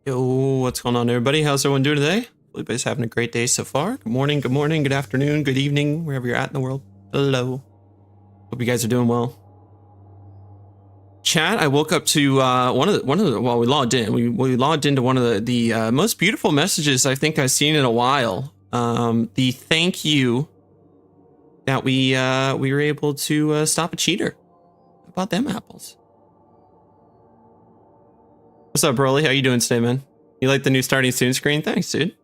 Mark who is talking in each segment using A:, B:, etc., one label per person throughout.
A: Yo, what's going on, everybody? How's everyone doing today? Hope everybody's having a great day so far. Good morning, good afternoon, good evening, wherever you're at in the world. Hello. Hope you guys are doing well. Chat, I woke up to well, we logged in. We logged into one of the most beautiful messages I think I've seen in a while. The thank you that we were able to stop a cheater. How about them apples? What's up, Broly? How you doing today, man? You like the new starting soon screen? Thanks, dude.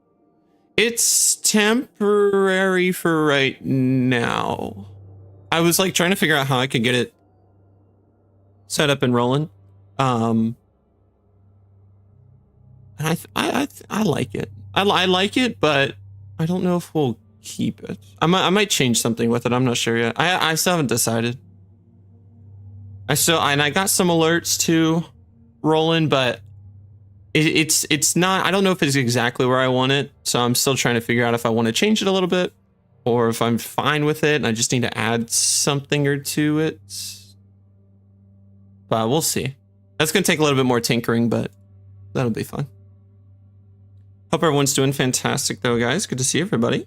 A: It's temporary for right now. I was like trying to figure out how I could get it set up and rolling. And I like it. I like it, but I don't know if we'll keep it. I might change something with it. I'm not sure yet. I still haven't decided. I got some alerts too rolling, but it's not, I don't know if it's exactly where I want it. So I'm still trying to figure out if I want to change it a little bit or if I'm fine with it and I just need to add something or to it. But we'll see. That's going to take a little bit more tinkering, but that'll be fun. Hope everyone's doing fantastic though, guys. Good to see everybody.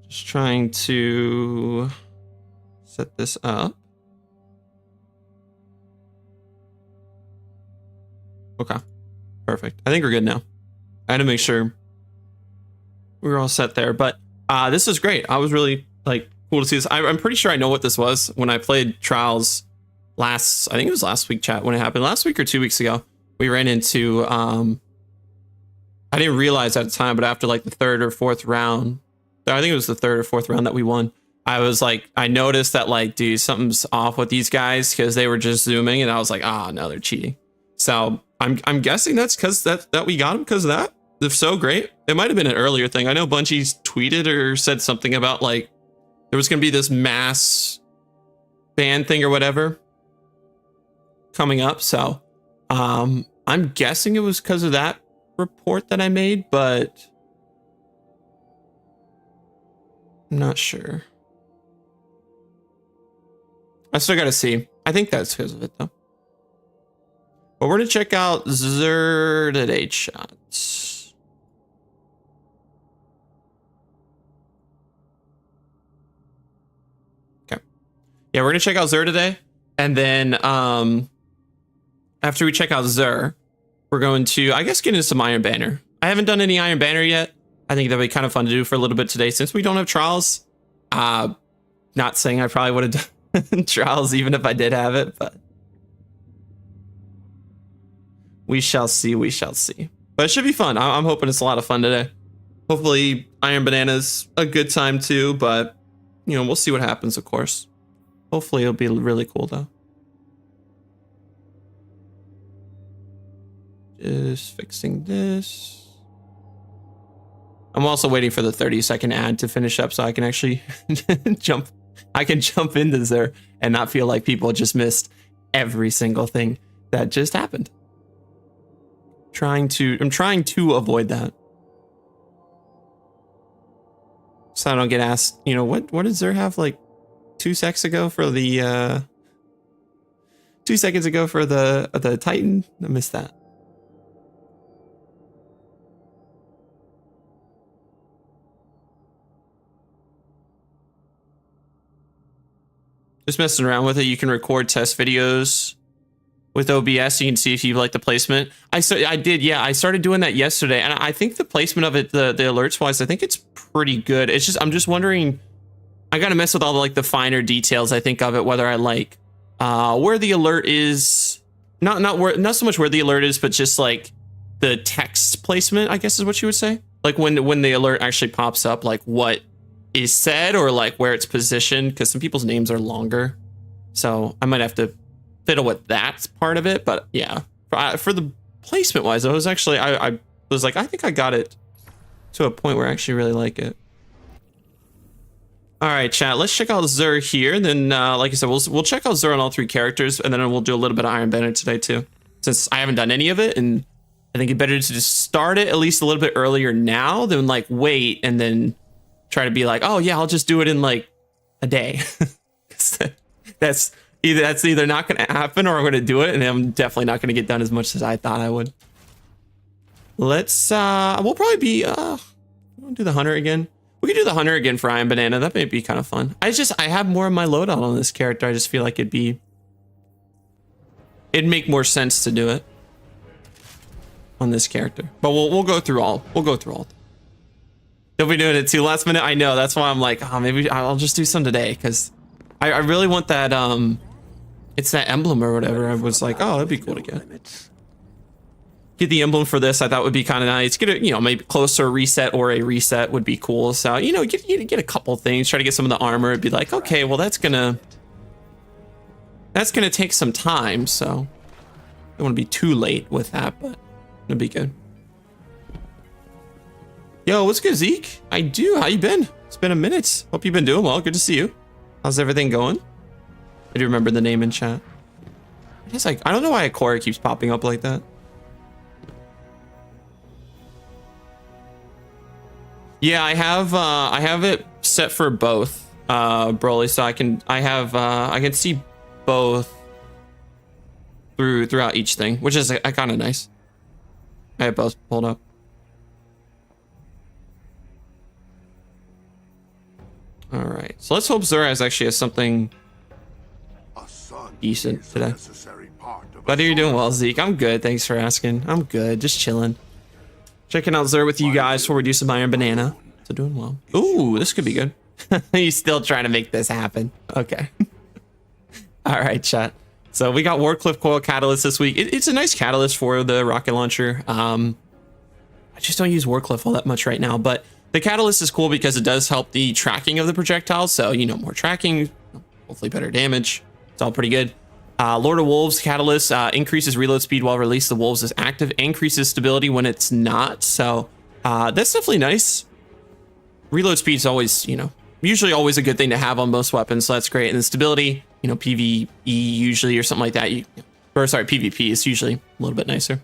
A: Just trying to set this up. Okay, perfect. I think we're good now. I had to make sure we were all set there, but this is great. I was really like cool to see this. I'm pretty sure I know what this was when I played Trials I think it was last week, chat, when it happened last week or 2 weeks ago. We ran into I didn't realize at the time, but after like the third or fourth round, I think it was the third or fourth round that we won. I was like, I noticed that like, dude, something's off with these guys because they were just zooming, and I was like, oh no, they're cheating. So I'm guessing that's because that we got them because of that. If so, great. It might have been an earlier thing. I know Bungie's tweeted or said something about like there was going to be this mass ban thing or whatever coming up. So I'm guessing it was because of that report that I made, but I'm not sure. I still got to see. I think that's because of it though. But we're going to check out XUR today, shots. Okay. Yeah, we're going to check out XUR today. And then after we check out XUR, we're going to, I guess, get into some Iron Banner. I haven't done any Iron Banner yet. I think that'd be kind of fun to do for a little bit today since we don't have Trials. Not saying I probably would have done Trials even if I did have it, but we shall see. We shall see. But it should be fun. I'm hoping it's a lot of fun today. Hopefully Iron Banana's a good time too, but you know, we'll see what happens, of course. Hopefully it'll be really cool though. Just fixing this. I'm also waiting for the 30-second ad to finish up so I can actually jump into there and not feel like people just missed every single thing that just happened. I'm trying to avoid that. So I don't get asked, you know, what does there have like 2 seconds ago for the 2 seconds ago for the Titan? I missed that. Just messing around with it. You can record test videos with OBS. You can see if you like the placement. I did, yeah. I started doing that yesterday, and I think the placement of it, the alerts wise, I think it's pretty good. It's just, I'm just wondering, I gotta mess with all the like the finer details, I think, of it, whether I like where the alert is, not so much where the alert is, but just like the text placement, I guess is what you would say. Like when the alert actually pops up, like what is said or like where it's positioned, because some people's names are longer. So I might have to fiddle with that part of it, but yeah, for the placement wise, I was actually, I was like, I think I got it to a point where I actually really like it. All right, chat, let's check out XUR here. And then, like I said, we'll check out XUR on all 3 characters, and then we'll do a little bit of Iron Banner today too, since I haven't done any of it, and I think it's better to just start it at least a little bit earlier now than like wait and then try to be like, oh yeah, I'll just do it in like a day. that's Either that's either not going to happen or I'm going to do it, and I'm definitely not going to get done as much as I thought I would. Let's we'll probably be we'll do the hunter again. We could do the hunter again for Iron Banana. That may be kind of fun. I have more of my loadout on this character. I just feel like it'd make more sense to do it on this character. But we'll go through all. We'll go through all. They'll be doing it too last minute. I know. That's why I'm like, oh, maybe I'll just do some today, because I really want that it's that emblem or whatever. I was like, oh, that'd be cool to get the emblem for this. I thought would be kind of nice. Get it, you know, maybe close to a reset, or a reset would be cool. So, you know, get a couple things, try to get some of the armor. It'd be like, okay, well, that's gonna take some time. So I don't want to be too late with that, but it'll be good. Yo, what's good, Zeke? I do. How you been? It's been a minute. Hope you've been doing well. Good to see you. How's everything going? I do remember the name in chat. It's like, I don't know why Akora keeps popping up like that. Yeah, I have it set for both, Broly, so I can see both throughout each thing, which is kind of nice. I have both pulled up. All right, so let's hope Zuraz actually has something decent today. Glad you're doing well, Zeke. I'm good. Thanks for asking. I'm good. Just chilling. Checking out Zur with you guys before we do some Iron Banana. So doing well. Ooh, this could be good. He's still trying to make this happen. Okay. All right, chat. So we got Warcliffe Coil Catalyst this week. It's a nice catalyst for the rocket launcher. I just don't use Warcliffe all that much right now, but the catalyst is cool because it does help the tracking of the projectiles. So, you know, more tracking, hopefully better damage. It's all pretty good. Lord of Wolves Catalyst increases reload speed while release the wolves is active, increases stability when it's not. So that's definitely nice. Reload speed is always, you know, usually always a good thing to have on most weapons. So that's great. And the stability, you know, PvE usually or something like that. PvP is usually a little bit nicer.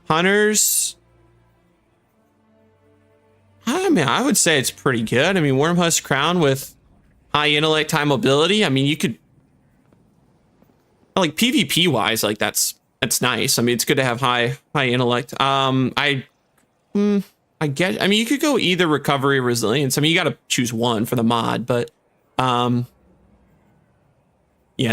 A: Hunters. I mean, I would say it's pretty good. I mean, Wormhusk Crown with high intellect, high mobility. I mean, you could, like, PvP wise, like that's nice. I mean, it's good to have high intellect. I mean, you could go either recovery or resilience. I mean, you got to choose one for the mod, but yeah,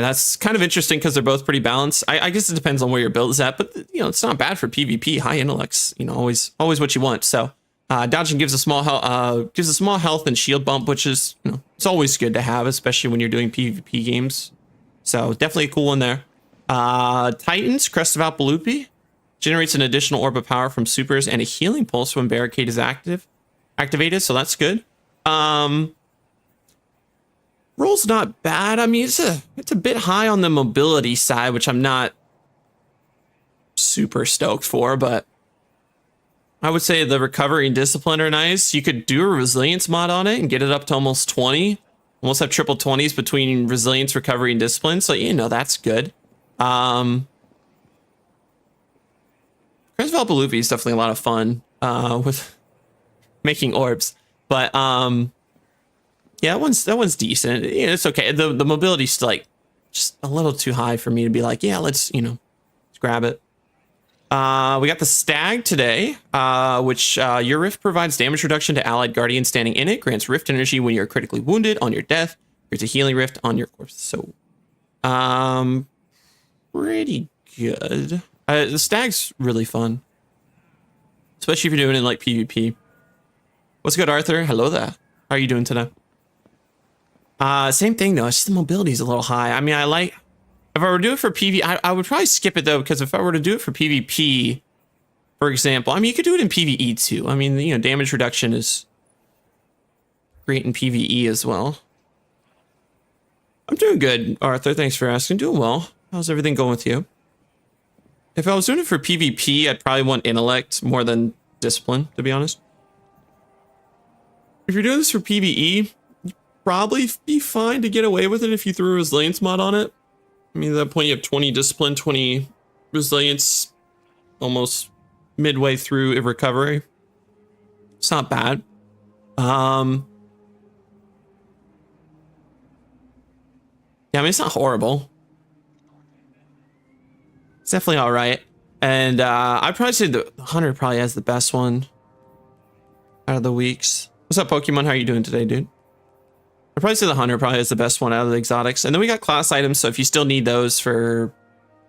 A: that's kind of interesting because they're both pretty balanced. I guess it depends on where your build is at, but you know, it's not bad for PvP. High intellect's, you know, always what you want. So dodging gives a small health and shield bump, which is, you know, it's always good to have, especially when you're doing PvP games. So definitely a cool one there. Titans, Crest of Alpalupi, generates an additional orb of power from supers and a healing pulse when barricade is activated. So that's good. Roll's not bad. I mean, it's a bit high on the mobility side, which I'm not super stoked for, but I would say the recovery and discipline are nice. You could do a resilience mod on it and get it up to almost 20. Almost have triple 20s between resilience, recovery, and discipline. So, you know, that's good. Crest of Alpalupi is definitely a lot of fun with making orbs. But yeah, that one's decent. Yeah, it's okay. The mobility's still like just a little too high for me to be like, yeah, let's grab it. We got the Stag today, which your rift provides damage reduction to allied guardians standing in it, grants rift energy when you're critically wounded on your death, grants a healing rift on your corpse. So, pretty good. The Stag's really fun, especially if you're doing it in like PvP. What's good, Arthur? Hello there. How are you doing today? Same thing though. It's just the mobility's a little high. I mean, if I were to do it for PvP, I would probably skip it though, because if I were to do it for PvP, for example, I mean, you could do it in PvE too. I mean, you know, damage reduction is great in PvE as well. I'm doing good, Arthur. Thanks for asking. Doing well. How's everything going with you? If I was doing it for PvP, I'd probably want intellect more than discipline, to be honest. If you're doing this for PvE, you'd probably be fine to get away with it if you threw a resilience mod on it. I mean, at that point, you have 20 discipline, 20 resilience, almost midway through a recovery. It's not bad. Yeah, I mean, it's not horrible. It's definitely all right. And I'd probably say the Hunter probably has the best one out of the weeks. What's up, Pokemon? How are you doing today, dude? I'd probably say the Hunter probably has the best one out of the exotics. And then we got class items, so if you still need those for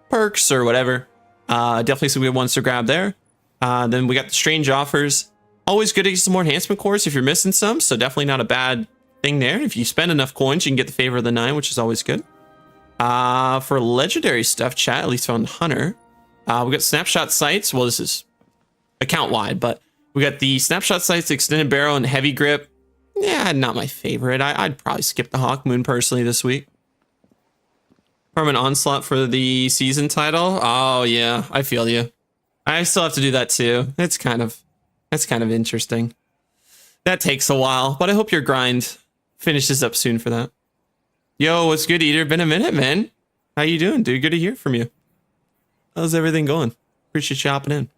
A: perks or whatever, definitely some good ones to grab there. Then we got the strange offers. Always good to get some more enhancement cores if you're missing some, so definitely not a bad thing there. If you spend enough coins, you can get the favor of the 9, which is always good. For legendary stuff, chat, at least on Hunter, we got snapshot sights. Well, this is account wide, but we got the snapshot sights, extended barrel, and heavy grip. Yeah, not my favorite. I'd probably skip the Hawk Moon personally this week. Permanent onslaught for the season title. Oh yeah, I feel you. I still have to do that too. That's kind of interesting. That takes a while, but I hope your grind finishes up soon for that. Yo, what's good, Eater? Been a minute, man. How you doing, dude? Good to hear from you. How's everything going? Appreciate you hopping in.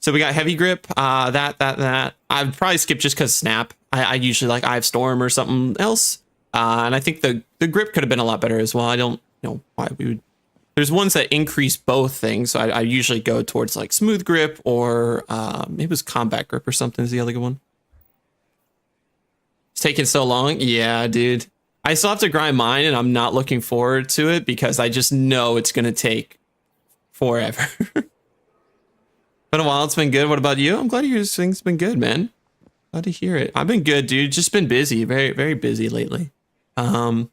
A: So we got heavy grip, that. I'd probably skip just because snap. I usually like Eye of Storm or something else. And I think the grip could have been a lot better as well. I don't know why we would. There's ones that increase both things. So I usually go towards like smooth grip or maybe it was combat grip or something is the other good one. It's taking so long. Yeah, dude. I still have to grind mine and I'm not looking forward to it because I just know it's going to take forever. Been a while. It's been good. What about you? I'm glad your thing's been good, man. Glad to hear it. I've been good, dude. Just been busy. Very, very busy lately. Lots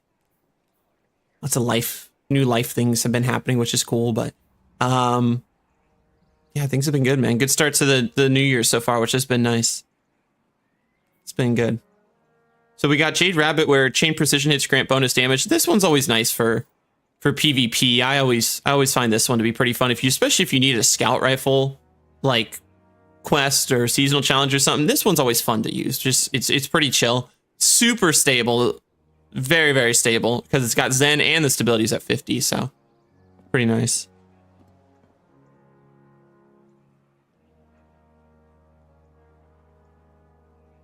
A: of new life things have been happening, which is cool. But yeah, things have been good, man. Good start to the new year so far, which has been nice. It's been good. So we got Jade Rabbit, where chain precision hits grant bonus damage. This one's always nice for PvP. I always find this one to be pretty fun, especially if you need a scout rifle like quest or seasonal challenge or something. This one's always fun to use. Just it's pretty chill, super stable, very, very stable because it's got Zen and the stability is at 50, so pretty nice.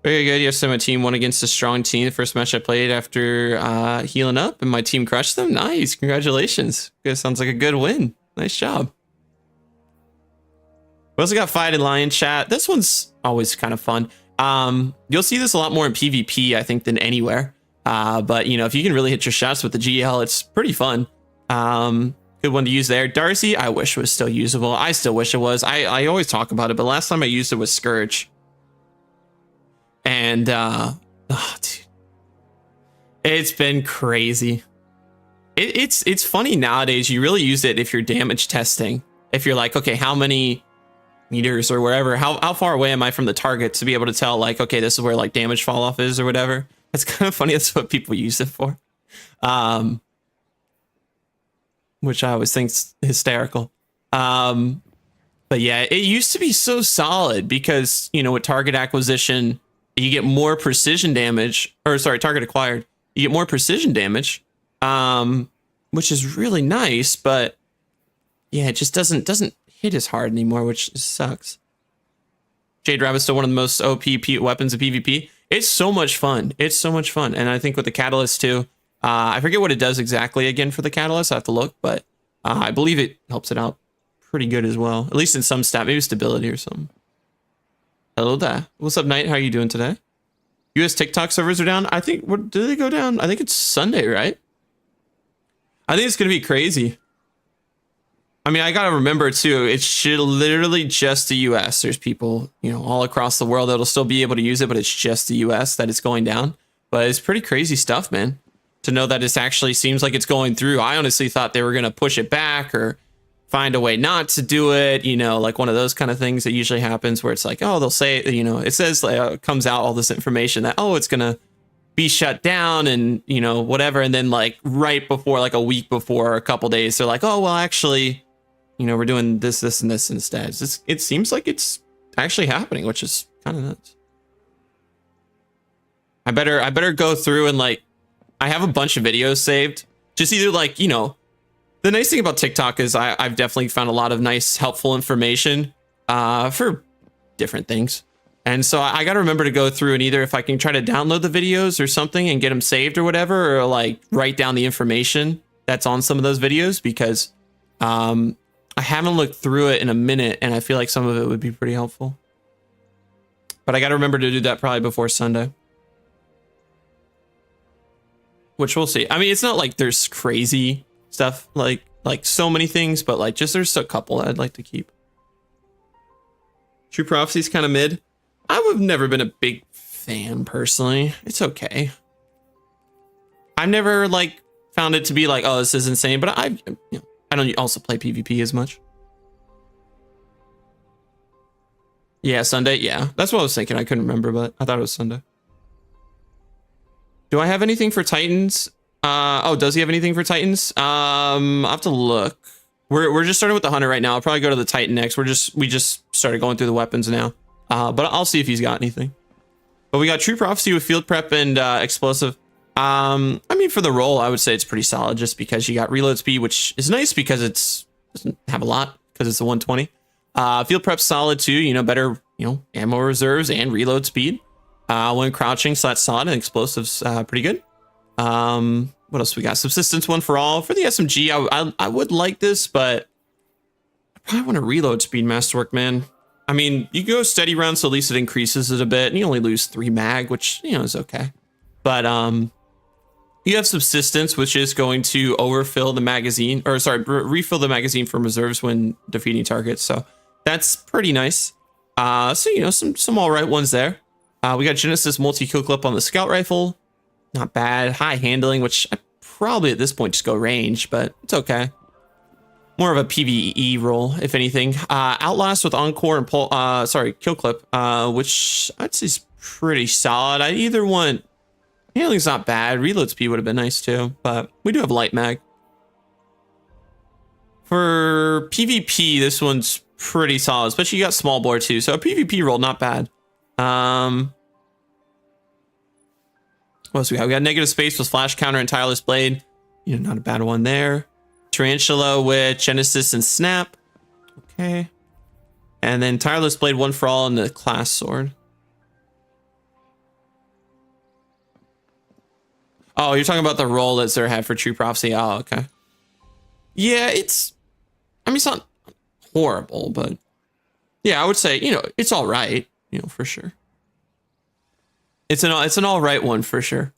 A: Very good. Yesterday my team won against a strong team. The first match I played after healing up, and my team crushed them. Nice, congratulations. Good, sounds like a good win. Nice job. We also got Fight and Lion chat. This one's always kind of fun. You'll see this a lot more in PvP, I think, than anywhere. But you know, if you can really hit your shots with the GL, it's pretty fun. Good one to use there. Darcy, I wish was still usable. I still wish it was. I always talk about it, but last time I used it was Scourge. And oh, dude, it's been crazy. It's funny nowadays. You really use it if you're damage testing. If you're like, okay, how many meters or wherever, how far away am I from the target to be able to tell, like, okay, this is where like damage fall off is or whatever. It's kind of funny. That's what people use it for. Which I always think's hysterical. But yeah, it used to be so solid because, you know, with target acquisition, you get more precision damage, or sorry, target acquired, you get more precision damage, which is really nice, but yeah, it just doesn't hit as hard anymore, which sucks. Jade Rabbit's still one of the most OP weapons of PvP. It's so much fun. It's so much fun. And I think with the catalyst too, I forget what it does exactly again for the catalyst. I have to look, but I believe it helps it out pretty good as well. At least in some stat, maybe stability or something. Hello there. What's up, Knight? How are you doing today? US TikTok servers are down. I think, what did they go down? I think it's Sunday, right? I think it's going to be crazy. I mean, I got to remember too, it's literally just the US. There's people, you know, all across the world that'll still be able to use it, but it's just the US that it's going down. But it's pretty crazy stuff, man. To know that it actually seems like it's going through. I honestly thought they were going to push it back or find a way not to do it, you know, like one of those kind of things that usually happens where it's like, oh, they'll say, you know, it says, comes out all this information that, oh, it's going to be shut down and, you know, whatever. And then like right before, like a week before, a couple days, they're like, oh, well, actually, you know, we're doing this, and this instead. It seems like it's actually happening, which is kind of nuts. I better go through and like, I have a bunch of videos saved. Just either like, you know, the nice thing about TikTok is I've definitely found a lot of nice, helpful information for different things. And so I got to remember to go through and either if I can try to download the videos or something and get them saved or whatever, or like write down the information that's on some of those videos, because I haven't looked through it in a minute and I feel like some of it would be pretty helpful. But I got to remember to do that probably before Sunday. Which we'll see. I mean, it's not like there's crazy stuff, like so many things, but like just there's a couple that I'd like to keep. True Prophecy's kind of mid. I've never been a big fan personally. It's okay. I've never like found it to be like, oh, this is insane, but I don't also play PvP as much. Yeah, Sunday. Yeah, that's what I was thinking. I couldn't remember, but I thought it was Sunday. Do I have anything for Titans? Oh, does he have anything for Titans? I'll have to look. We're just starting with the Hunter right now. I'll probably go to the Titan next. We just started going through the weapons now. But I'll see if he's got anything. But we got True Prophecy with Field Prep and Explosive. I mean, for the role, I would say it's pretty solid just because you got reload speed, which is nice because it's doesn't have a lot because it's a 120. Field Prep's solid too. You know, better ammo reserves and reload speed. When crouching, so that's solid, and Explosive's pretty good. What else we got? Subsistence 1 for all. For the SMG, I would like this, but I probably want to reload speed masterwork, man. I mean, you go steady round, so at least it increases it a bit, and you only lose 3 mag, which, is okay. But you have subsistence, which is going to overfill the magazine, or sorry, refill the magazine from reserves when defeating targets. So that's pretty nice. So, some all right ones there. We got Genesis multi-kill clip on the scout rifle. Not bad. High handling, which I probably at this point just go range, but it's okay. More of a PvE role, if anything. Outlast with Encore and kill clip, which I'd say is pretty solid. I either want handling's not bad. Reload speed would have been nice too, but we do have light mag. For PvP, this one's pretty solid, especially you got small bore too. So a PvP role, not bad. What else we got? We got negative space with flash counter and tireless blade. Not a bad one there. Tarantula with Genesis and Snap. Okay. And then tireless blade 1 for all and the class sword. Oh, you're talking about the role that Xur had for True Prophecy. Oh, okay. Yeah, it's not horrible, but yeah, I would say, it's all right, for sure. It's an all right one for sure.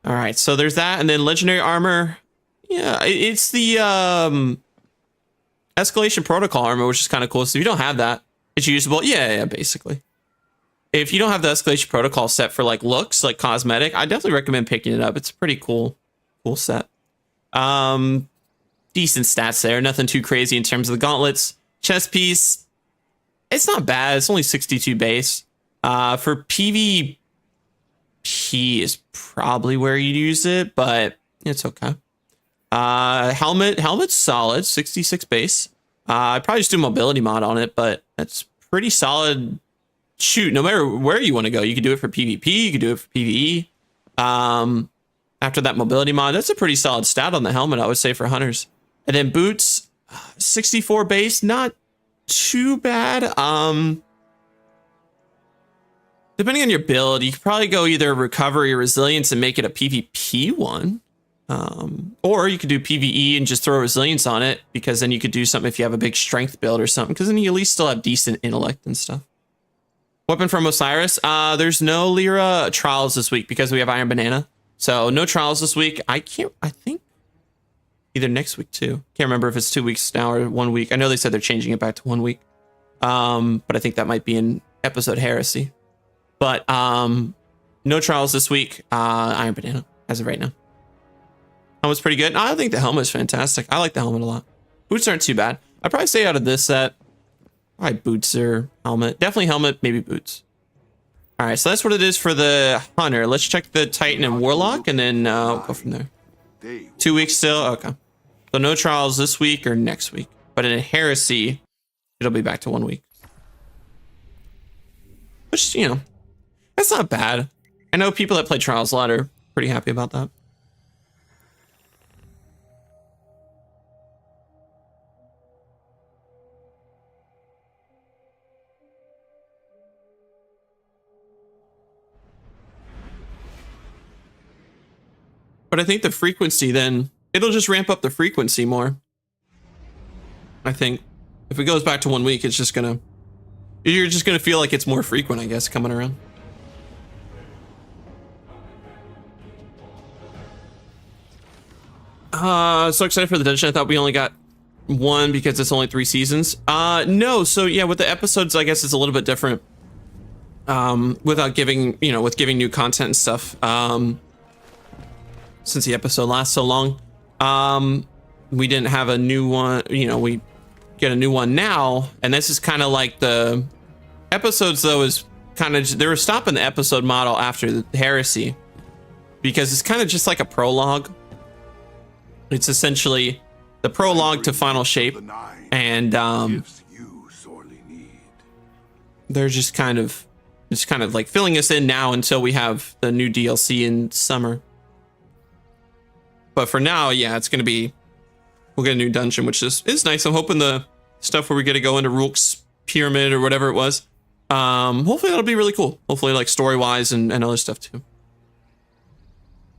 A: All right, so there's that, and then legendary armor. Yeah, it's the escalation protocol armor, which is kind of cool. So if you don't have that, it's usable. Yeah, basically. If you don't have the escalation protocol set for like looks, like cosmetic, I definitely recommend picking it up. It's a pretty cool set. Decent stats there. Nothing too crazy in terms of the gauntlets. Chest piece. It's not bad. It's only 62 base. For PvP is probably where you'd use it, but it's okay. Helmet's solid, 66 base. I'd probably just do mobility mod on it, but that's pretty solid. Shoot, no matter where you want to go, you could do it for PvP, you could do it for PvE. After that mobility mod, that's a pretty solid stat on the helmet, I would say, for hunters. And then boots, 64 base, not too bad. Depending on your build, you could probably go either recovery or resilience and make it a PvP one. Or you could do PvE and just throw resilience on it, because then you could do something if you have a big strength build or something, because then you at least still have decent intellect and stuff. Weapon from Osiris. There's no Lyra trials this week because we have Iron Banana. So no trials this week. I think either next week too. Can't remember if it's 2 weeks now or 1 week. I know they said they're changing it back to 1 week. But I think that might be in episode heresy. But no trials this week. Iron Banana as of right now. Helmet's pretty good. I think the helmet's fantastic. I like the helmet a lot. Boots aren't too bad. I'd probably stay out of this set. Probably boots or helmet. Definitely helmet, maybe boots. All right, so that's what it is for the Hunter. Let's check the Titan and Warlock, and then we'll go from there. 2 weeks still? Okay. So no trials this week or next week. But in Heresy, it'll be back to 1 week. Which, that's not bad. I know people that play trials a lot are pretty happy about that. But I think the frequency then, it'll just ramp up the frequency more. I think if it goes back to 1 week, it's just gonna, you're just gonna feel like it's more frequent, I guess, coming around. So excited for the dungeon. I thought we only got one because it's only 3 seasons. No, so yeah, with the episodes, I guess it's a little bit different. Without giving, you know, with giving new content and stuff. Since the episode lasts so long, we didn't have a new one, you know, we get a new one now, and this is kind of like the episodes though is kind of, they were stopping the episode model after the heresy because it's kind of just like a prologue. It's essentially the prologue to Final Shape, and they're just kind of like filling us in now until we have the new DLC in summer. But for now, yeah, it's gonna be, we'll get a new dungeon, which is nice. I'm hoping the stuff where we get to go into Rook's pyramid or whatever it was, hopefully that'll be really cool. Hopefully like story wise and other stuff too.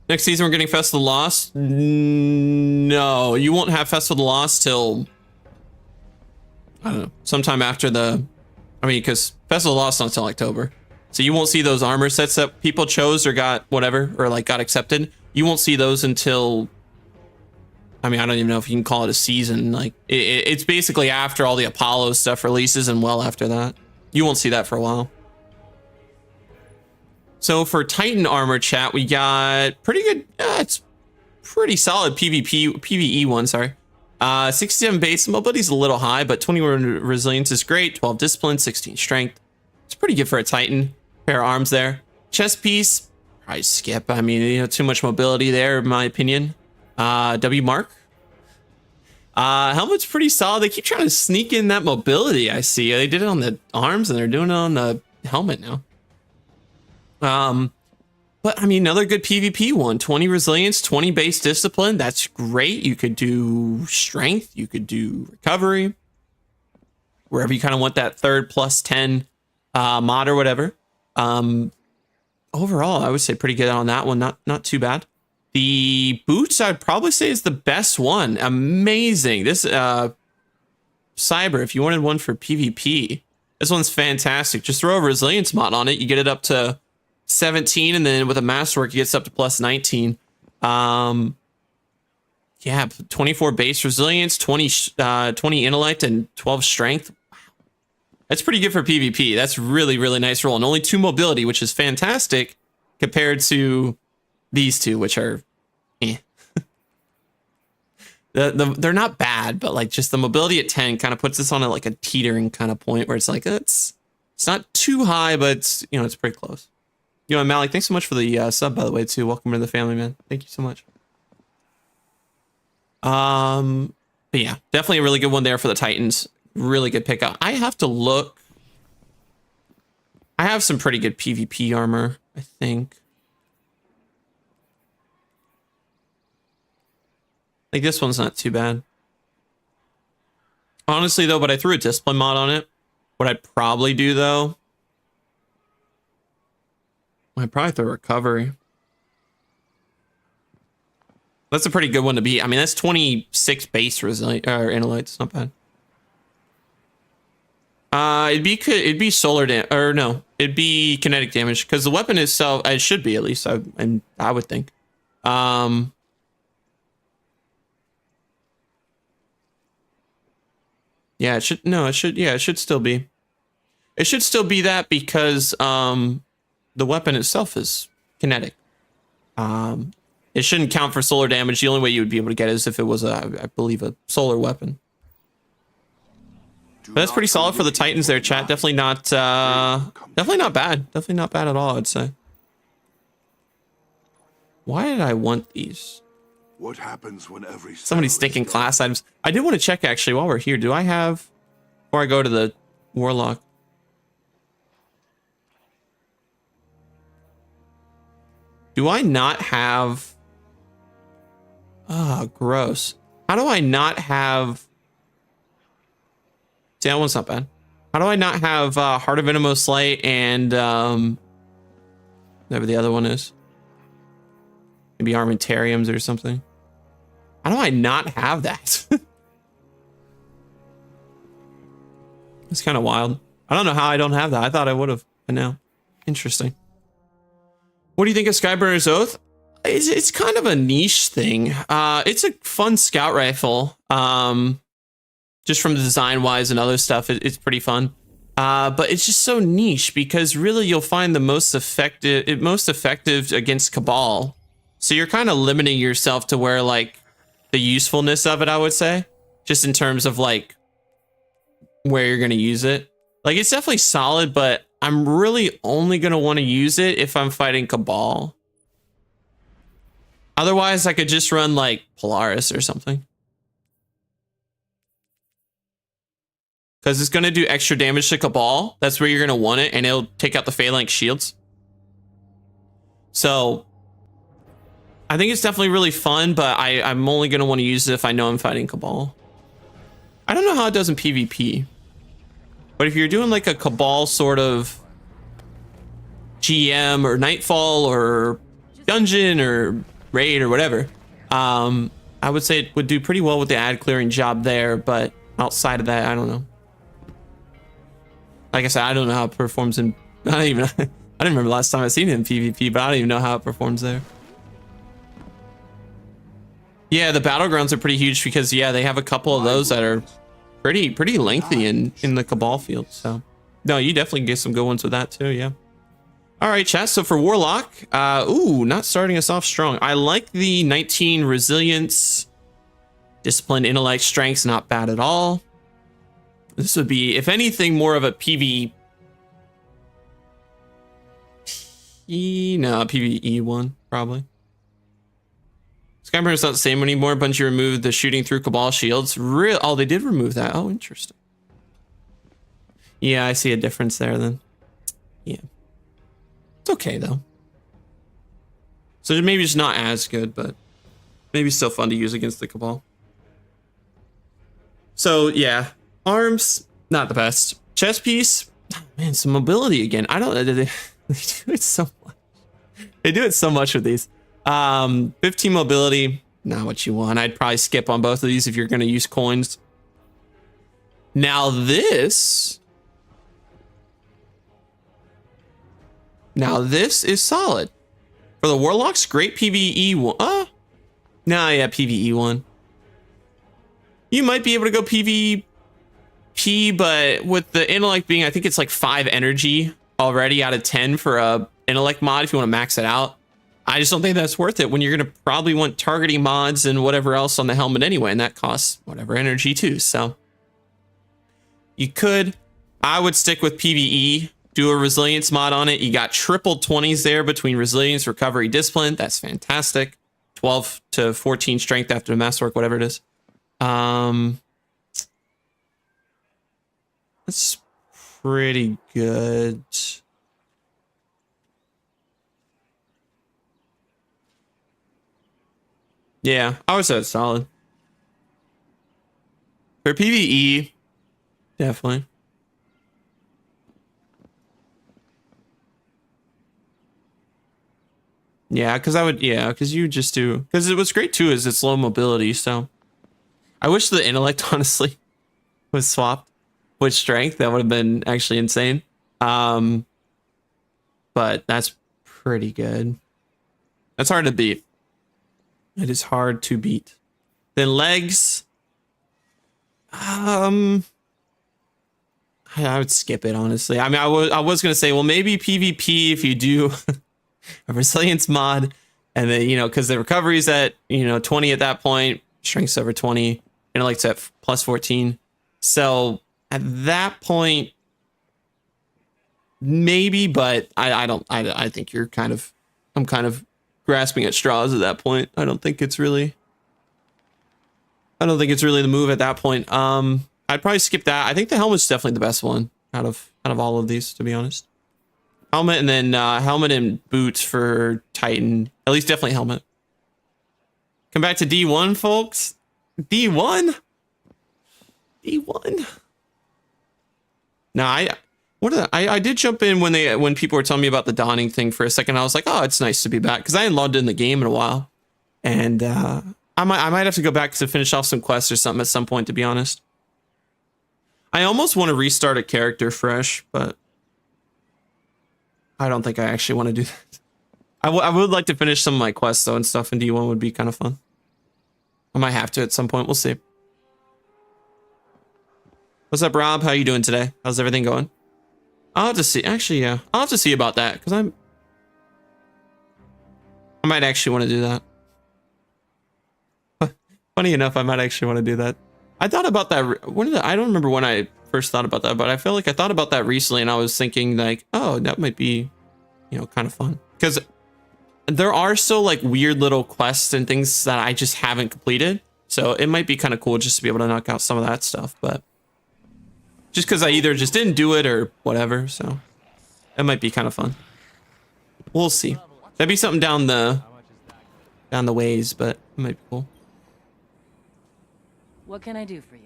A: Next season, we're getting Festival of the Lost. No, you won't have Festival of the Lost till, I don't know, sometime after the, I mean, because Festival of the Lost not until October. So you won't see those armor sets that people chose or got whatever, or like got accepted. You won't see those until, I mean, I don't even know if you can call it a season. Like it's basically after all the Apollo stuff releases and well after that. You won't see that for a while. So for Titan armor chat, we got pretty good, it's pretty solid PvE one, sorry. 67 base, mobility's a little high, but 21 resilience is great, 12 discipline, 16 strength. It's pretty good for a Titan. Pair of arms there. Chest piece, probably skip. I mean, you know, too much mobility there, in my opinion. W mark. Helmet's pretty solid. They keep trying to sneak in that mobility, I see. They did it on the arms and they're doing it on the helmet now. But I mean, another good PvP one, 20 resilience, 20 base discipline. That's great. You could do strength. You could do recovery. Wherever you kind of want that third plus 10 mod or whatever. Overall, I would say pretty good on that one. Not too bad. The boots, I'd probably say is the best one. Amazing. This Cyber, if you wanted one for PvP, this one's fantastic. Just throw a resilience mod on it. You get it up to 17, and then with a masterwork, it gets up to plus 19. Yeah, 24 base resilience, 20 intellect, and 12 strength. Wow. That's pretty good for PvP. That's really, really nice roll. And only 2 mobility, which is fantastic compared to these two, which are eh. They're not bad, but like just the mobility at 10 kind of puts us on like a teetering kind of point where it's like it's not too high, but it's, you know, it's pretty close. You know, Malik, thanks so much for the sub, by the way, too. Welcome to the family, man. Thank you so much. But yeah, definitely a really good one there for the Titans. Really good pickup. I have to look. I have some pretty good PvP armor, I think. Like this one's not too bad. Honestly, though, but I threw a discipline mod on it. What I'd probably do, though, I'd probably throw recovery. That's a pretty good one to beat. I mean, that's 26 base resilient or intellect. It's not bad. It'd be solar damage, or no, it'd be kinetic damage because the weapon itself, it should be at least. I would think. Yeah, it should. No, it should. Yeah, it should still be. It should still be that because the weapon itself is kinetic. It shouldn't count for solar damage. The only way you would be able to get it is if it was I believe, a solar weapon. But that's pretty solid for the Titans there, chat. Definitely not bad. Definitely not bad at all, I'd say. Why did I want these?
B: What happens when every
A: somebody's thinking class items? I did want to check actually while we're here. Do I have, before I go to the Warlock? Do I not have? Oh, gross. How do I not have? See, that one's not bad. How do I not have Heart of Innermost Light and whatever the other one is? Maybe armamentariums or something. How do I not have that? It's kind of wild. I don't know how I don't have that. I thought I would have. But now, interesting. What do you think of Skyburner's Oath? It's kind of a niche thing. It's a fun scout rifle. Just from the design wise and other stuff, it's pretty fun. But it's just so niche because really you'll find the most effective against Cabal. So you're kind of limiting yourself to where like the usefulness of it, I would say, just in terms of like where you're going to use it. Like it's definitely solid, but I'm really only going to want to use it if I'm fighting Cabal. Otherwise, I could just run like Polaris or something. Because it's going to do extra damage to Cabal. That's where you're going to want it. And it'll take out the Phalanx shields. So I think it's definitely really fun. But I'm only going to want to use it if I know I'm fighting Cabal. I don't know how it does in PvP. But if you're doing like a Cabal sort of GM or Nightfall or Dungeon or Raid or whatever, I would say it would do pretty well with the ad clearing job there. But outside of that, I don't know. Like I said, I don't know how it performs in... I didn't remember last time I seen it in PvP, but I don't even know how it performs there. Yeah, the battlegrounds are pretty huge because, yeah, they have a couple of those that are pretty lengthy in the Cabal field. So, no, you definitely get some good ones with that too, yeah. All right, chat. So for Warlock, ooh, not starting us off strong. I like the 19 Resilience, Discipline, Intellect, Strength's not bad at all. This would be, if anything, more of a PvE one, probably. Skyburner's not the same anymore. Bungie removed the shooting through Cabal shields. Oh, they did remove that. Oh, interesting. Yeah, I see a difference there then. Yeah. It's okay, though. So maybe it's not as good, but maybe still fun to use against the Cabal. So, yeah. Arms, not the best. Chest piece, oh, man, some mobility again. I don't know. They do it so much. They do it so much with these. 15 mobility, not what you want. I'd probably skip on both of these if you're going to use coins. Now this is solid. For the Warlocks, great PvE one. Yeah, PvE one. You might be able to go PvP, but with the intellect being, I think it's like 5 energy already out of 10 for a intellect mod if you want to max it out. I just don't think that's worth it when you're going to probably want targeting mods and whatever else on the helmet anyway, and that costs whatever energy too. So you could, I would stick with PvE, do a resilience mod on it. You got triple 20s there between resilience, recovery, discipline. That's fantastic. 12 to 14 strength after the masterwork, whatever it is. That's pretty good. Yeah, I would say it's solid. For PvE, definitely. Yeah, because you just do, because what's great too is it's low mobility, so I wish the intellect honestly was swapped with strength. That would have been actually insane. But that's pretty good. That's hard to beat. It is hard to beat. Then legs. I would skip it, honestly. I mean, I was going to say, well, maybe PvP if you do a resilience mod, and then, because the recovery is at, 20 at that point, strength's over 20, intellect's at plus 14. So at that point, maybe, but I think I'm kind of grasping at straws at that point. I don't think it's really the move at that point. I'd probably skip that. I think the helmet's definitely the best one out of all of these, to be honest. Helmet, and then helmet and boots for Titan. At least definitely helmet. Come back to D1, folks. D1. No, I did jump in when people were telling me about the donning thing for a second. I was like, oh, it's nice to be back, because I hadn't logged in the game in a while. And I might have to go back to finish off some quests or something at some point, to be honest. I almost want to restart a character fresh, but I don't think I actually want to do that. I would like to finish some of my quests though and stuff, and D1 would be kind of fun. I might have to at some point. We'll see. What's up, Rob? How you doing today? How's everything going? I'll have to see. Actually, yeah. I'll have to see about that because I might actually want to do that. Funny enough, I might actually want to do that. I thought about that. I don't remember when I first thought about that, but I feel like I thought about that recently, and I was thinking like, oh, that might be, you know, kind of fun because there are still like weird little quests and things that I just haven't completed. So it might be kind of cool just to be able to knock out some of that stuff, but just because I either just didn't do it or whatever, so it might be kind of fun. We'll see. That'd be something down the ways, but it might be cool.
C: What can I do for you?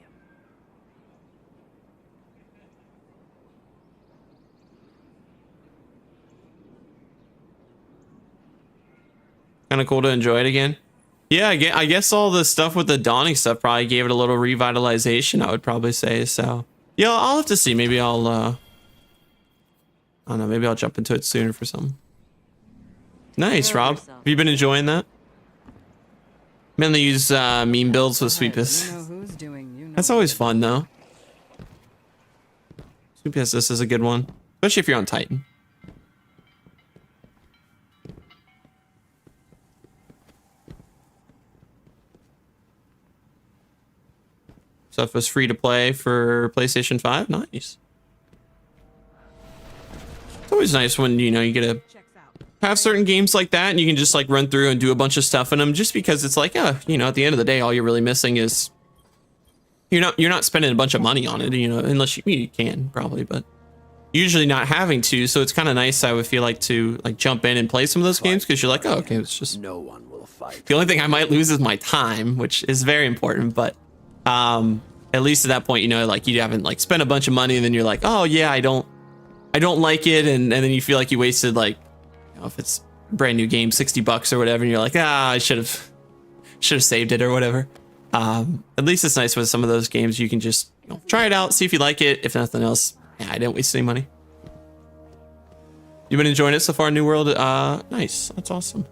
A: Kind of cool to enjoy it again. Yeah, I guess all the stuff with the dawning stuff probably gave it a little revitalization, I would probably say. So yeah, I'll have to see. Maybe I'll I don't know, maybe I'll jump into it sooner for something. Nice, Rob. Have you been enjoying that? Mainly use meme builds with Sweet Piss. That's always fun though. Sweet Piss, this is a good one, especially if you're on Titan. Stuff was free to play for PlayStation 5. Nice. It's always nice when, you know, you get to have certain games like that and you can just like run through and do a bunch of stuff in them, just because it's like, you know, at the end of the day, all you're really missing is you're not spending a bunch of money on it, you know, unless you can probably, but usually not having to. So it's kind of nice, I would feel like, to like jump in and play some of those games, because you're like, oh, okay, it's just
B: No one will fight.
A: the only thing I might lose is my time, which is very important, but at least at that point, you know, like you haven't like spent a bunch of money and then you're like, oh yeah, I don't like it, and then you feel like you wasted, like, you know, if it's a brand new game, $60 or whatever, and you're like, I should have saved it or whatever. At least it's nice with some of those games you can just, you know, try it out, see if you like it. If nothing else, yeah, I didn't waste any money. You've been enjoying it so far, New World? Nice. That's awesome.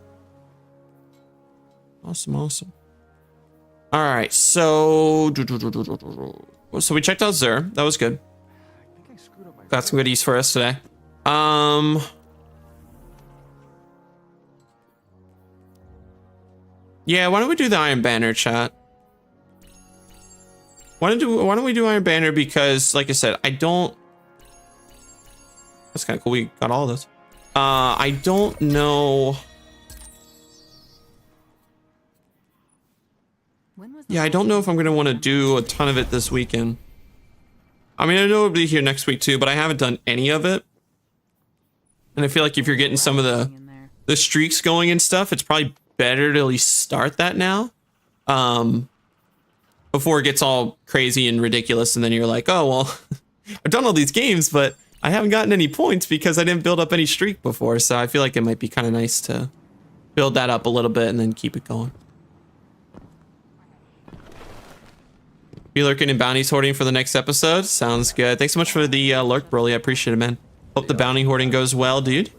A: Awesome. All right, so we checked out XUR. That was good. Got some goodies for us today. Yeah, why don't we do the Iron Banner, chat? Why don't we do Iron Banner, because like I said, that's kind of cool. We got all of this. I don't know. Yeah, I don't know if I'm going to want to do a ton of it this weekend. I mean, I know it'll be here next week too, but I haven't done any of it. And I feel like if you're getting some of the streaks going and stuff, it's probably better to at least start that now. Before it gets all crazy and ridiculous, and then you're like, oh, well, I've done all these games, but I haven't gotten any points because I didn't build up any streak before. So I feel like it might be kind of nice to build that up a little bit and then keep it going. Be lurking and bounties hoarding for the next episode. Sounds good. Thanks so much for the lurk, Broly. I appreciate it, man. Hope the bounty hoarding goes well, dude.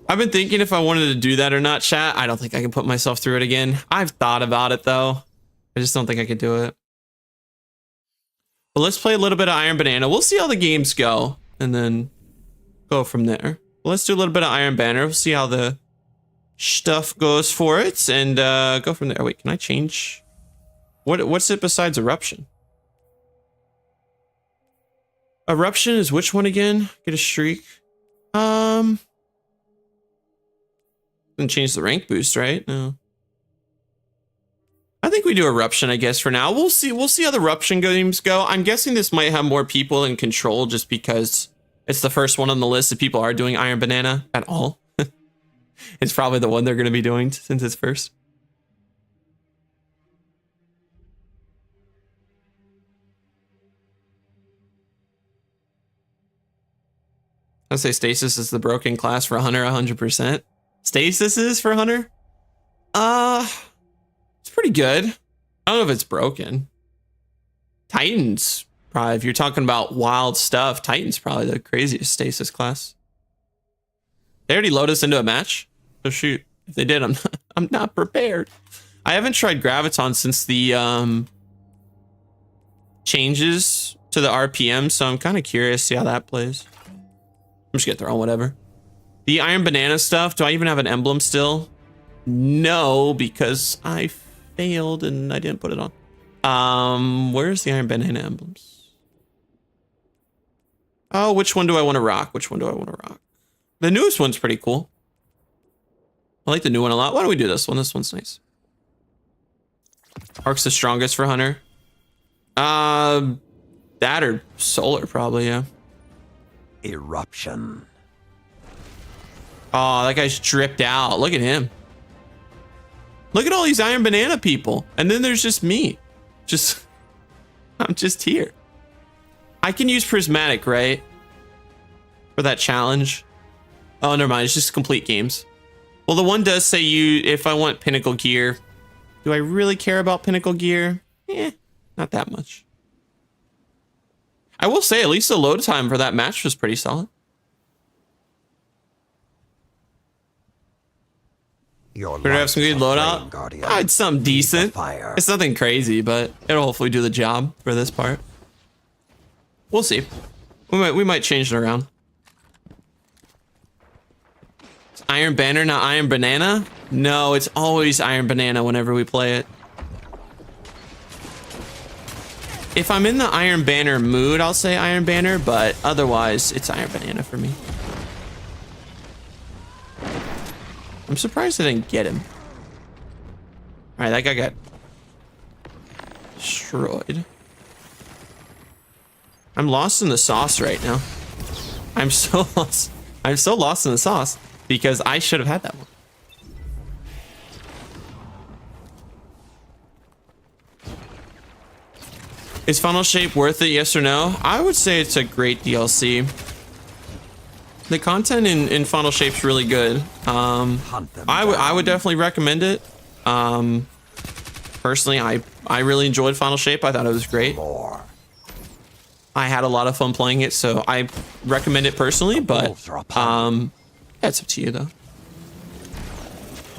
A: I've been thinking if I wanted to do that or not, chat. I don't think I can put myself through it again. I've thought about it, though. I just don't think I could do it. But let's play a little bit of Iron Banana. We'll see how the games go, and then go from there. Well, let's do a little bit of Iron Banner. We'll see how the stuff goes for it, and go from there. Wait, can I change? What's it besides Eruption? Eruption is which one again? Get a streak. Doesn't change the rank boost, right? No. I think we do Eruption, I guess, for now. We'll see how the Eruption games go. I'm guessing this might have more people in control just because it's the first one on the list if people are doing Iron Banana at all. It's probably the one they're going to be doing since it's first. I'd say Stasis is the broken class for Hunter 100%. Stasis is for Hunter? It's pretty good. I don't know if it's broken. Titans, probably. If you're talking about wild stuff, Titan's probably the craziest stasis class. They already load us into a match? Oh shoot. If they did, I'm not prepared. I haven't tried Graviton since the changes to the RPM, so I'm kind of curious to see how that plays. I'm just gonna throw on whatever. The Iron Banana stuff, do I even have an emblem still? No, because I failed and I didn't put it on. Where's the Iron Banana emblems? Oh, which one do I want to rock? Which one do I want to rock? The newest one's pretty cool. I like the new one a lot. Why don't we do this one? This one's nice. Arc's the strongest for Hunter. That or Solar probably, yeah.
C: Eruption.
A: Oh, that guy's dripped out. Look at him. Look at all these Iron Banana people. And then there's just me. I'm just here. I can use Prismatic, right? For that challenge. Oh, never mind. It's just complete games. Well, the one does say if I want Pinnacle Gear. Do I really care about Pinnacle Gear? Not that much. I will say, at least the load time for that match was pretty solid. Better have some good loadout. It's something decent. It's nothing crazy, but it'll hopefully do the job for this part. We'll see. We might change it around. It's Iron Banner, not Iron Banana? No, it's always Iron Banana whenever we play it. If I'm in the Iron Banner mood, I'll say Iron Banner, but otherwise, it's Iron Banana for me. I'm surprised I didn't get him. All right, that guy got destroyed. I'm lost in the sauce right now. I'm so lost. I'm so lost in the sauce because I should have had that one. Is Final Shape worth it, yes or no? I would say it's a great DLC. The content in Final Shape's really good. I would definitely recommend it. Personally, I really enjoyed Final Shape. I thought it was great. I had a lot of fun playing it, so I recommend it personally, but yeah, it's up to you though.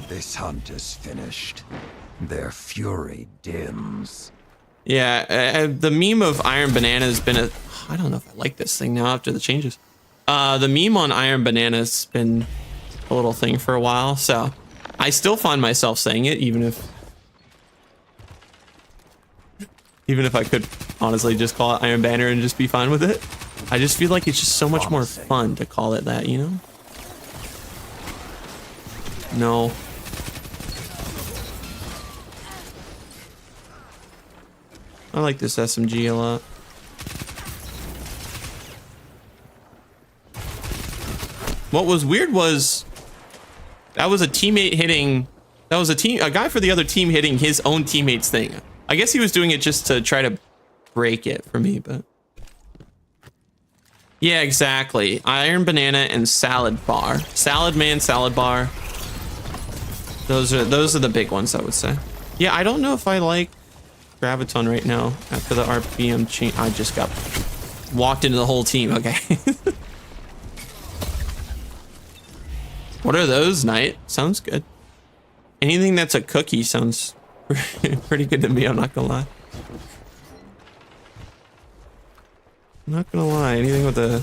C: This hunt is finished. Their fury dims.
A: Yeah, the meme of Iron Banana has been I don't know if I like this thing now after the changes. The meme on Iron Banana has been a little thing for a while, so I still find myself saying it, even if I could honestly just call it Iron Banner and just be fine with it. I just feel like it's just so much more fun to call it that, you know? No. I like this SMG a lot. What was weird was that was a teammate hitting. That was a guy for the other team hitting his own teammate's thing. I guess he was doing it just to try to break it for me, but yeah, exactly. Iron Banana and Salad Bar. Salad Man, Salad Bar. Those are the big ones, I would say. Yeah, I don't know if I like Graviton right now after the RPM change. I just got walked into the whole team. Okay. What are those, Knight? Sounds good. Anything that's a cookie sounds pretty good to me. I'm not gonna lie. I'm not gonna lie. Anything with a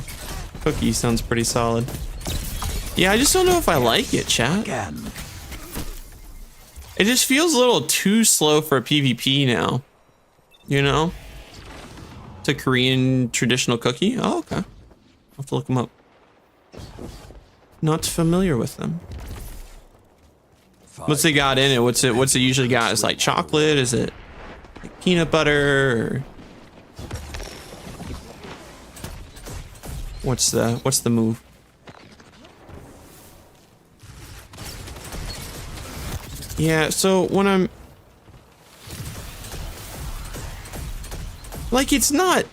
A: cookie sounds pretty solid. Yeah, I just don't know if I like it, chat. It just feels a little too slow for a PvP now. You know? It's a Korean traditional cookie. Oh, okay. I'll have to look them up. Not familiar with them. What's they got in it? What's it usually got? Is like chocolate? Is it like peanut butter? Or what's the move? Yeah, so when I'm like, it's not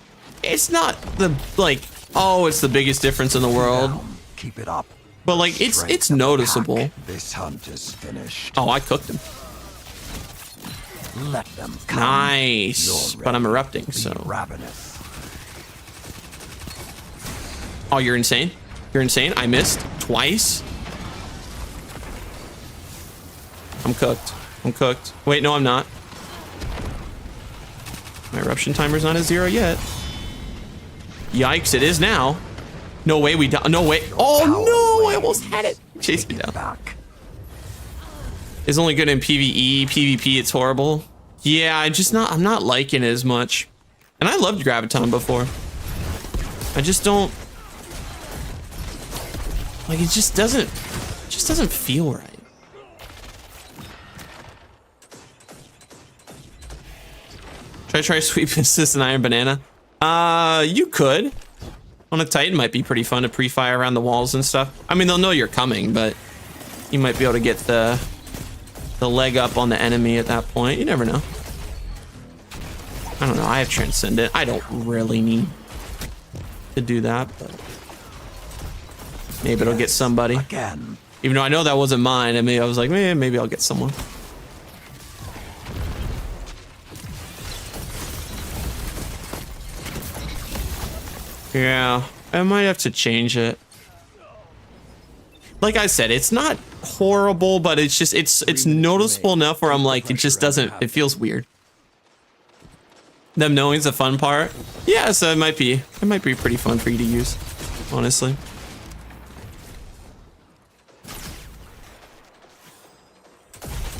A: the like, oh, it's the biggest difference in the world.
C: Keep it up.
A: But like it's noticeable.
C: This hunt is finished.
A: Oh, I cooked him.
C: Let them come.
A: Nice.
C: You're
A: But I'm
C: ready
A: erupting,
C: to be
A: so.
C: ravenous.
A: Oh, you're insane. You're insane. I missed twice. I'm cooked. I'm cooked. Wait, no, I'm not. My eruption timer's not at 0 yet. Yikes, it is now. No way we die. No way. Oh no, I almost had it. Chase me down.
C: Back.
A: It's only good in PvE. PvP, it's horrible. Yeah, I'm not liking it as much. And I loved Graviton before. I just don't like it just doesn't feel right. Should I try sweep assist and iron banana? You could. On a Titan might be pretty fun to pre-fire around the walls and stuff. I mean, they'll know you're coming, but you might be able to get the leg up on the enemy at that point. You never know. I don't know. I have Transcendent. I don't really need to do that, but maybe it'll get somebody.
C: Again.
A: Even though I know that wasn't mine. I mean, I was like, man, maybe I'll get someone. Yeah, I might have to change it. Like I said, it's not horrible, but it's just it's noticeable enough where I'm like, it just doesn't, it feels weird. Them knowing's the fun part. Yeah, so it might be pretty fun for you to use, honestly.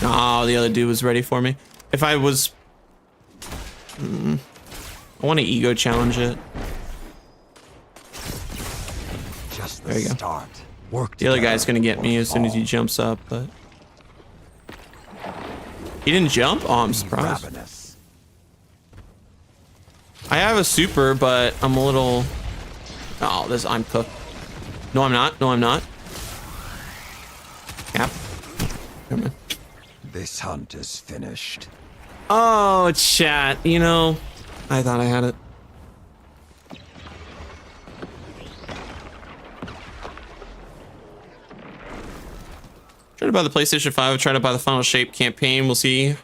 A: Oh, the other dude was ready for me. If I was, I want to ego challenge it.
C: Just
A: There you go.
C: start. Work
A: The other
C: together
A: guy's gonna get me as soon as he jumps up, but he didn't jump? Oh, I'm surprised.
C: ravenous.
A: I have a super, but I'm a little... Oh, I'm cooked. No, I'm not. No, I'm not. Yep. Come on.
C: This hunt is finished.
A: Oh, chat. You know, I thought I had it. Try to buy the PlayStation 5. Try to buy the Final Shape campaign. We'll see. Try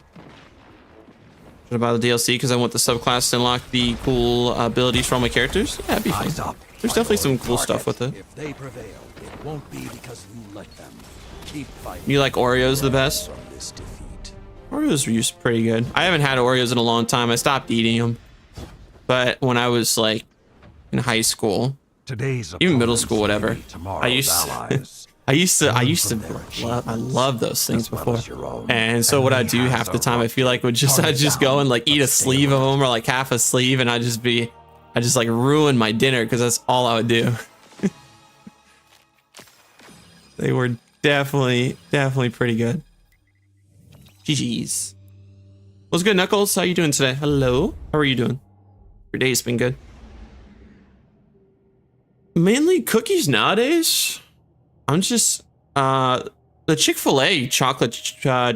A: to buy the DLC because I want the subclass to unlock the cool abilities for all my characters. Yeah, that'd be fun.
C: Eyes up.
A: There's definitely some cool stuff with it.
C: If they prevail, it won't be because you let them. Keep fighting.
A: You like Oreos the best?
C: From this defeat.
A: Oreos are used pretty good. I haven't had Oreos in a long time. I stopped eating them. But when I was like in high school,
C: Today's
A: even middle
C: opponents
A: school, whatever,
C: may be tomorrow's
A: I used
C: allies.
A: I loved those things
C: as well
A: before.
C: as your own.
A: And so
C: And
A: what
C: we
A: I do
C: have
A: half the
C: the
A: time, I
C: right
A: feel like I'd just go and like eat a sleeve of them or like half a sleeve, and I just like ruin my dinner because that's all I would do. They were definitely pretty good. GG's. What's good, Knuckles? How you doing today? Hello. How are you doing? Your day's been good. Mainly cookies nowadays. I'm just the Chick-fil-A chocolate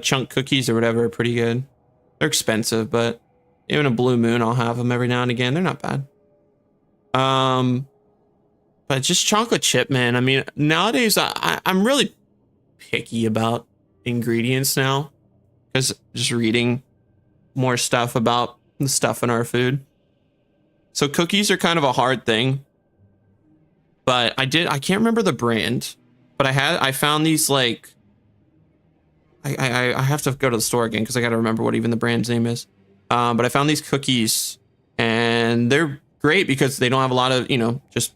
A: chunk cookies or whatever are pretty good. They're expensive, but even a blue moon, I'll have them every now and again. They're not bad. But just chocolate chip, man. I mean, nowadays I'm really picky about ingredients now because just reading more stuff about the stuff in our food. So cookies are kind of a hard thing. But I can't remember the brand, but I found these like, I have to go to the store again because I got to remember what even the brand's name is. But I found these cookies and they're great because they don't have a lot of, just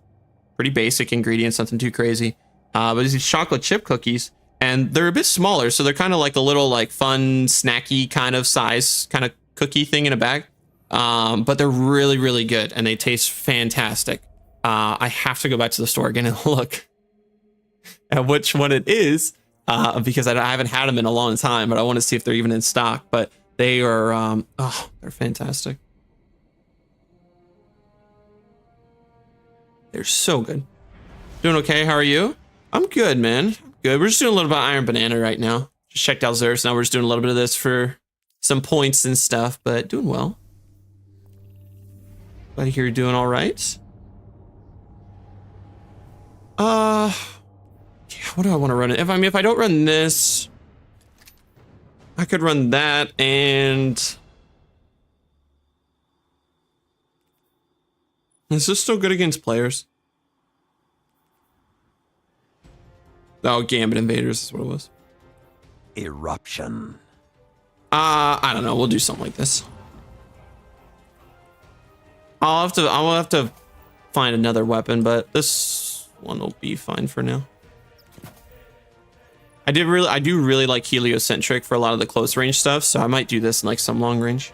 A: pretty basic ingredients, nothing too crazy. But it's these chocolate chip cookies and they're a bit smaller. So they're kind of like a little like fun, snacky kind of size kind of cookie thing in a bag. But they're really, really good and they taste fantastic. I have to go back to the store again and look at which one it is because I haven't had them in a long time, but I want to see if they're even in stock. But they are, they're fantastic. They're so good. Doing okay? How are you? I'm good, man. Good. We're just doing a little bit of Iron Banana right now. Just checked out Xur, so now we're just doing a little bit of this for some points and stuff, but doing well. Glad to hear you're doing all right. what do I want to run? If I don't run this, I could run that, and is this still good against players? Oh, Gambit Invaders is what it was.
C: Eruption.
A: I don't know. We'll do something like this. I'll have to find another weapon, but this one will be fine for now. I do really like heliocentric for a lot of the close range stuff, so I might do this in like some long range.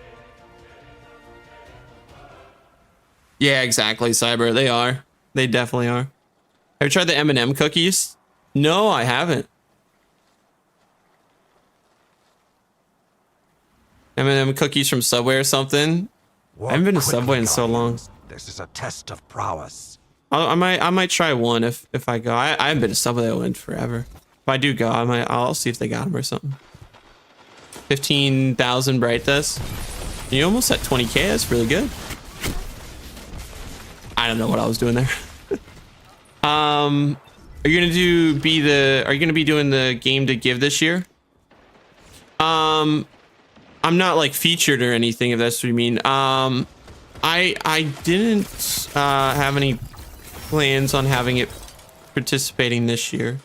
A: Yeah, exactly, Cyber. They are. They definitely are. Have you tried the M&M cookies? No, I haven't. M&M cookies from Subway or something. I haven't been to Subway in so long.
C: This is a test of prowess.
A: I might try one if I go. I haven't been to Subway in forever. If I do go, I'll see if they got them or something. 15,000 bright dust. You almost at 20k. That's really good. I don't know what I was doing there. Are you gonna be doing the game to give this year? I'm not like featured or anything, if that's what you mean. I didn't have any plans on having it participating this year.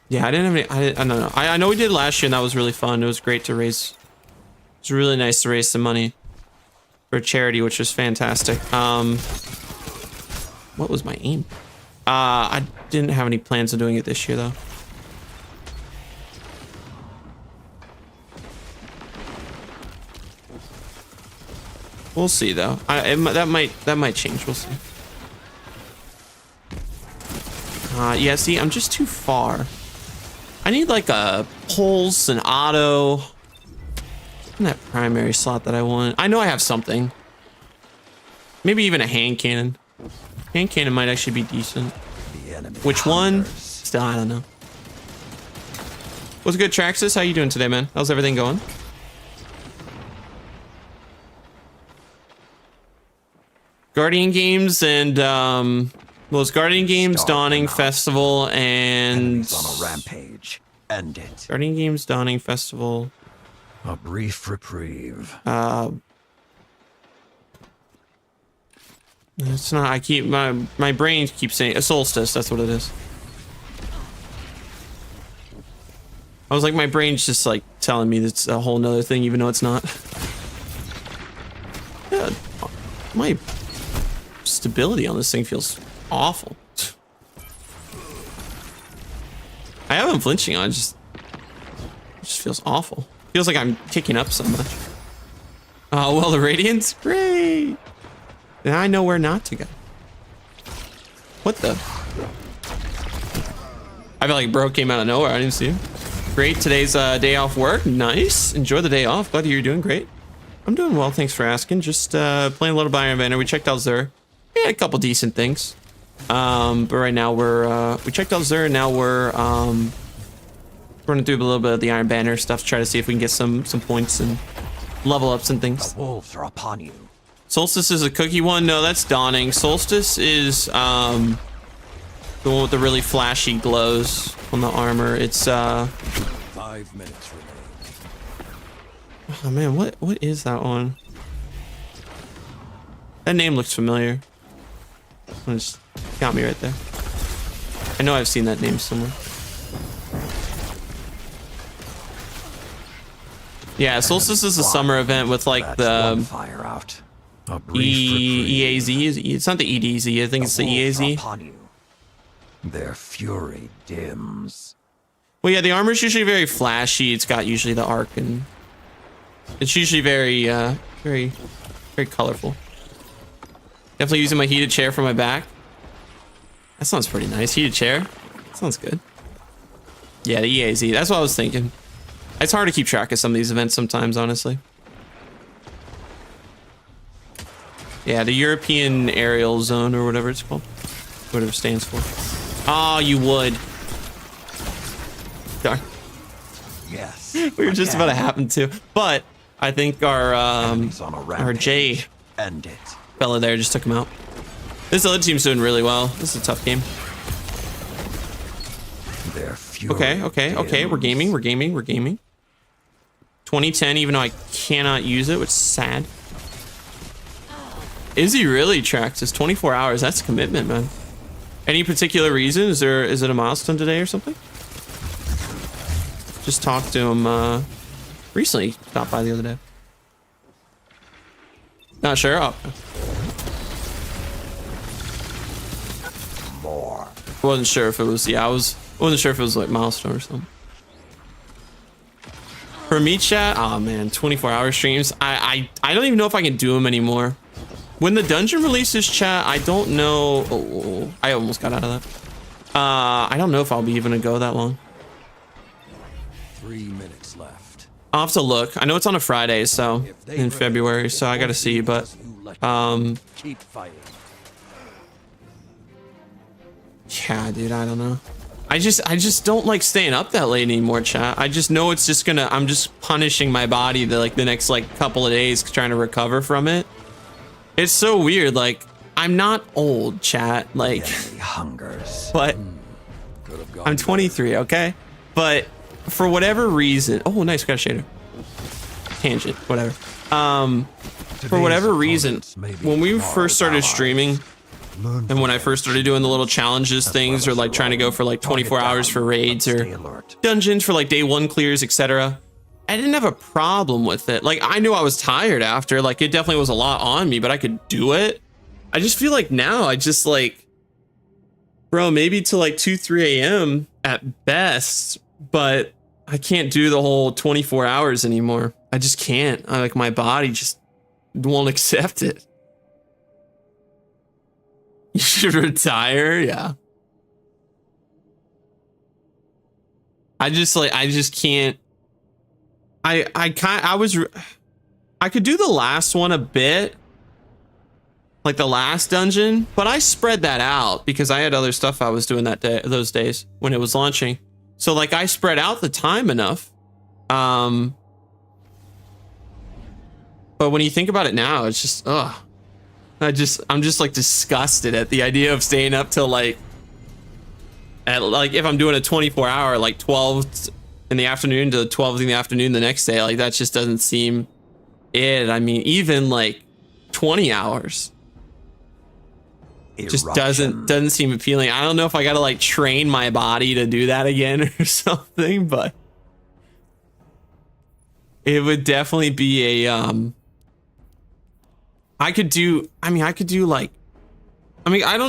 A: Yeah, I didn't have any. I don't know. I know we did last year, and that was really fun. It was great to raise. It was really nice to raise some money for charity, which was fantastic. What was my aim? I didn't have any plans of doing it this year, though. We'll see, though. That might change. We'll see. Yeah. See, I'm just too far. I need like a pulse, an auto, and that primary slot that I want. I know I have something. Maybe even a hand cannon. Hand cannon might actually be decent. Which one? Still, I don't know. What's good, Traxxas? How you doing today, man? How's everything going? Guardian Games and well, it's Guardian Games, Dawning Festival, and
C: on a rampage. End it.
A: Guardian Games, Dawning Festival.
C: A brief reprieve.
A: It's not. I keep my brain keeps saying a solstice. That's what it is. I was like, my brain's just like telling me it's a whole nother thing, even though it's not. Yeah, my stability on this thing feels awful. I haven't flinching on it just feels awful. Feels like I'm kicking up so much. Oh well, the Radiant's great. Now I know where not to go. What the? I feel like bro came out of nowhere. I didn't see him. Great. Today's day off work. Nice. Enjoy the day off. Glad to hear you're doing great. I'm doing well. Thanks for asking. Just playing a little Iron Inventor. We checked out Xur. We had a couple decent things. But right now we checked out Xur, and now we're running through a little bit of the Iron Banner stuff to try to see if we can get some points and level ups and things.
C: The wolves are upon you.
A: Solstice is a cookie one. No, that's Dawning. Solstice is the one with the really flashy glows on the armor. It's
B: 5 minutes remain.
A: oh man, what is that one? That name looks familiar. It just got me right there. I know I've seen that name somewhere. Yeah, Solstice is a summer event with like the
C: fire out.
A: EAZ. It's not the EDZ. I think it's the EAZ.
C: Their fury dims.
A: Well, yeah, the armor's usually very flashy. It's got usually the arc, and it's usually very, very colorful. Definitely using my heated chair for my back. That sounds pretty nice. Heated chair. Sounds good. Yeah, the EAZ. That's what I was thinking. It's hard to keep track of some of these events sometimes, honestly. Yeah, the European Aerial Zone or whatever it's called. Whatever it stands for. Oh, you would. Darn.
C: Yes.
A: We were just about to happen to. But I think our J
C: End it.
A: fella there just took him out. This other team's doing really well. This is a tough game.
C: Their fury
A: Okay. We're gaming. 2010, even though I cannot use it, which is sad. Izzy really tracked his 24 hours. That's commitment, man. Any particular reason? Is it a milestone today or something? Just talked to him recently. Stopped by the other day. Not sure. Oh.
C: more.
A: Wasn't sure if it was. Yeah, wasn't sure if it was like milestone or something. For me, chat. Oh man, 24-hour streams. I don't even know if I can do them anymore. When the dungeon releases, chat, I don't know. Oh, I almost got out of that. I don't know if I'll be even gonna go that long.
B: 3 minutes left.
A: I'll have to look. I know it's on a Friday, so in February, so I gotta see. But
B: Keep fighting.
A: yeah, dude, I don't know. I just don't like staying up that late anymore, chat. I just know it's just gonna. I'm just punishing my body the next couple of days, trying to recover from it. It's so weird. Like, I'm not old, chat. Like,
C: Hungers.
A: but I'm 23, okay? But for whatever reason, oh, nice, got a shader. Tangent, whatever. For whatever reason, when we first started streaming, and when I first started doing the little challenges things, or like trying to go for like 24 hours for raids or dungeons for like day 1 clears, etc., I didn't have a problem with it. Like, I knew I was tired after. Like, it definitely was a lot on me, but I could do it. I just feel like now I just like, bro, maybe to like 2, 3 a.m. at best, but I can't do the whole 24 hours anymore. I just can't. Like, my body just won't accept it. You should retire. Yeah. I just can't. I could do the last one a bit, like the last dungeon, but I spread that out because I had other stuff I was doing those days when it was launching. So like I spread out the time enough. But when you think about it now, it's just I'm just like disgusted at the idea of staying up till like if I'm doing a 24-hour, like 12 in the afternoon to 12 in the afternoon the next day, like that just doesn't seem it. I mean, even like 20 hours just doesn't seem appealing. I don't know if I gotta like train my body to do that again or something, but it would definitely be a I don't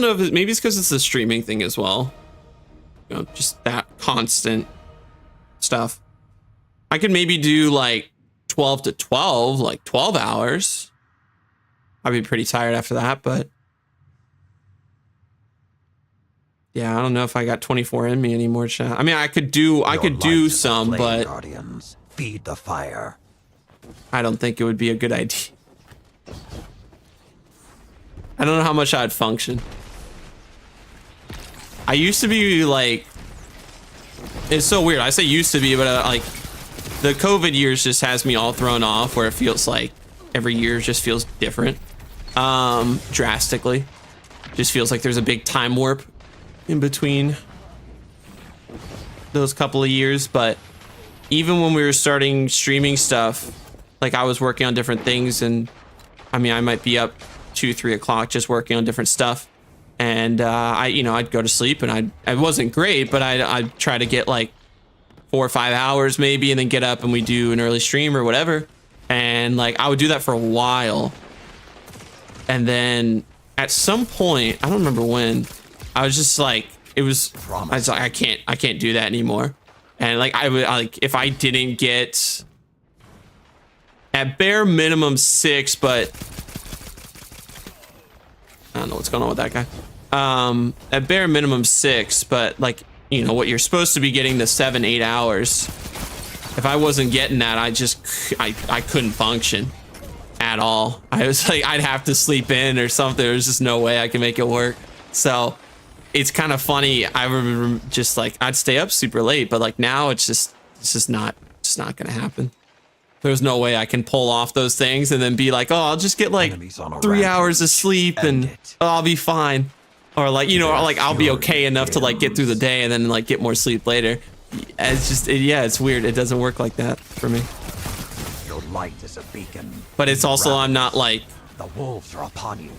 A: know if maybe it's because it's the streaming thing as well, you know, just that constant stuff. I could maybe do like 12 to 12, like 12 hours. I'd be pretty tired after that, but yeah, I don't know if I got 24 in me anymore, chat. I mean, I could do some, but
C: Guardians, feed the fire.
A: I don't think it would be a good idea. I don't know how much I'd function. I used to be like, it's so weird. I say used to be, but like the COVID years just has me all thrown off, where it feels like every year just feels different, drastically. Just feels like there's a big time warp in between those couple of years. But even when we were starting streaming stuff, like I was working on different things, and I mean, I might be up 2, 3 o'clock just working on different stuff. And I'd go to sleep, and it wasn't great, but I'd try to get like 4 or 5 hours maybe, and then get up and we do an early stream or whatever. And like I would do that for a while, and then at some point, I don't remember when, I was just like, I was like, I can't do that anymore. And like I would like, if I didn't get at bare minimum 6, but I don't know what's going on with that guy. At bare minimum 6, but like, you know, what you're supposed to be getting, the 7, 8 hours. If I wasn't getting that, I couldn't function at all. I was like, I'd have to sleep in or something. There's just no way I can make it work. So it's kind of funny. I remember just like, I'd stay up super late, but like now it's just not gonna happen. there's no way I can pull off those things and then be like, oh, I'll just get like
C: Enemies on a
A: 3 hours of
C: rampage.
A: sleep
C: End
A: and
C: it.
A: I'll be fine. Or like, you know, or like I'll be okay enough to like get through the day and then like get more sleep later. It's just, yeah, it's weird. It doesn't work like that for me.
C: Your light is a beacon.
A: But it's also, I'm not like,
C: The wolves are upon you.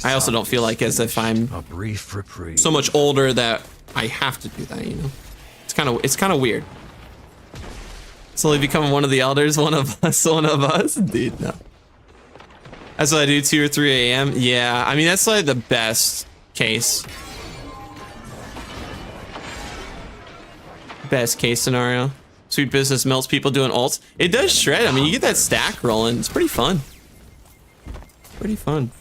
A: I also don't feel like as if I'm
C: A brief reprieve.
A: so much older that I have to do that, you know? It's kind of weird. Slowly becoming one of the elders, one of us, dude, no. That's what I do, 2 or 3 a.m. Yeah, I mean, that's like the best case. Best case scenario. Sweet business melts people doing ults. It does shred. I mean, you get that stack rolling. It's pretty fun. Pretty fun.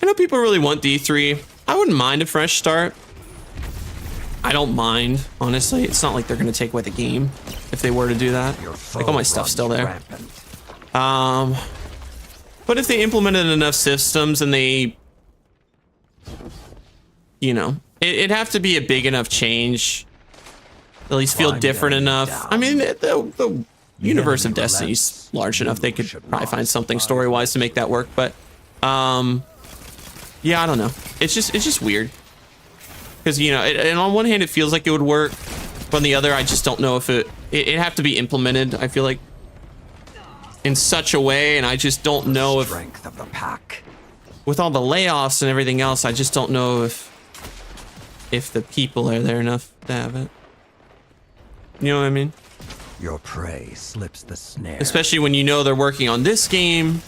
A: I know people really want D3. I wouldn't mind a fresh start. I don't mind, honestly. It's not like they're gonna take away the game if they were to do that.
C: Your
A: Like all my
C: foe
A: stuff's still
C: runs
A: there.
C: rampant.
A: But if they implemented enough systems and they, you know, it'd have to be a big enough change. At least feel
C: Climb the
A: different
C: enemy
A: enough.
C: down.
A: I mean, the universe of
C: enemy
A: Destiny's
C: relents.
A: large enough. They
C: You
A: could
C: should
A: probably find
C: not
A: something
C: survive.
A: story-wise to make that work. But, yeah, I don't know. It's just weird. Because, you know, and on one hand, it feels like it would work. But on the other, I just don't know if it'd have to be implemented, I feel like, in such a way. And I just don't know if,
C: Strength of the pack.
A: with all the layoffs and everything else, I just don't know if the people are there enough to have it. You know what I mean?
C: Your prey slips the snare.
A: Especially when you know they're working on this game.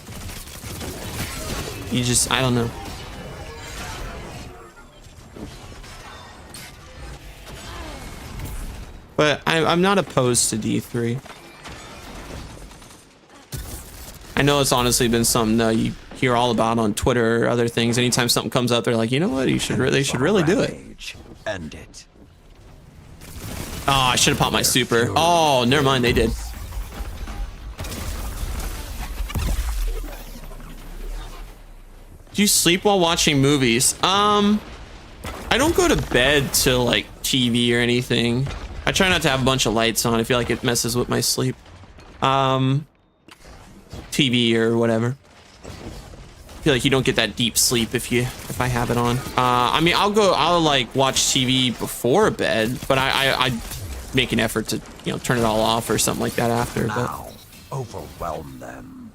A: You just, I don't know. But I'm not opposed to D3. I know it's honestly been something that you hear all about on Twitter or other things. Anytime something comes up, they're like, you know what? They should really do it.
C: Rampage. End it.
A: Oh, I should have popped my super. Oh, never mind. They did. Do you sleep while watching movies? I don't go to bed to like TV or anything. I try not to have a bunch of lights on. I feel like it messes with my sleep. TV or whatever. I feel like you don't get that deep sleep if I have it on. I mean, I'll like watch TV before bed, but I make an effort to, you know, turn it all off or something like that after. But
C: Now, overwhelm them.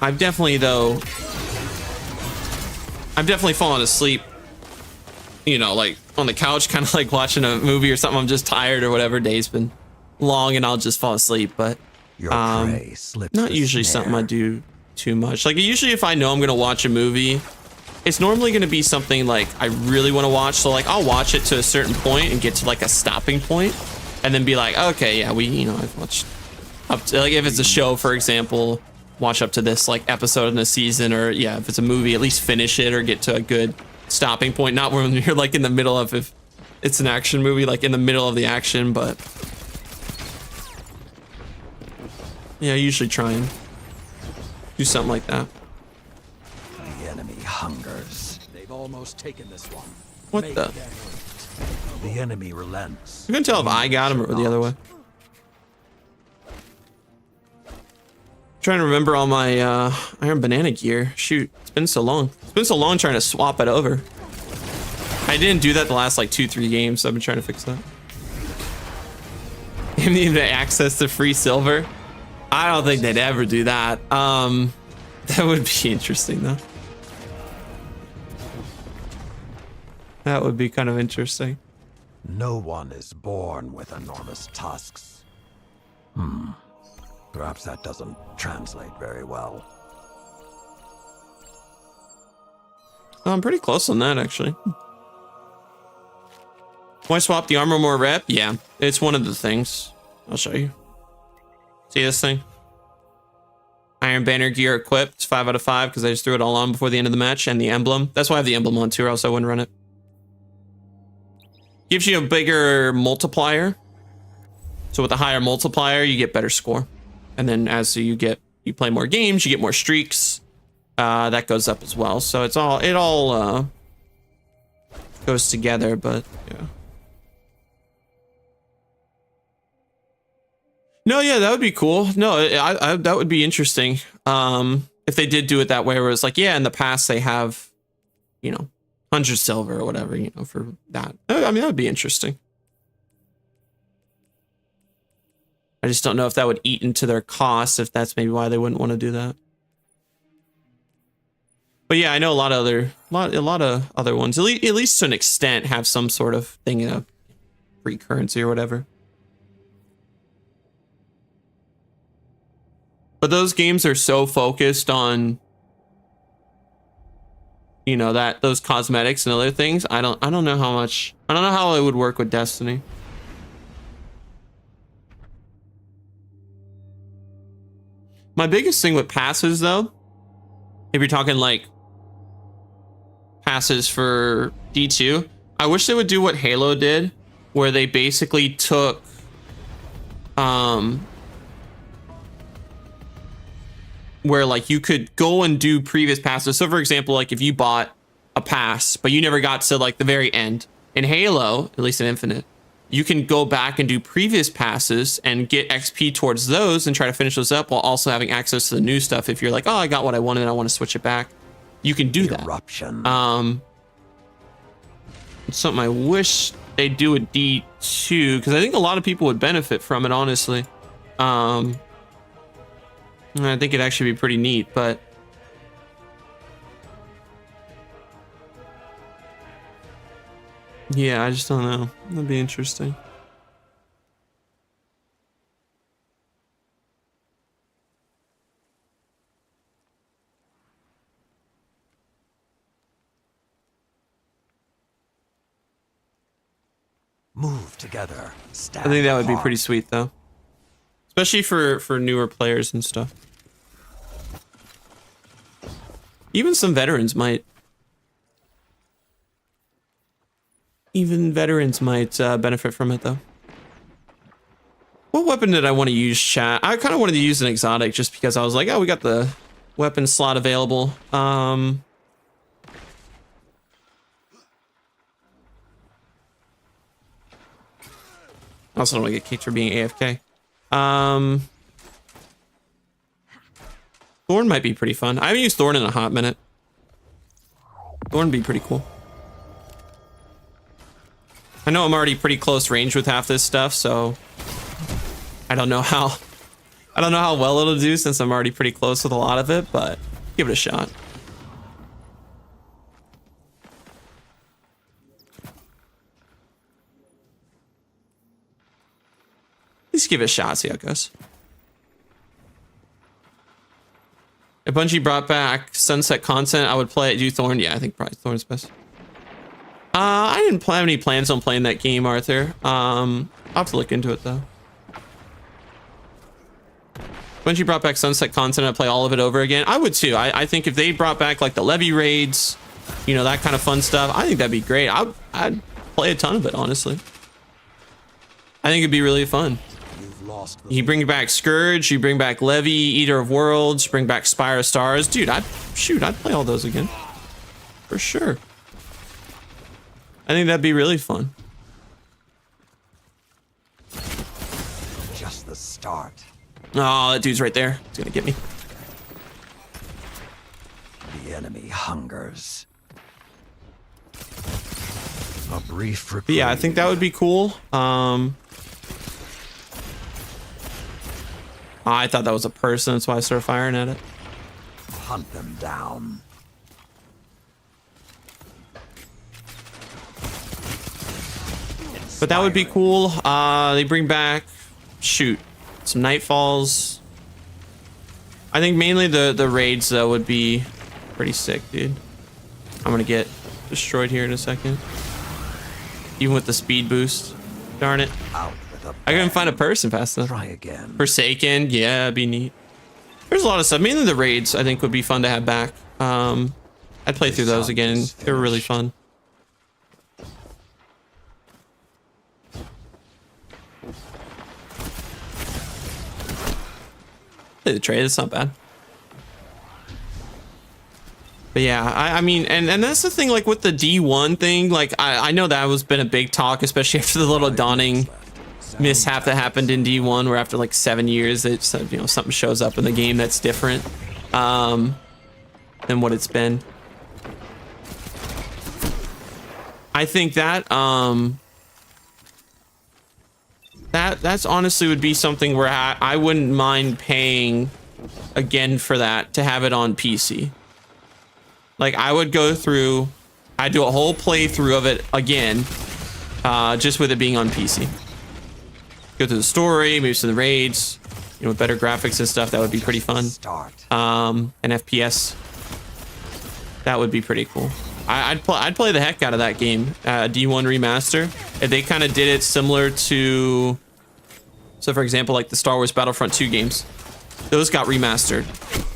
A: I've definitely fallen asleep, you know, like on the couch, kind of like watching a movie or something. I'm just tired or whatever. Day's been long and I'll just fall asleep. But
C: Your prey slips
A: not
C: the
A: usually
C: snare.
A: something I do too much. Like usually if I know I'm going to watch a movie, it's normally going to be something like I really want to watch. So like I'll watch it to a certain point and get to like a stopping point and then be like, okay, yeah, I've watched up to, like if it's a show, for example, watch up to this like episode in the season, or yeah, if it's a movie, at least finish it or get to a good stopping point. Not when you're like in the middle of, if it's an action movie, like in the middle of the action, but yeah, I usually try and do something like that.
C: The enemy hungers.
B: They've almost taken this one.
A: What
B: Make
A: the?
B: them hurt.
C: The enemy relents.
A: You can tell if I got him or the other way. Trying to remember all my Iron Banana gear. Shoot, it's been so long. It's been so long trying to swap it over. I didn't do that the last like 2-3 games, so I've been trying to fix that. You need access to free silver. I don't think they'd ever do that. That would be interesting though. That would be kind of interesting.
C: No one is born with enormous tusks. Perhaps that doesn't translate very well.
A: I'm pretty close on that actually. Why swap the armor more rep? Yeah, it's one of the things. I'll show you. See this thing? Iron Banner gear equipped. It's 5 out of 5 because I just threw it all on before the end of the match, and the emblem. That's why I have the emblem on too, or else I wouldn't run it. Gives you a bigger multiplier. So with a higher multiplier, you get better score. And then as you play more games, you get more streaks. that goes up as well. So it all goes together, but yeah. No, yeah, that would be cool. No, I that would be interesting. If they did do it that way, where it's like, yeah, in the past they have, 100 silver or whatever, for that. I mean, that would be interesting. I just don't know if that would eat into their costs, if that's maybe why they wouldn't want to do that. But yeah, I know a lot of other ones, at least to an extent, have some sort of thing, free currency or whatever. But those games are so focused on, those cosmetics and other things. I don't know how it would work with Destiny. My biggest thing with passes, though, if you're talking like passes for D2, I wish they would do what Halo did, where they basically took where like you could go and do previous passes. So for example, like if you bought a pass but you never got to like the very end in Halo, at least in Infinite, you can go back and do previous passes and get XP towards those and try to finish those up while also having access to the new stuff. If you're like, oh, I got what I wanted and I want to switch it back, you can do that. It's something I wish they'd do with D2, because I think a lot of people would benefit from it, honestly. I think it'd actually be pretty neat, but yeah, I just don't know. That'd be interesting.
C: Move together.
A: I think that would be pretty sweet, though. Especially for newer players and stuff. Even some veterans might. Benefit from it, though. What weapon did I want to use, chat? I kind of wanted to use an exotic just because I was like, oh, we got the weapon slot available. I also don't want to get kicked for being AFK. Thorn might be pretty fun. I haven't used Thorn in a hot minute. Thorn would be pretty cool. I know I'm already pretty close range with half this stuff, so I don't know how well it'll do since I'm already pretty close with a lot of it, but give it a shot. Let's give it a shot, see how it goes. If Bungie brought back Sunset content, I would play it. Do Thorn? Yeah, I think probably Thorn's best. I didn't have any plans on playing that game, Arthur. I'll have to look into it, though. Bungie brought back Sunset content, I'd play all of it over again. I would, too. I think if they brought back, like, the Levy raids, that kind of fun stuff, I think that'd be great. I'd play a ton of it, honestly. I think it'd be really fun. You bring back Scourge, you bring back Levy, Eater of Worlds, bring back Spire of Stars. Dude, I'd play all those again. For sure. I think that'd be really fun.
C: Just the start.
A: Oh, that dude's right there. He's gonna get me.
C: The enemy hungers. A brief reprieve.
A: But yeah, I think that would be cool. I thought that was a person, that's why I started firing at it.
C: Hunt them down.
A: But that would be cool. They bring back, shoot, some Nightfalls. I think mainly the raids, though, would be pretty sick, dude. I'm gonna get destroyed here in a second. Even with the speed boost. Darn it.
C: Out with a
A: I couldn't find a person fast enough.
C: Try again.
A: Forsaken, yeah, it'd be neat. There's a lot of stuff. Mainly the raids, I think, would be fun to have back. I'd play through those again. They were really fun. Play the trade, it's not bad. But yeah, I mean, and that's the thing, like with the D1 thing, like I know that was been a big talk, especially after the little dawning mishap that happened in D1, where after like 7 years, it's, you know, something shows up in the game that's different than what it's been. I think that that's honestly would be something where I wouldn't mind paying again for that to have it on PC. Like I would go through, I'd do a whole playthrough of it again, just with it being on PC. Go through the story, maybe some of the raids, you know, with better graphics and stuff. That would be pretty fun. And FPS, that would be pretty cool. I'd play the heck out of that game, D1 remaster. If they kind of did it similar to, so for example, like the Star Wars Battlefront 2 games, those got remastered.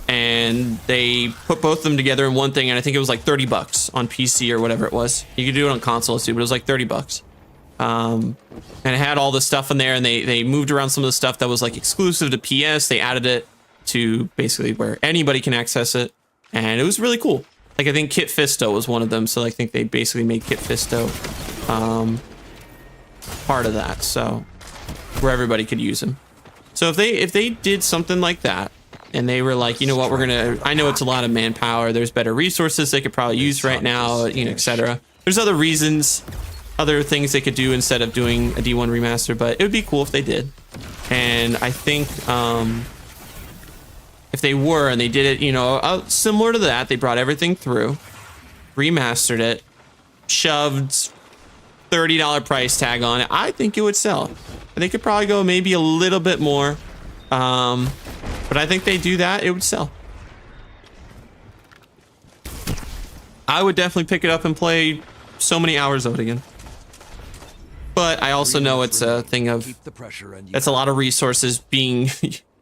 A: And they put both of them together in one thing, and I think it was like $30 on PC or whatever it was. You could do it on consoles too, but it was like $30. And it had all the stuff in there, and they moved around some of the stuff that was like exclusive to PS. They added it to basically where anybody can access it, and it was really cool. Like I think Kit Fisto was one of them, so I think they basically made Kit Fisto part of that, so where everybody could use him. So if they did something like that, and they were like, you know what, we're gonna, I know it's a lot of manpower, there's better resources they could probably use right now, you know, etc. There's other reasons, other things they could do instead of doing a D1 remaster, but it would be cool if they did. And I think if they were and they did it, you know, similar to that, they brought everything through, remastered it, shoved $30 price tag on it, I think it would sell. They could probably go maybe a little bit more. But I think they do that, it would sell. I would definitely pick it up and play so many hours of it again. But I also know it's a thing of, that's a lot of resources being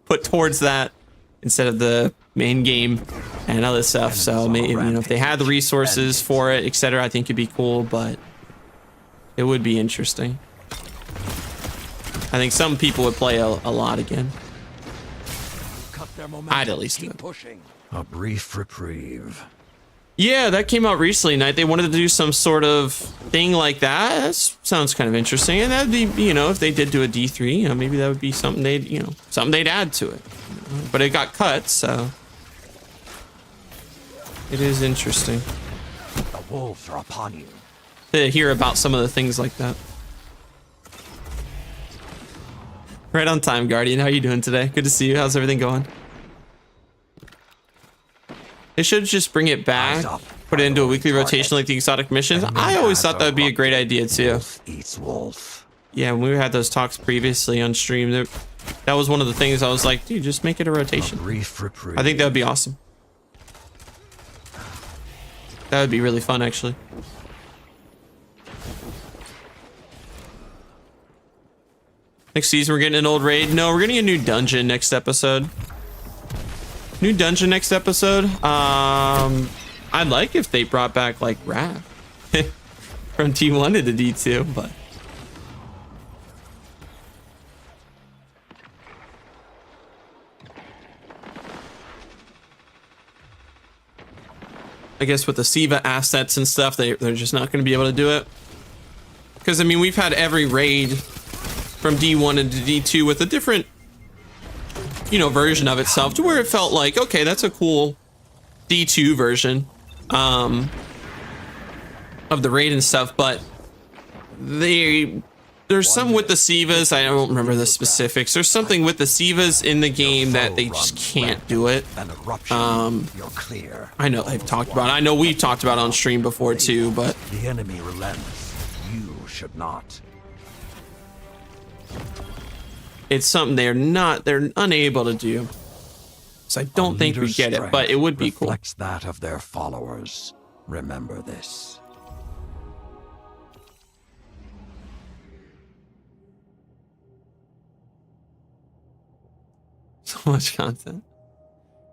A: put towards that instead of the main game and other stuff. So maybe, you know, if they had the resources for it, etc., I think it'd be cool, but it would be interesting. I think some people would play a lot again. I'd at least do it.
C: A brief reprieve.
A: Yeah, that came out recently, Night. They wanted to do some sort of thing like that. That sounds kind of interesting. And that'd be, you know, if they did do a D3, you know, maybe that would be something they'd, you know, something they'd add to it. You know? But it got cut, so it is interesting.
C: The wolves are upon you.
A: To hear about some of the things like that. Right on time, Guardian. How are you doing today? Good to see you. How's everything going? They should just bring it back, put it into a weekly rotation like the exotic missions. I always thought that would be a great idea too.
C: Wolf eats wolf.
A: Yeah, when we had those talks previously on stream, that was one of the things I was like, dude, just make it a rotation.
C: Brief reprieve.
A: I think that would be awesome. That would be really fun, actually. Next season, we're getting an old raid. No, we're getting a new dungeon next episode. New dungeon next episode. I'd like if they brought back like Wrath from D1 into D2, but I guess with the Siva assets and stuff, they're just not going to be able to do it. Because I mean, we've had every raid from D1 into D2 with a different, you know, version of itself, to where it felt like, okay, that's a cool D2 version of the raid and stuff. But there's some with the Sivas, I don't remember the specifics, there's something with the Sivas in the game that they just can't do it. I know they've talked about it, I know we've talked about it on stream before too, but
C: the enemy relents. You should not.
A: it's something they're unable to do. So I don't think we get it, but it would be cool.
C: Reflects that of their followers. Remember this.
A: So much content.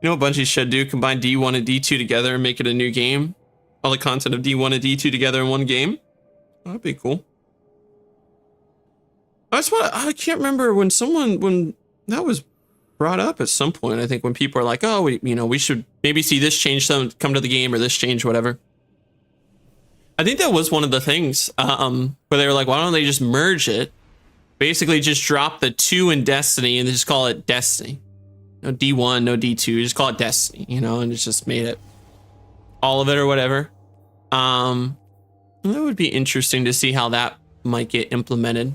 A: You know what Bungie should do? Combine D1 and D2 together and make it a new game. All the content of D1 and D2 together in one game. That'd be cool. That's what I can't remember when that was brought up at some point. I think when people are like, oh, we should maybe see this change some come to the game or this change whatever. I think that was one of the things where they were like, why don't they just merge it? Basically just drop the 2 in Destiny and just call it Destiny. No D1, no D2, just call it Destiny, you know, and it's just made it all of it or whatever. That would be interesting to see how that might get implemented.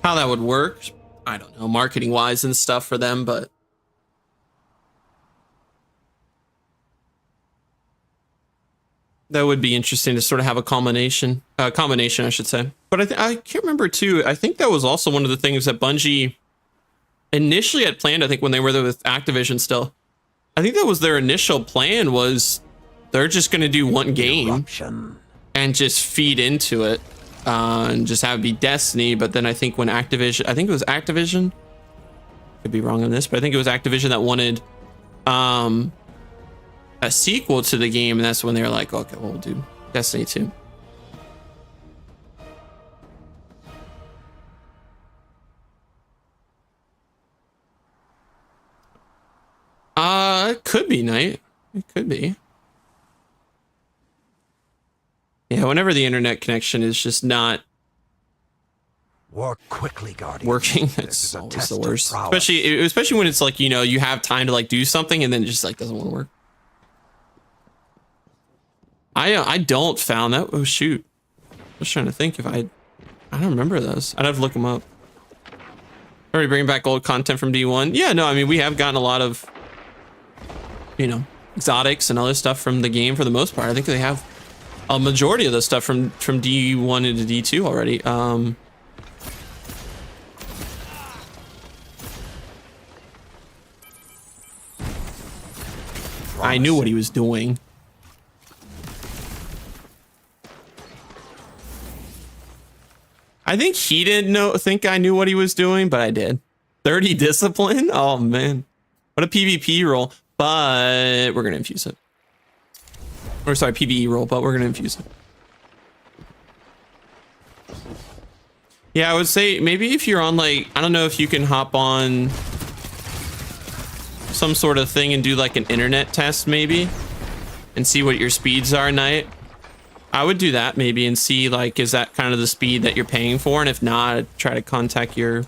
A: How that would work, I don't know, marketing wise and stuff for them, but that would be interesting to sort of have a combination, I should say. But I can't remember too. I think that was also one of the things that Bungie initially had planned. I think when they were there with Activision still, I think that was their initial plan, was they're just going to do one game and just feed into it and just have it be Destiny. But then I think when Activision, I think it was Activision, could be wrong on this, but I think it was Activision that wanted a sequel to the game, and that's when they were like, okay, well, we'll do Destiny 2. It could be Knight. It could be. Yeah, whenever the internet connection is just not
C: work quickly, Guardian.
A: Working, it's always the worst. Especially when it's like, you know, you have time to like do something and then it just like doesn't want to work. I don't found that. Oh shoot. I was trying to think if I don't remember those. I'd have to look them up. Already bringing back old content from D1. Yeah, no, I mean, we have gotten a lot of, you know, exotics and other stuff from the game for the most part. I think they have a majority of the stuff from D1 into D2 already. I knew what he was doing. I think he didn't think I knew what he was doing, but I did. 30 discipline? Oh man. What a PvP roll. But we're gonna infuse it. Or sorry, PvE roll, but we're gonna infuse it. Yeah, I would say maybe if you're on like, I don't know if you can hop on some sort of thing and do like an internet test maybe and see what your speeds are at night. I would do that maybe and see like, is that kind of the speed that you're paying for? And if not, I'd try to contact your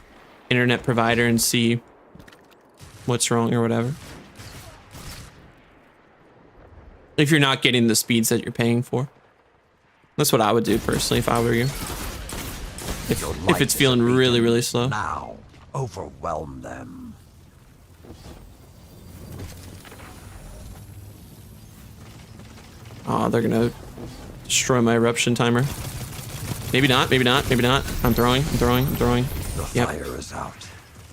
A: internet provider and see what's wrong or whatever. If you're not getting the speeds that you're paying for. That's what I would do personally if I were you. If it's feeling really, really slow.
C: Now, overwhelm them.
A: Oh, they're gonna destroy my eruption timer. Maybe not, maybe not, maybe not. I'm throwing.
C: The fire is out.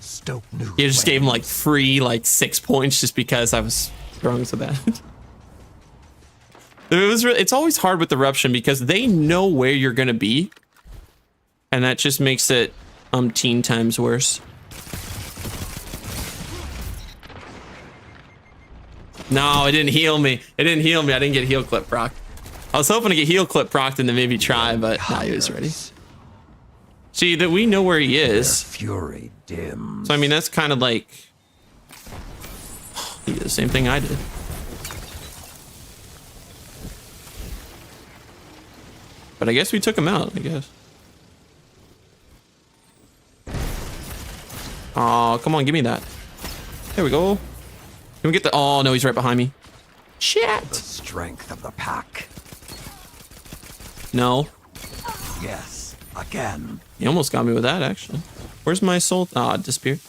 C: Stoke new.
A: You just gave him like free like 6 points just because I was throwing so bad. It's always hard with eruption because they know where you're gonna be, and that just makes it umpteen times worse. No, it didn't heal me. It didn't heal me. I didn't get heal clip proc. I was hoping to get heal clip proc and then maybe try, but nah, he was ready. See, that we know where he is.
C: Fury dims.
A: So I mean, that's kind of like he did the same thing I did. But I guess we took him out, I guess. Oh, come on, give me that. There we go. Can we get the... Oh, no, he's right behind me. Shit.
C: The strength of the pack.
A: No.
C: Yes, again.
A: He almost got me with that, actually. Where's my soul? Ah, it disappeared.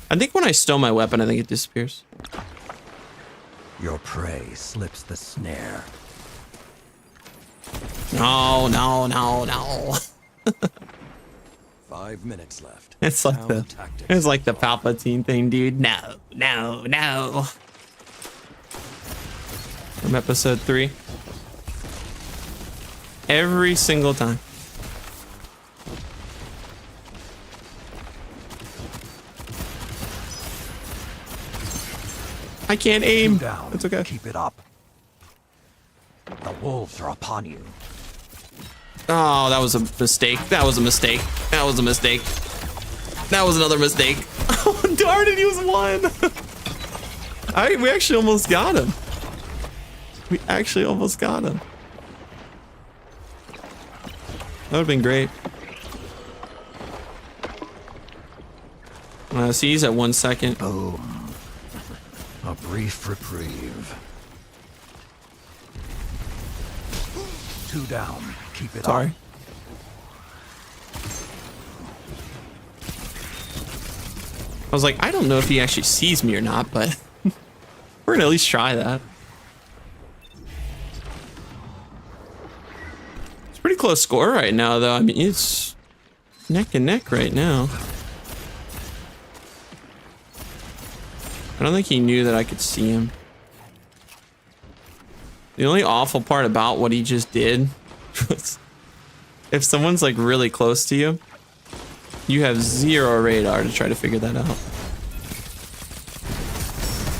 A: I think when I stow my weapon, I think it disappears.
C: Your prey slips the snare.
A: No, no, no, no.
B: 5 minutes left.
A: It's like the Palpatine thing, dude. No, no, no. From episode 3. Every single time. I can't aim.
C: Down.
A: It's okay.
C: Keep it up. The wolves are upon you.
A: Oh, that was a mistake. That was a mistake. That was a mistake. That was another mistake. Oh, darn it, he was one. We actually almost got him. We actually almost got him. That would have been great. See, he's at 1 second.
C: Boom. A brief reprieve. 2 down. Keep it
A: Sorry.
C: up.
A: I was like, I don't know if he actually sees me or not, but we're gonna at least try that. It's a pretty close score right now, though. I mean, it's neck and neck right now. I don't think he knew that I could see him. The only awful part about what he just did was if someone's like really close to you, you have 0 radar to try to figure that out.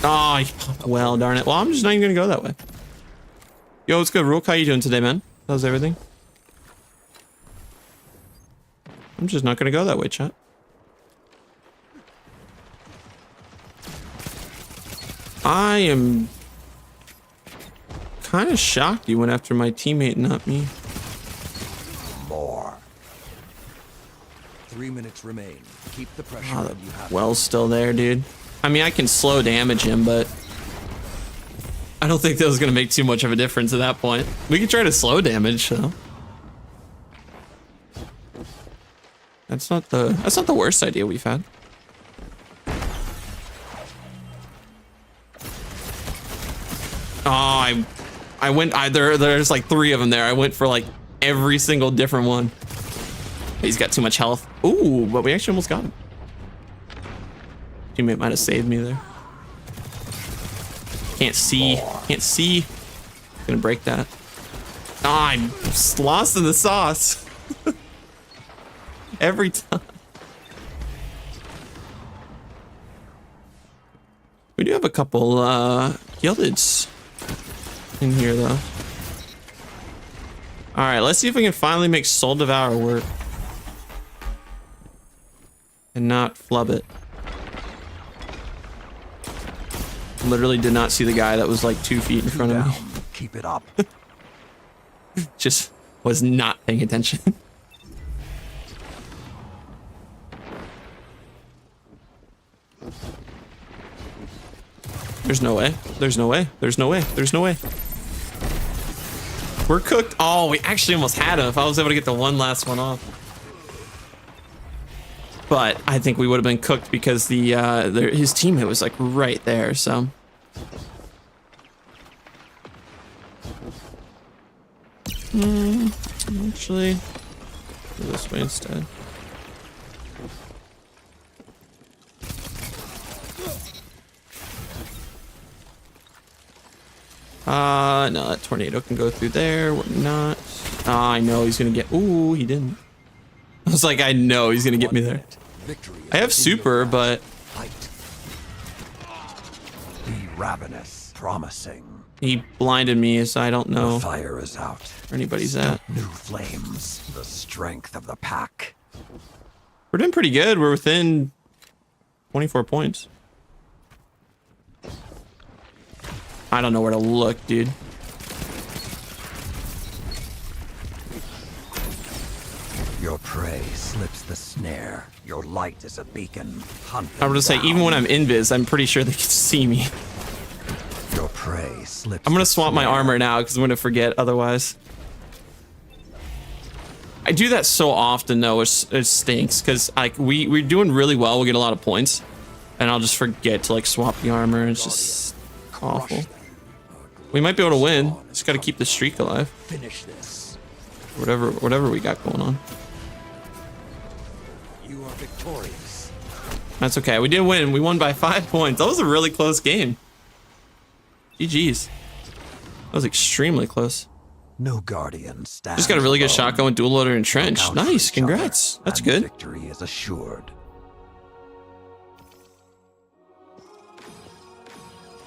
A: Oh, he popped well, darn it. Well, I'm just not even gonna go that way. Yo, what's good, Rook? How you doing today, man? How's everything? I'm just not gonna go that way, chat. I am kind of shocked you went after my teammate, not me.
C: More.
B: 3 minutes remain. Keep the pressure
A: Oh,
B: on you have.
A: Well's still there, dude. I mean, I can slow damage him, but I don't think that was gonna make too much of a difference at that point. We could try to slow damage, though. That's not the worst idea we've had. Oh, there's like 3 of them there. I went for like every single different one. He's got too much health. Ooh, but we actually almost got him. Teammate might have saved me there. Can't see. Can't see. Gonna break that. Ah, I'm lost in the sauce. Every time. We do have a couple gildeds in here, though. All right, let's see if we can finally make Soul Devour work and not flub it. Literally did not see the guy that was like 2 feet in front of me.
C: Keep it up.
A: Just was not paying attention. There's no way. There's no way. There's no way. There's no way. We're cooked. Oh, we actually almost had him if I was able to get the one last one off. But I think we would have been cooked because his teammate was like right there, so. Actually, go this way instead. No, that tornado can go through there. We're not. Oh, I know he's gonna get. Ooh, he didn't. I was like, I know he's gonna get me there. I have super, but
C: Be ravenous, promising.
A: he blinded me, so I don't know
C: The fire is out.
A: where anybody's at.
C: New flames, the strength of the pack.
A: We're doing pretty good. We're within 24 points. I don't know where to look, dude.
C: Your prey slips the snare. Your light is a beacon. Hunt
A: I'm gonna say,
C: them
A: even when
C: down.
A: I'm invis, I'm pretty sure they can see me.
C: Your prey slips.
A: I'm gonna
C: the
A: swap my
C: snare.
A: armor now because I'm gonna forget otherwise. I do that so often though, it stinks because like we're doing really well. We'll get a lot of points, and I'll just forget to like swap the armor. It's just awful. We might be able to win. Just gotta keep the streak alive.
B: Finish this.
A: Whatever we got going on.
B: You are victorious.
A: That's okay. We did win. We won by 5 points. That was a really close game. GG's. That was extremely close.
C: No guardian stands.
A: Just got a really good
C: alone.
A: shotgun with dual loader and
C: Look
A: trench.
C: out for
A: Nice.
C: each
A: Congrats.
C: other,
A: That's
C: and
A: good.
C: Victory is assured.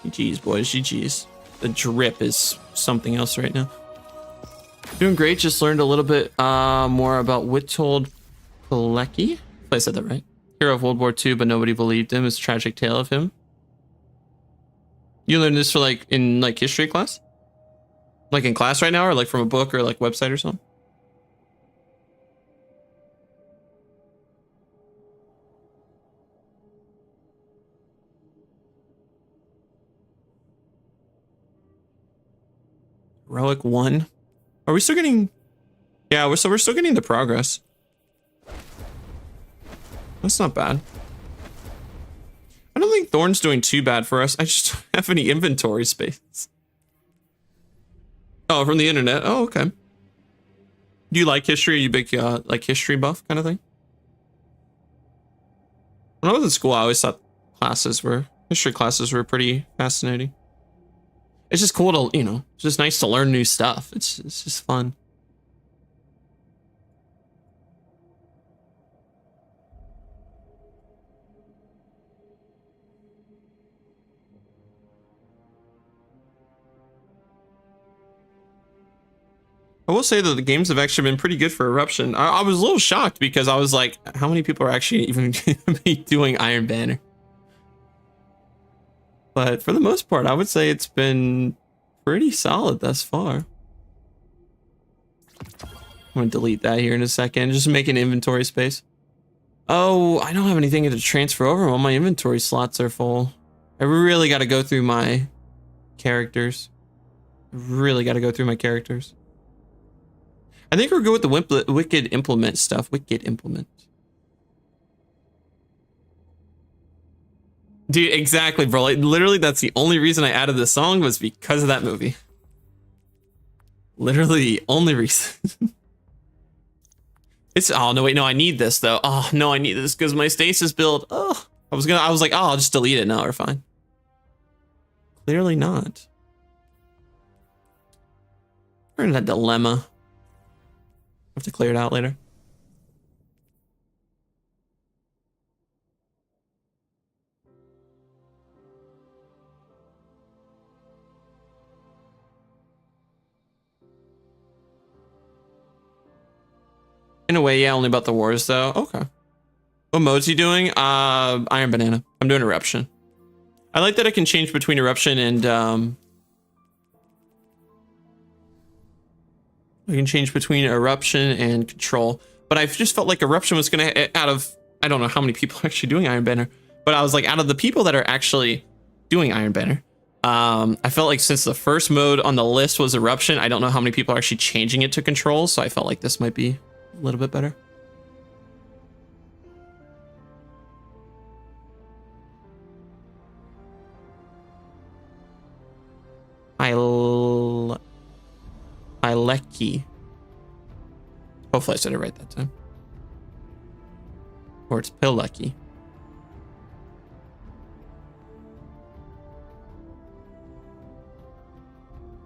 A: GG's, boys. GG's. The drip is something else right now. Doing great. Just learned a little bit more about Witold Pilecki. If I said that right. Hero of World War II, but nobody believed him. It's a tragic tale of him. You learned this for like in like history class? Like in class right now, or like from a book or like website or something? Heroic 1. Are we still getting... Yeah, we're still getting the progress. That's not bad. I don't think Thorn's doing too bad for us. I just don't have any inventory space. Oh, from the internet. Oh, okay. Do you like history? Are you big like history buff kind of thing? When I was in school, I always thought history classes were pretty fascinating. It's just cool to, you know, it's just nice to learn new stuff. It's just fun. I will say that the games have actually been pretty good for Eruption. I was a little shocked because I was like, how many people are actually even be doing Iron Banner? But for the most part, I would say it's been pretty solid thus far. I'm going to delete that here in a second. Just make an inventory space. Oh, I don't have anything to transfer over. All my inventory slots are full. I really got to go through my characters. I think we're good with the Wicked Implement stuff. Wicked Implement. Dude, exactly, bro. Like, literally, that's the only reason I added this song was because of that movie. Literally the only reason. Oh, no, wait, no, I need this, though. Oh, no, I need this because my stasis build. Oh, I was like, oh, I'll just delete it now. We're fine. Clearly not. We're in that dilemma. Have to clear it out later. In a way, yeah, only about the wars though. Okay. What mode's he doing? Iron Banana. I'm doing Eruption. I like that I can change between Eruption and I can change between Eruption and Control. But I just felt like Eruption was gonna, out of, I don't know how many people are actually doing Iron Banner, but I was like, out of the people that are actually doing Iron Banner, I felt like since the first mode on the list was Eruption, I don't know how many people are actually changing it to Control, so I felt like this might be a little bit better. Ilecki. Hopefully I said it right that time. Or it's Pilecki.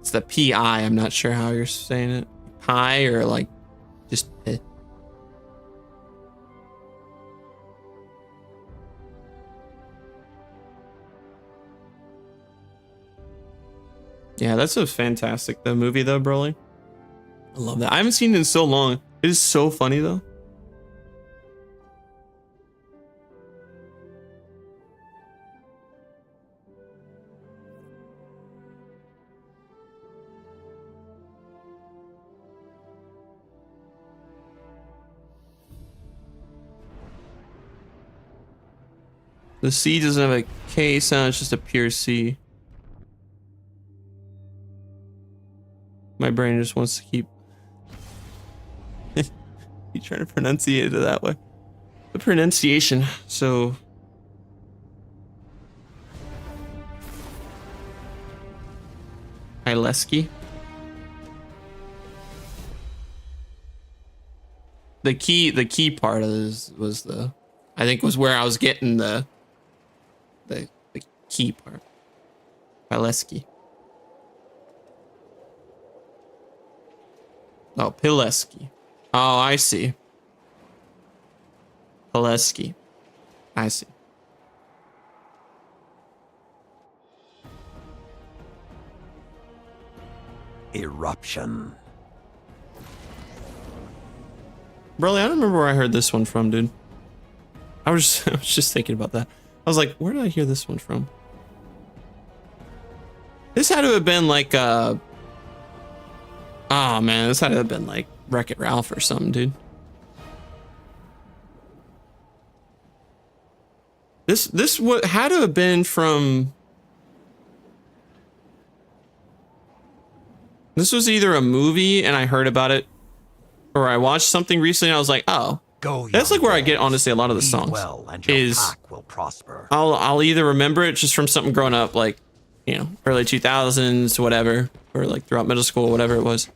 A: It's the P-I. I'm not sure how you're saying it. Pi or like just P. Yeah, that's so fantastic. The movie though, Broly. I love that. I haven't seen it in so long. It is so funny though. The C doesn't have a K sound, it's just a pure C. My brain just wants to keep trying to pronunciate it that way. The pronunciation, so Ileski. The key part of this was I think was where I was getting the key part. Ileski. Oh, Pileski. Oh, I see. Pileski. I see.
C: Eruption.
A: Broly, I don't remember where I heard this one from, dude. I was just thinking about that. I was like, where did I hear this one from? This had to have been like oh man, this had to have been like Wreck-It Ralph or something, dude. This what had to have been from. This was either a movie and I heard about it, or I watched something recently and I was like, oh, that's like where I get honestly a lot of the songs.
C: Well, and your
A: Is
C: pack will prosper.
A: I'll either remember it just from something growing up, like, you know, early 2000s, whatever, or like throughout middle school, whatever it was,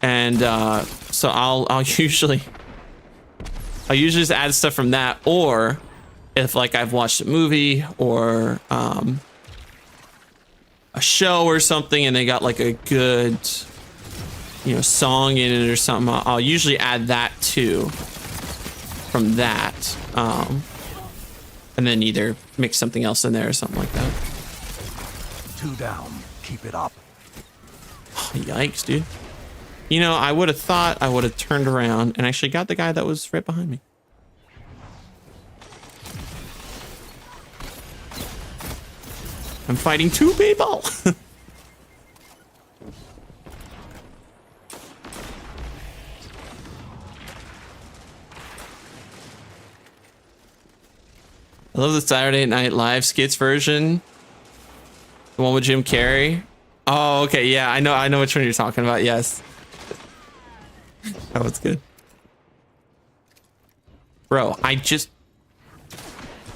A: and so I'll usually just add stuff from that, or if like I've watched a movie or a show or something and they got like a good, you know, song in it or something, I'll usually add that too from that, and then either mix something else in there or something like that.
C: 2 down. Keep it up.
A: Oh, yikes, dude. You know, I would have thought I would have turned around and actually got the guy that was right behind me. I'm fighting 2 people. I love the Saturday Night Live skits version. The one with Jim Carrey. Oh, okay, yeah, I know which one you're talking about. Yes. That was good. Bro,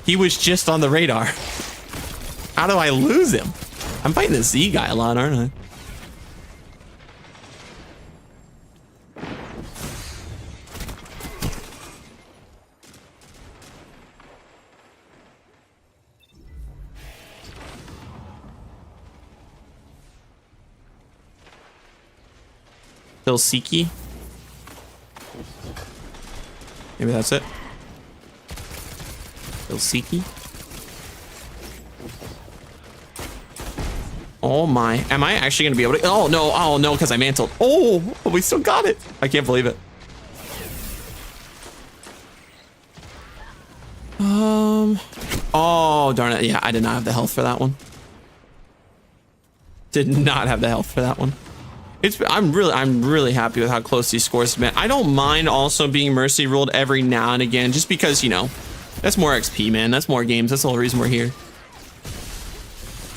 A: he was just on the radar. How do I lose him? I'm fighting the Z guy a lot, aren't I? Siki. Maybe that's it. Siki. Oh my, am I actually gonna be able to? Oh no, because I mantled. Oh, we still got it. I can't believe it. Oh darn it. Yeah, I did not have the health for that one. Did not have the health for that one. I'm really happy with how close these scores have been. I don't mind also being mercy ruled every now and again, just because, you know, that's more XP, man. That's more games. That's the whole reason we're here.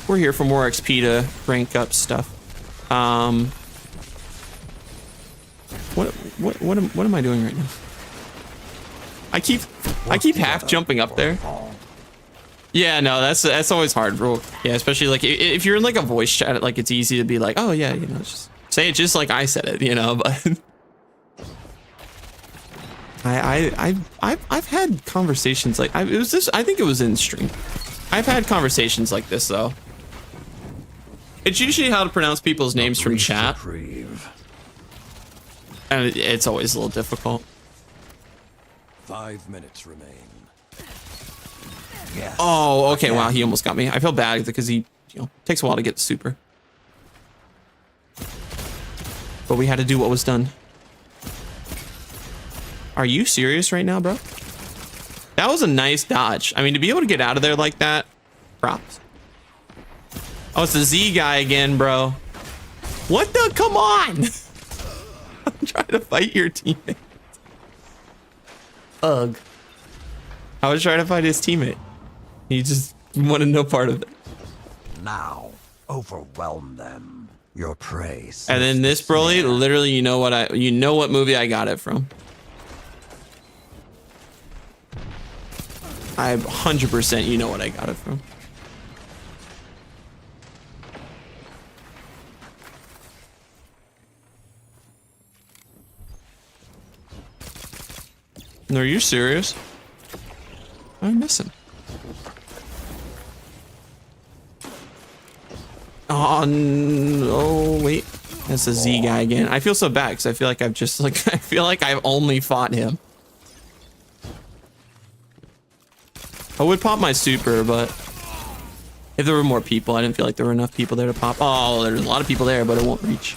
A: We're here for more XP to rank up stuff. What am I doing right now? I keep half jumping up there. Yeah, no, that's always hard, bro. Yeah, especially like if you're in like a voice chat, like it's easy to be like, oh yeah, you know, just say it just like I said it, you know. But I've had conversations like I think it was in stream. I've had conversations like this though. It's usually how to pronounce people's names from chat, and it's always a little difficult.
B: 5 minutes remain.
C: Yes.
A: Oh, okay. Wow, he almost got me. I feel bad because he, you know, takes a while to get the super. But we had to do what was done. Are you serious right now, bro? That was a nice dodge. I mean, to be able to get out of there like that, props. Oh, it's the Z guy again, bro. What the? Come on. I'm trying to fight your teammate. Ugh. I was trying to fight his teammate. He just wanted no part of it.
C: Now, overwhelm them. Your prey.
A: And then this Broly, literally, you know what movie I got it from. I 100% you know what I got it from. No, are you serious? I'm missing. Oh no, wait. That's a Z guy again. I feel so bad because I feel like I've only fought him. I would pop my super, but if there were more people, I didn't feel like there were enough people there to pop. Oh, there's a lot of people there, but it won't reach.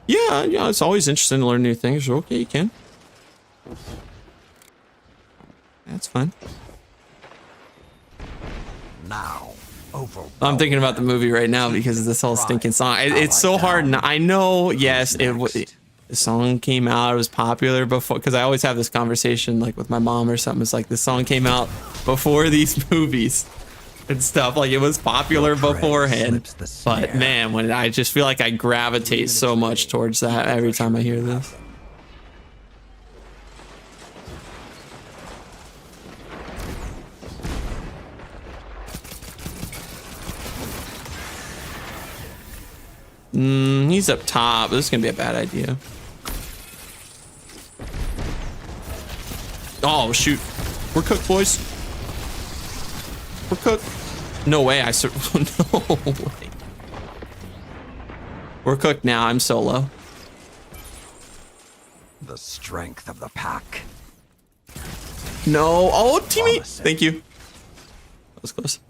A: Yeah, it's always interesting to learn new things. Okay, you can. That's fine.
C: Now,
A: I'm thinking about the movie right now because of this whole stinking song. It's so hard. I know, yes, the song came out. It was popular before, because I always have this conversation like with my mom or something. It's like the song came out before these movies and stuff. Like it was popular beforehand. But man, when I just feel like I gravitate so much towards that every time I hear this. He's up top. This is gonna be a bad idea. Oh shoot, we're cooked, boys. We're cooked. No way. No way. We're cooked now. I'm solo.
C: The strength of the pack.
A: No. Oh, teammate. Thank you. That was close.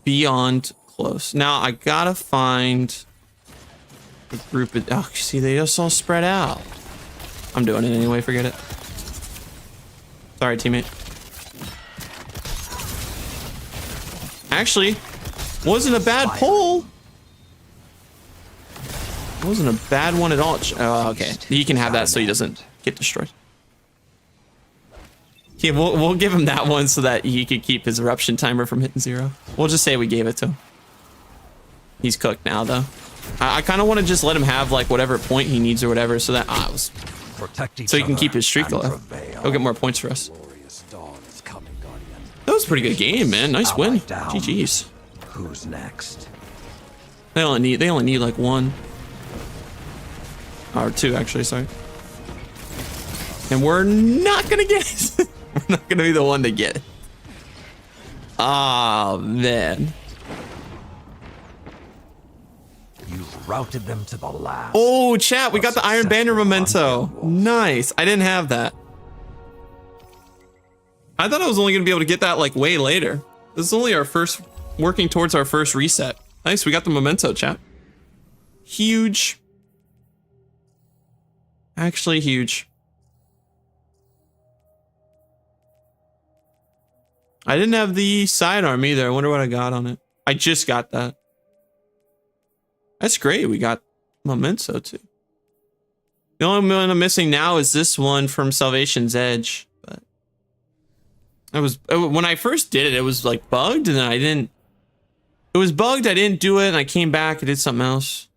A: Beyond close. Now I gotta find a group of. Oh, see, they just all spread out. I'm doing it anyway. Forget it. Sorry, teammate. Actually, wasn't a bad pull. Wasn't a bad one at all. Oh, okay. He can have that so he doesn't get destroyed. Yeah, we'll give him that one so that he could keep his eruption timer from hitting 0. We'll just say we gave it to him. He's cooked now, though. I kind of want to just let him have like whatever point he needs or whatever, so that so he can keep his streak alive. He'll get more points for us. That was a pretty good game, man. Nice win. GG's.
C: Who's next?
A: They only need like 1 or 2, actually. Sorry. And we're not gonna get it. We're not gonna be the one to get it. Oh man.
C: You've routed them to the last.
A: Oh, chat, we got the Iron Banner memento. Nice. I didn't have that. I thought I was only gonna be able to get that like way later. This is only our first, working towards our first reset. Nice, we got the memento, chat. Huge. Actually huge. I didn't have the sidearm either. I wonder what I got on it. I just got that. That's great. We got memento too. The only one I'm missing now is this one from Salvation's Edge. But when I first did it, it was like bugged, and then I didn't. It was bugged. I didn't do it, and I came back and did something else.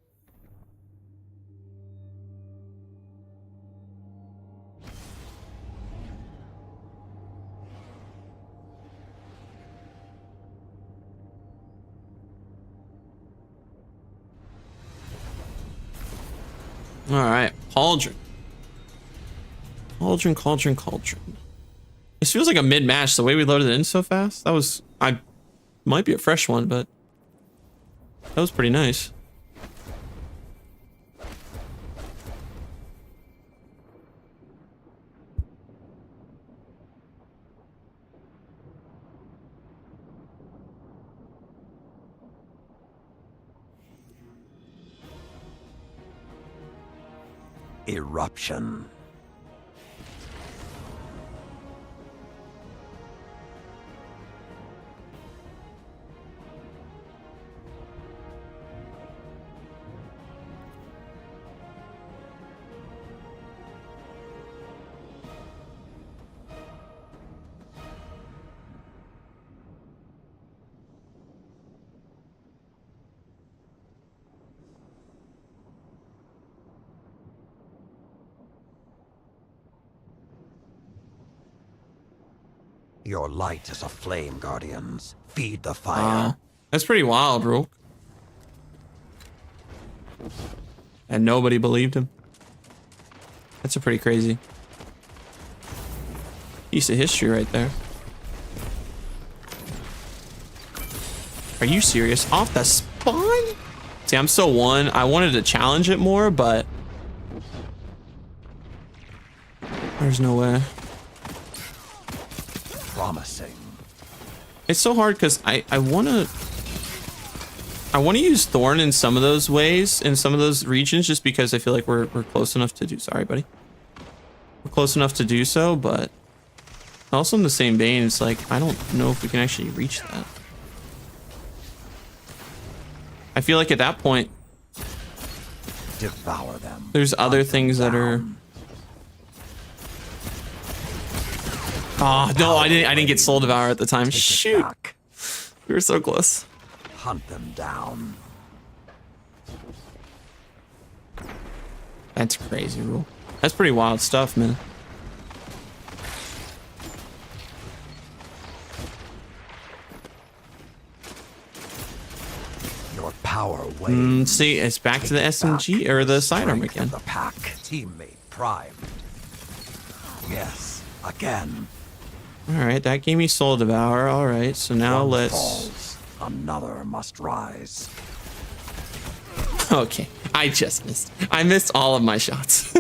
A: All right, Cauldron. Cauldron. This feels like a mid-match, the way we loaded it in so fast. That was, might be a fresh one, but that was pretty nice.
C: Eruption. Your light is a flame, Guardians. Feed the fire.
A: That's pretty wild, Rook. And nobody believed him. That's a pretty crazy piece of history right there. Are you serious? Off the spawn? See, I'm so one. I wanted to challenge it more, but there's no way.
C: Promising.
A: It's so hard because I want to use Thorn in some of those ways, in some of those regions, just because I feel like we're close enough to do. Sorry, buddy. We're close enough to do so, but also in the same vein, it's like, I don't know if we can actually reach that. I feel like at that point,
C: Devour them.
A: there's other things that are... Oh, no, I didn't get Soul Devour at the time.
C: Take it
A: Shoot.
C: back.
A: We were so close.
C: Hunt them down.
A: That's crazy, Rule. That's pretty wild stuff, man.
C: Your power wanes.
A: See, it's back to the SMG or the sidearm
C: Strength
A: again.
C: of the pack. Teammate primed. Yes, again.
A: All right, that gave me Soul Devour. All right, so now
C: One
A: let's...
C: falls, another must rise.
A: Okay, I just missed. I missed all of my shots.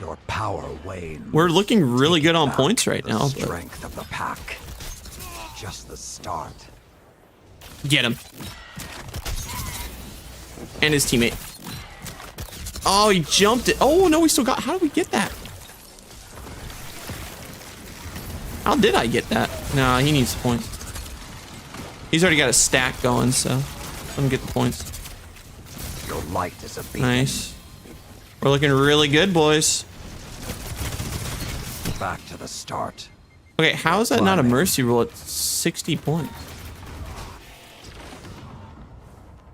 C: Your power wanes.
A: We're looking really
C: Take
A: good on
C: back
A: points right
C: the
A: now. But
C: Strength of the pack. Just the start.
A: get him. And his teammate. Oh, he jumped it. Oh, no, we still got... How did we get that? How did I get that? Nah, he needs the points. He's already got a stack going, so let him get the points.
C: Your light is a beacon.
A: Nice. We're looking really good, boys.
C: Back to the start.
A: Okay, how is that not a mercy rule at 60 points?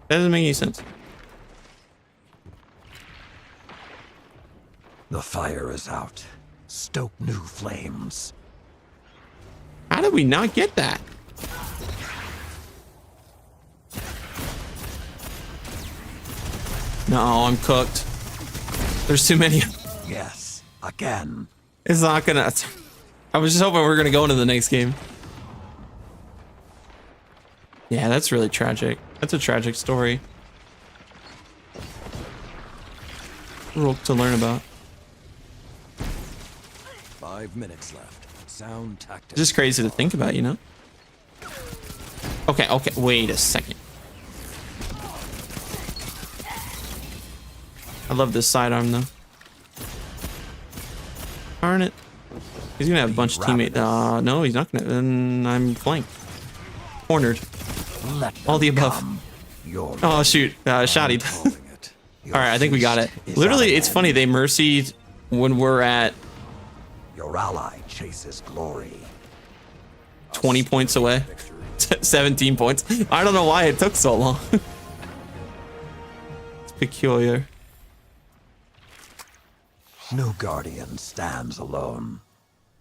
A: That doesn't make any sense.
C: The fire is out. Stoke new flames.
A: How did we not get that? No, I'm cooked. There's too many.
C: Yes, again.
A: It's not gonna... I was just hoping we were gonna go into the next game. Yeah, that's really tragic. That's a tragic story. Real to learn about.
B: 5 minutes left. Sound tactics.
A: Just crazy to think about, you know? Okay, okay, wait a second. I love this sidearm, though. Darn it. He's gonna have a bunch of teammates. No, he's not gonna. Then I'm flanked. Cornered.
C: Let
A: All the
C: them
A: above.
C: come. Your
A: Oh, shoot. Shotty.
B: Calling it.
C: Your
A: Alright, I think we got it.
C: feast is
A: Literally,
C: at
A: it's
C: an
A: funny.
C: end.
A: They mercied when we're at
C: Your ally chases glory.
A: 20 points away. 17 points. I don't know why it took so long. It's peculiar.
C: No guardian stands alone.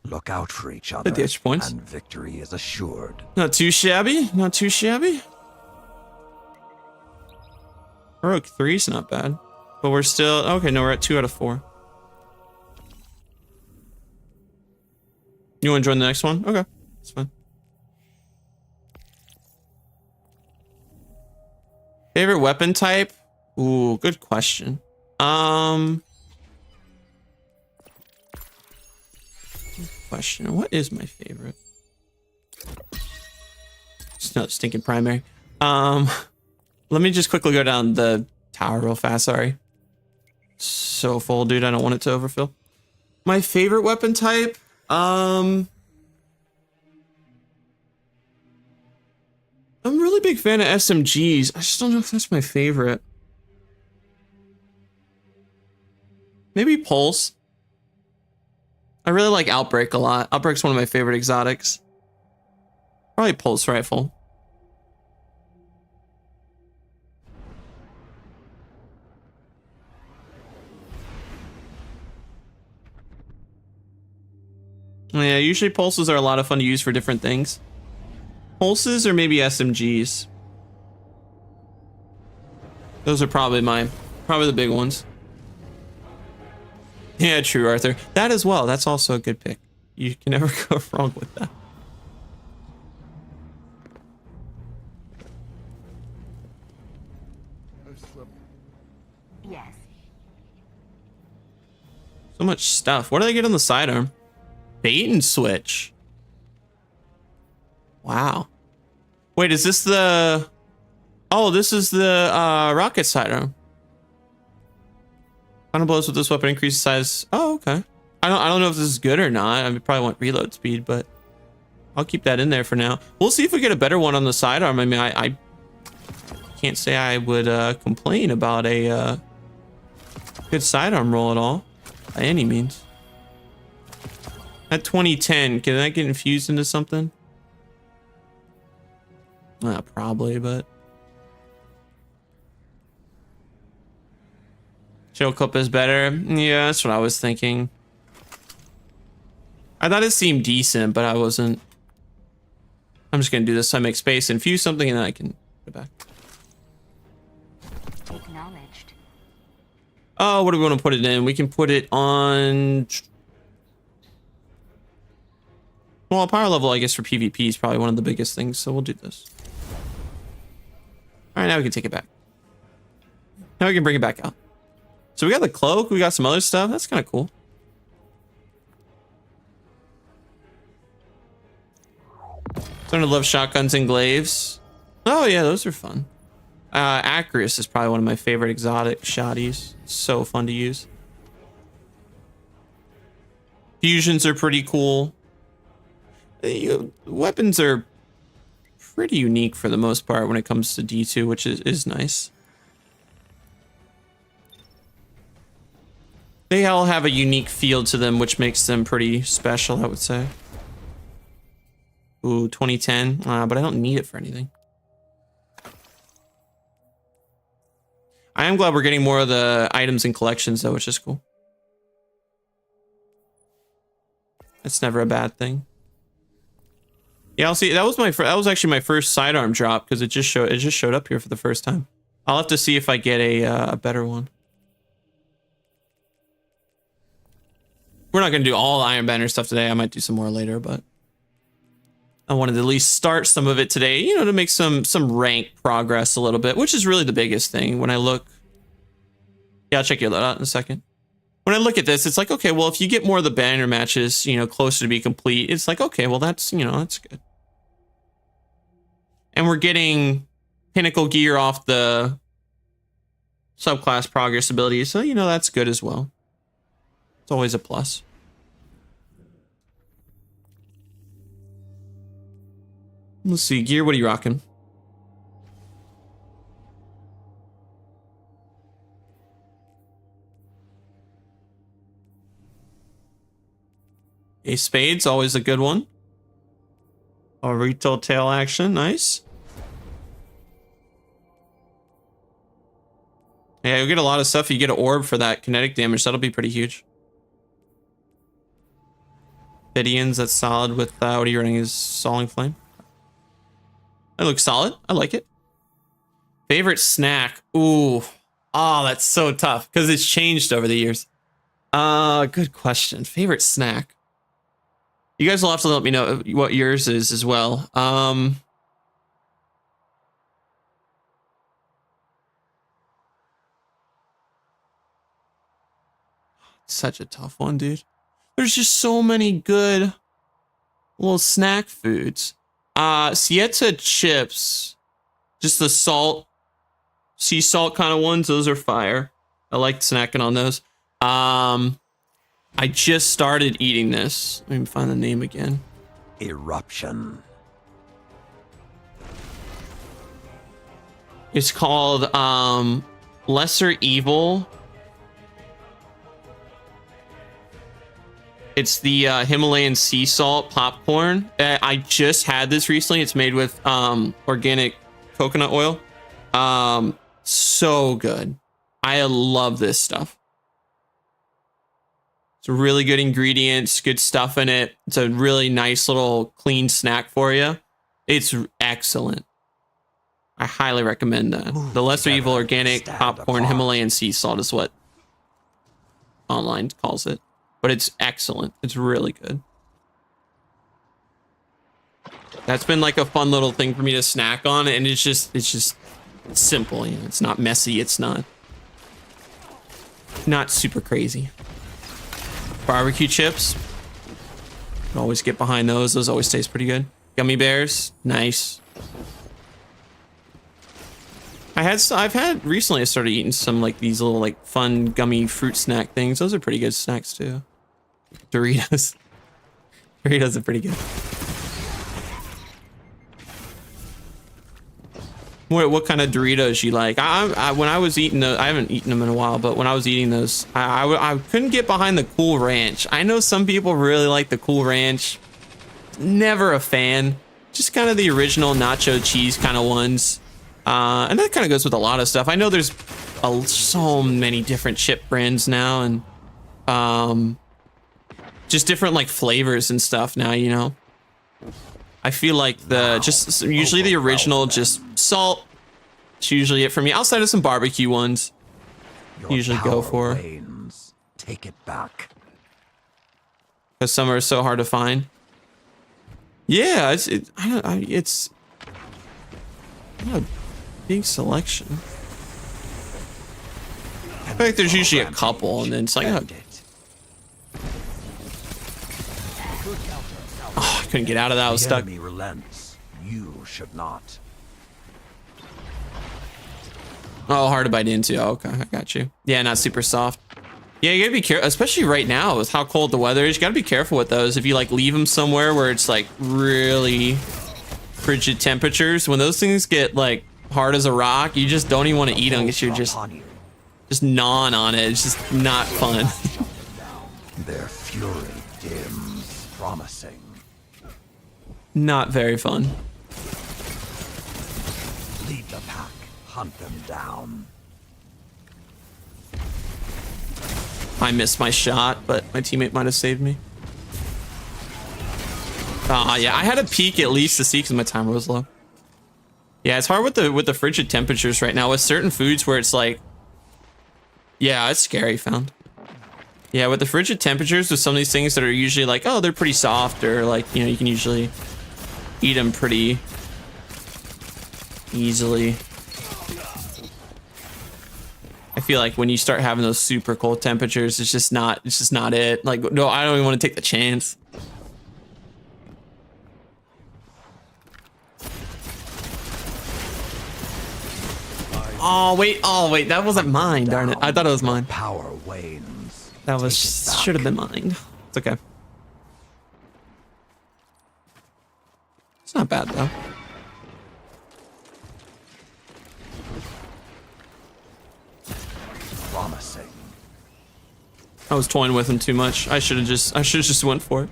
C: Look out for each other,
A: The ditch points.
C: and victory is assured.
A: Not too shabby. Not too shabby. Heroic 3's not bad. But we're still... Okay, no, we're at 2 out of 4. You want to join the next one? Okay. That's fine. Favorite weapon type? Ooh, good question. Question. What is my favorite? It's not stinking primary. Let me just quickly go down the tower real fast. Sorry. So full, dude. I don't want it to overfill. My favorite weapon type? I'm a really big fan of SMGs. I just don't know if that's my favorite. Maybe Pulse. I really like Outbreak a lot. Outbreak's one of my favorite exotics. Probably Pulse Rifle. Yeah, usually pulses are a lot of fun to use for different things. Pulses or maybe SMGs. Those are probably the big ones. Yeah, true, Arthur. That as well. That's also a good pick. You can never go wrong with that.
D: Yes.
A: So much stuff. What do they get on the sidearm? Bait and switch. Wow. Wait, is this the... Oh, this is the rocket sidearm. Final blows with this weapon increases size. Oh, okay. I don't know if this is good or not. I mean, probably want reload speed, but I'll keep that in there for now. We'll see if we get a better one on the sidearm. I mean, I can't say I would complain about a good sidearm roll at all, by any means. At 2010, can that get infused into something? Probably, but Chill Cup is better. Yeah, that's what I was thinking. I thought it seemed decent, but I wasn't. I'm just gonna do this so I make space, infuse something, and then I can go back.
D: Acknowledged.
A: Oh, what do we want to put it in? We can put it on. Well, power level, I guess, for PvP is probably one of the biggest things, so we'll do this. All right, now we can take it back. Now we can bring it back out. So we got the cloak, we got some other stuff. That's kind of cool. Starting to love shotguns and glaives. Oh yeah, those are fun. Acris is probably one of my favorite exotic shotties. So fun to use. Fusions are pretty cool. Weapons are pretty unique for the most part when it comes to D2, which is nice. They all have a unique feel to them, which makes them pretty special, I would say. Ooh, 2010, but I don't need it for anything. I am glad we're getting more of the items and collections though, which is cool. It's never a bad thing. Yeah, I'll see. That was actually my first sidearm drop because it just showed up here for the first time. I'll have to see if I get a better one. We're not gonna do all Iron Banner stuff today. I might do some more later, but I wanted to at least start some of it today, you know, to make some rank progress a little bit, which is really the biggest thing. When I look, yeah, I'll check your load out in a second. When I look at this, it's like, okay, well, if you get more of the banner matches, you know, closer to be complete, it's like, okay, well, that's, you know, that's good. And we're getting pinnacle gear off the subclass progress ability, so, you know, that's good as well. It's always a plus. Let's see, gear, what are you rocking? Ace Spades, always a good one. A retail tail action, nice. Yeah, you'll get a lot of stuff. You get an orb for that kinetic damage. That'll be pretty huge. Fidians, that's solid with, what are you running? Is Soling Flame? That looks solid. I like it. Favorite snack? Ooh. Oh, that's so tough because it's changed over the years. Good question. Favorite snack? You guys will have to let me know what yours is as well. Such a tough one, dude. There's just so many good little snack foods. Sieta chips, just the salt, sea salt kind of ones. Those are fire. I like snacking on those. I just started eating this. Let me find the name again.
C: Eruption.
A: It's called Lesser Evil. It's the Himalayan sea salt popcorn. I just had this recently. It's made with organic coconut oil. So good. I love this stuff. It's really good ingredients, good stuff in it. It's a really nice little clean snack for you. It's excellent. I highly recommend that. The Lesser Evil organic popcorn Himalayan sea salt is what online calls it. But it's excellent. It's really good. That's been like a fun little thing for me to snack on, and it's just simple. You know, it's not messy. It's not super crazy. Barbecue chips. Can always get behind those. Those always taste pretty good. Gummy bears, nice. I've had recently. I started eating some like these little like fun gummy fruit snack things. Those are pretty good snacks too. Doritos. Doritos are pretty good. What kind of Doritos you like? When I was eating those, I haven't eaten them in a while, but when I was eating those, I couldn't get behind the Cool Ranch. I know some people really like the Cool Ranch. Never a fan. Just kind of the original nacho cheese kind of ones. And that kind of goes with a lot of stuff. I know there's so many different chip brands now, and just different like flavors and stuff now, you know. I feel like usually the original, just salt. It's usually it for me. Outside of some barbecue ones, usually go for.
C: Take it back.
A: Because some are so hard to find. Yeah, it's not a big selection. I feel like there's usually a couple, and then it's like, oh, I couldn't get out of that. I was stuck.
C: The enemy relents. You should not.
A: Oh, hard to bite into. Oh, okay, I got you. Yeah, not super soft. Yeah, you gotta be careful, especially right now with how cold the weather is. You gotta be careful with those. If you like leave them somewhere where it's like really frigid temperatures, when those things get like hard as a rock, you just don't even want to eat them because you're just gnawing on it. It's just not fun.
C: Their fury dims, promising.
A: Not very fun.
C: Lead the pack, hunt them down.
A: I missed my shot, but my teammate might have saved me. Yeah, I had a peek at least to see because my timer was low. Yeah, it's hard with the frigid temperatures right now with certain foods where it's like, yeah, it's scary, found. Yeah, with the frigid temperatures with some of these things that are usually like, oh, they're pretty soft, or like, you know, you can usually eat them pretty easily. I feel like when you start having those super cold temperatures, it's just not it. Like, no, I don't even want to take the chance. Oh wait, that wasn't mine, darn it. I thought it was mine.
C: Power wanes.
A: That was should have been mine. It's okay. It's not bad though.
C: Promising.
A: I was toying with him too much. I should have just went for it.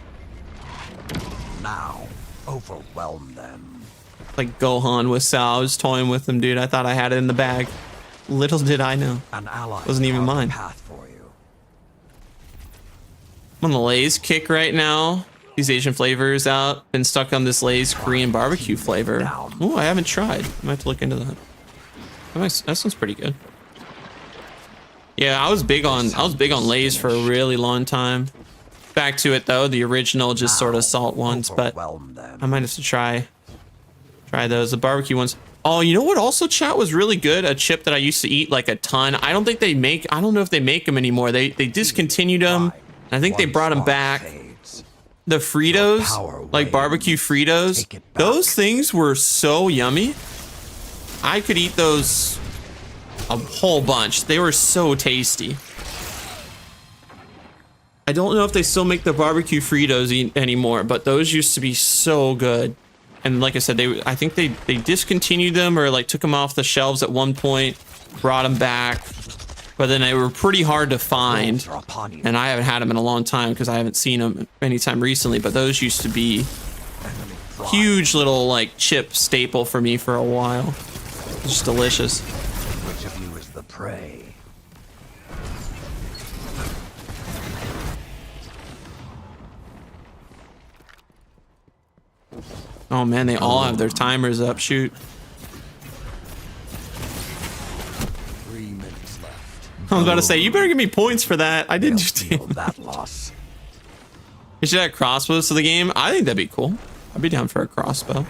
C: Now, overwhelm them.
A: Like Gohan with Sal. I was toying with him, dude. I thought I had it in the bag. Little did I know.
C: An ally
A: wasn't even mine.
C: path for you.
A: I'm on the Lay's kick right now. These Asian flavors out. Been stuck on this Lay's Korean barbecue flavor. Oh, I haven't tried. I might have to look into that. That sounds pretty good. Yeah, I was big on Lay's for a really long time. Back to it though, the original just sort of salt ones, but I might have to try those, the barbecue ones. Oh, you know what also, chat, was really good? A chip that I used to eat like a ton. I don't know if they make them anymore. They discontinued them. I think they brought them back. The Fritos, like barbecue Fritos, those things were so yummy. I could eat those a whole bunch. They were so tasty. I don't know if they still make the barbecue Fritos anymore, but those used to be so good. And like I said, I think they discontinued them or like took them off the shelves at one point, brought them back, but then they were pretty hard to find. And I haven't had them in a long time because I haven't seen them anytime recently, but those used to be huge little like chip staple for me for a while. It's just delicious.
C: Which of you is the prey?
A: Oh man, they all have their timers up. Shoot.
C: 3 minutes left.
A: I was about to say, you better give me points for that. I didn't
C: Feel that loss.
A: You should add crossbows to the game. I think that'd be cool. I'd be down for a crossbow.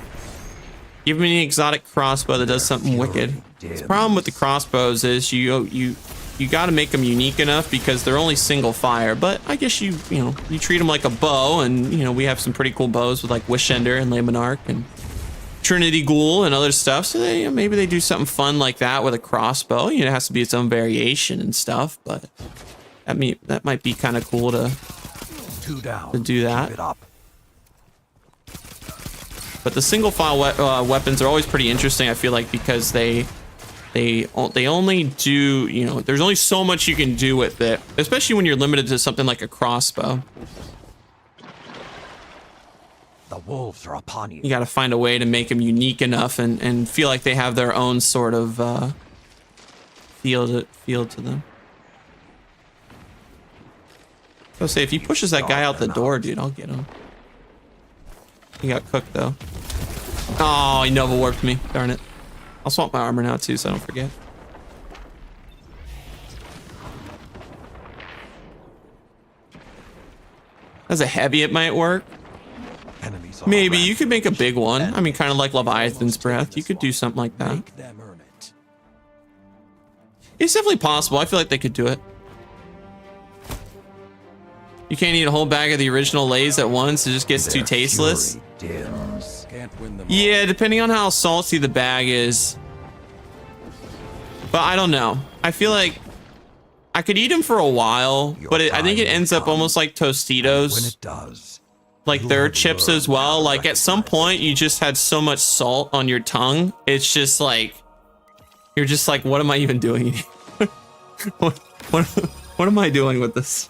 A: Give me an exotic crossbow that does something wicked. The problem with the crossbows is you got to make them unique enough because they're only single fire. But I guess you treat them like a bow, and we have some pretty cool bows with like Wishender and Le Monarch, and Trinity Ghoul and other stuff. So they, maybe they do something fun like that with a crossbow. You know, it has to be its own variation and stuff, but that might be kind of cool to
C: 2 down.
A: to do that.
C: Keep it up.
A: But the single file weapons are always pretty interesting, I feel like, because they only do, you know, there's only so much you can do with it, especially when you're limited to something like a crossbow.
C: The wolves are upon you.
A: You got to find a way to make them unique enough and feel like they have their own sort of feel to them. So say if he pushes that guy out the door, dude, I'll get him. He got cooked though. Oh, he Nova warped me. Darn it. I'll swap my armor now too, so I don't forget. As a heavy, it might work.
C: Enemies are
A: Maybe you
C: rampant.
A: could make a big one. I mean, kind of like Leviathan's Breath. You could do something like that.
B: Make them earn it.
A: It's definitely possible. I feel like they could do it. You can't eat a whole bag of the original Lay's at once. It just gets too
C: Their
A: tasteless.
C: fury dims.
B: Can't win them.
A: Yeah, depending on how salty the bag is. But I don't know. I feel like I could eat them for a while, but I think it ends up almost like
C: When
A: Tostitos,
C: it does,
A: like their chips as well. Like at some point, you just had so much salt on your tongue. It's just like, you're just like, what am I even doing? what am I doing with this?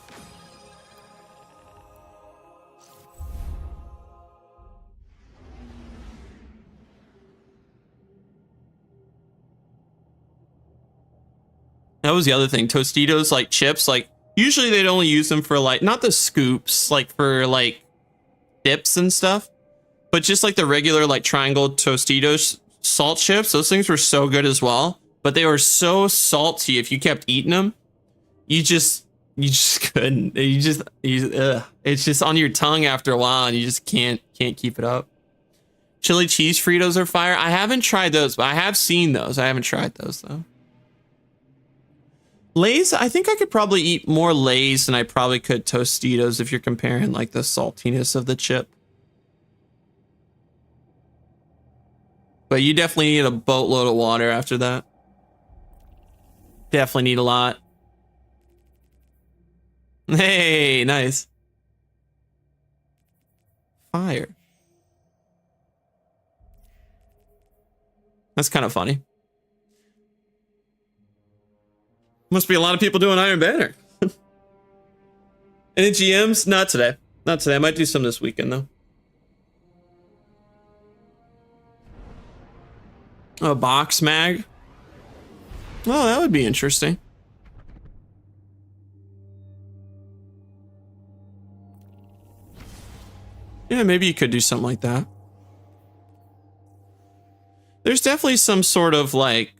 A: That was the other thing. Tostitos, like chips, like usually they'd only use them for like, not the scoops, like for like dips and stuff, but just like the regular like triangle Tostitos salt chips. Those things were so good as well, but they were so salty. If you kept eating them, you just couldn't. It's just on your tongue after a while, and you just can't keep it up. Chili cheese Fritos are fire. I haven't tried those, but I have seen those. I haven't tried those though. Lay's, I think I could probably eat more Lay's than I probably could Tostitos if you're comparing like the saltiness of the chip. But you definitely need a boatload of water after that. Definitely need a lot. Hey, nice. Fire. That's kind of funny. Must be a lot of people doing Iron Banner. Any GMs? Not today. Not today. I might do some this weekend though. A box mag. Oh, that would be interesting. Yeah, maybe you could do something like that. There's definitely some sort of like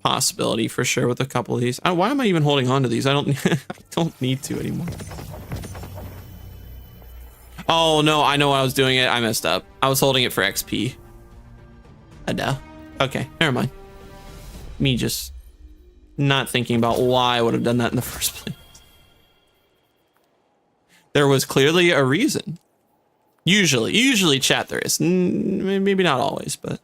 A: possibility for sure with a couple of these. Why am I even holding on to these? I don't I don't need to anymore. Oh no, I know why I was doing it. I messed up. I was holding it for XP. Duh. Okay, never mind. Me just not thinking about why I would have done that in the first place. There was clearly a reason. Usually chat there is. Maybe not always, but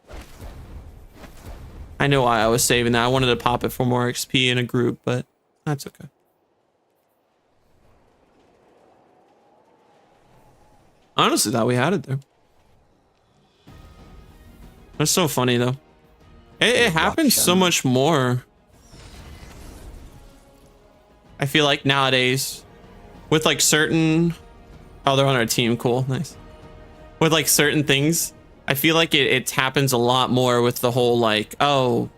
A: I know why I was saving that. I wanted to pop it for more XP in a group, but that's okay. Honestly, thought we had it there. That's so funny though. It happens so much more. I feel like nowadays with like certain, oh, they're on our team. Cool. Nice. With like certain things, I feel like it happens a lot more with the whole like, oh,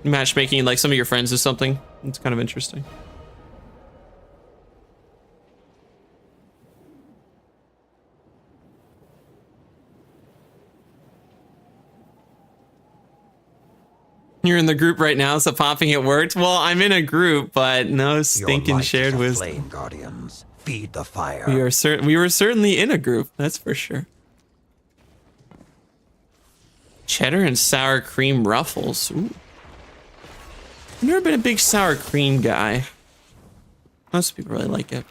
A: matchmaking, like some of your friends or something. It's kind of interesting. You're in the group right now, so popping it worked. Well, I'm in a group, but no stinking shared wisdom.
C: Flame guardians, feed the fire.
A: We were certainly in a group, that's for sure. Cheddar and sour cream ruffles. Ooh. I've never been a big sour cream guy. Most people really like it.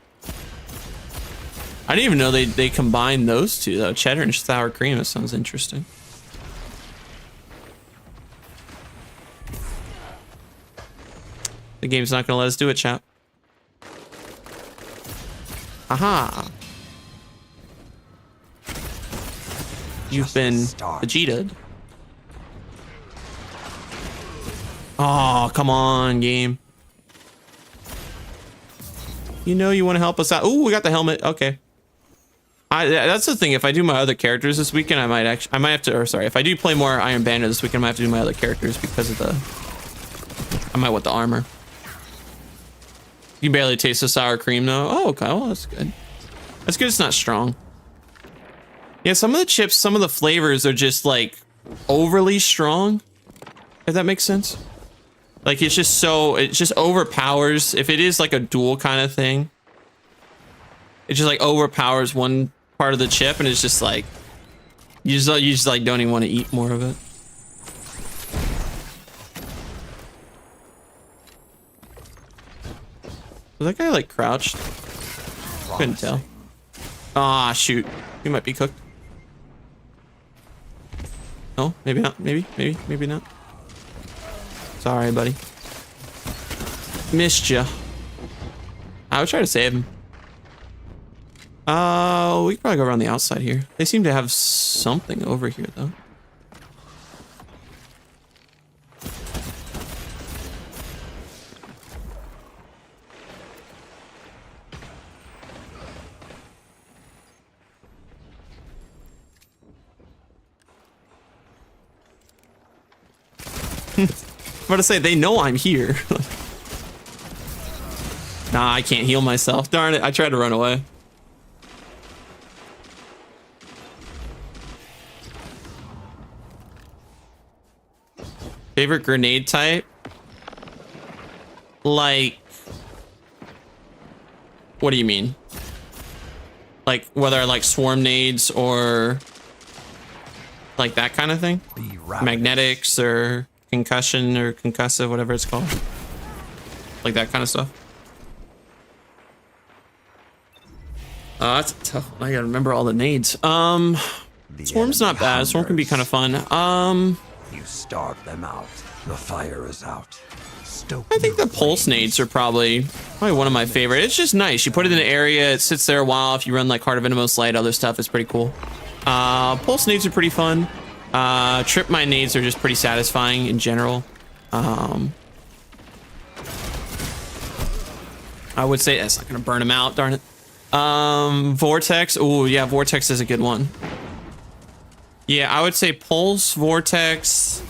A: I didn't even know they combined those two though. Cheddar and sour cream. That sounds interesting. The game's not gonna let us do it, chat. Aha. You've been Vegeta. Oh, come on, game. You know you want to help us out. Ooh, we got the helmet. Okay. That's the thing. If I do my other characters this weekend, I might have to, or sorry, if I do play more Iron Bandit this weekend, I might have to do my other characters because of I might want the armor. You barely taste the sour cream though. Oh, okay. Well, that's good. That's good. It's not strong. Yeah, some of the chips, some of the flavors are just like overly strong. If that makes sense. Like it's just it just overpowers. If it is like a dual kind of thing, it just like overpowers one part of the chip, and it's just like you just like don't even want to eat more of it. Was that guy like crouched? Couldn't tell. Ah, shoot. He might be cooked. No, maybe not. Maybe not. Sorry, buddy. Missed ya. I would try to save him. We could probably go around the outside here. They seem to have something over here, though. I'm about to say, they know I'm here. Nah, I can't heal myself. Darn it, I tried to run away. Favorite grenade type? Like... What do you mean? Like, whether I like swarm nades or... like that kind of thing? Magnetics or... concussion or concussive, whatever it's called. Like that kind of stuff. That's tough. I gotta remember all the nades. Swarm's not bad. Swarm can be kind of fun.
C: You starve them out. The fire is out.
A: I think the pulse nades are probably one of my favorite. It's just nice. You put it in an area, it sits there a while. If you run like Heart of Innermost Light, other stuff is pretty cool. Pulse nades are pretty fun. Trip mine nades are just pretty satisfying in general. I would say that's not gonna burn them out, darn it. Vortex. Oh yeah, Vortex is a good one. Yeah, I would say Pulse, Vortex.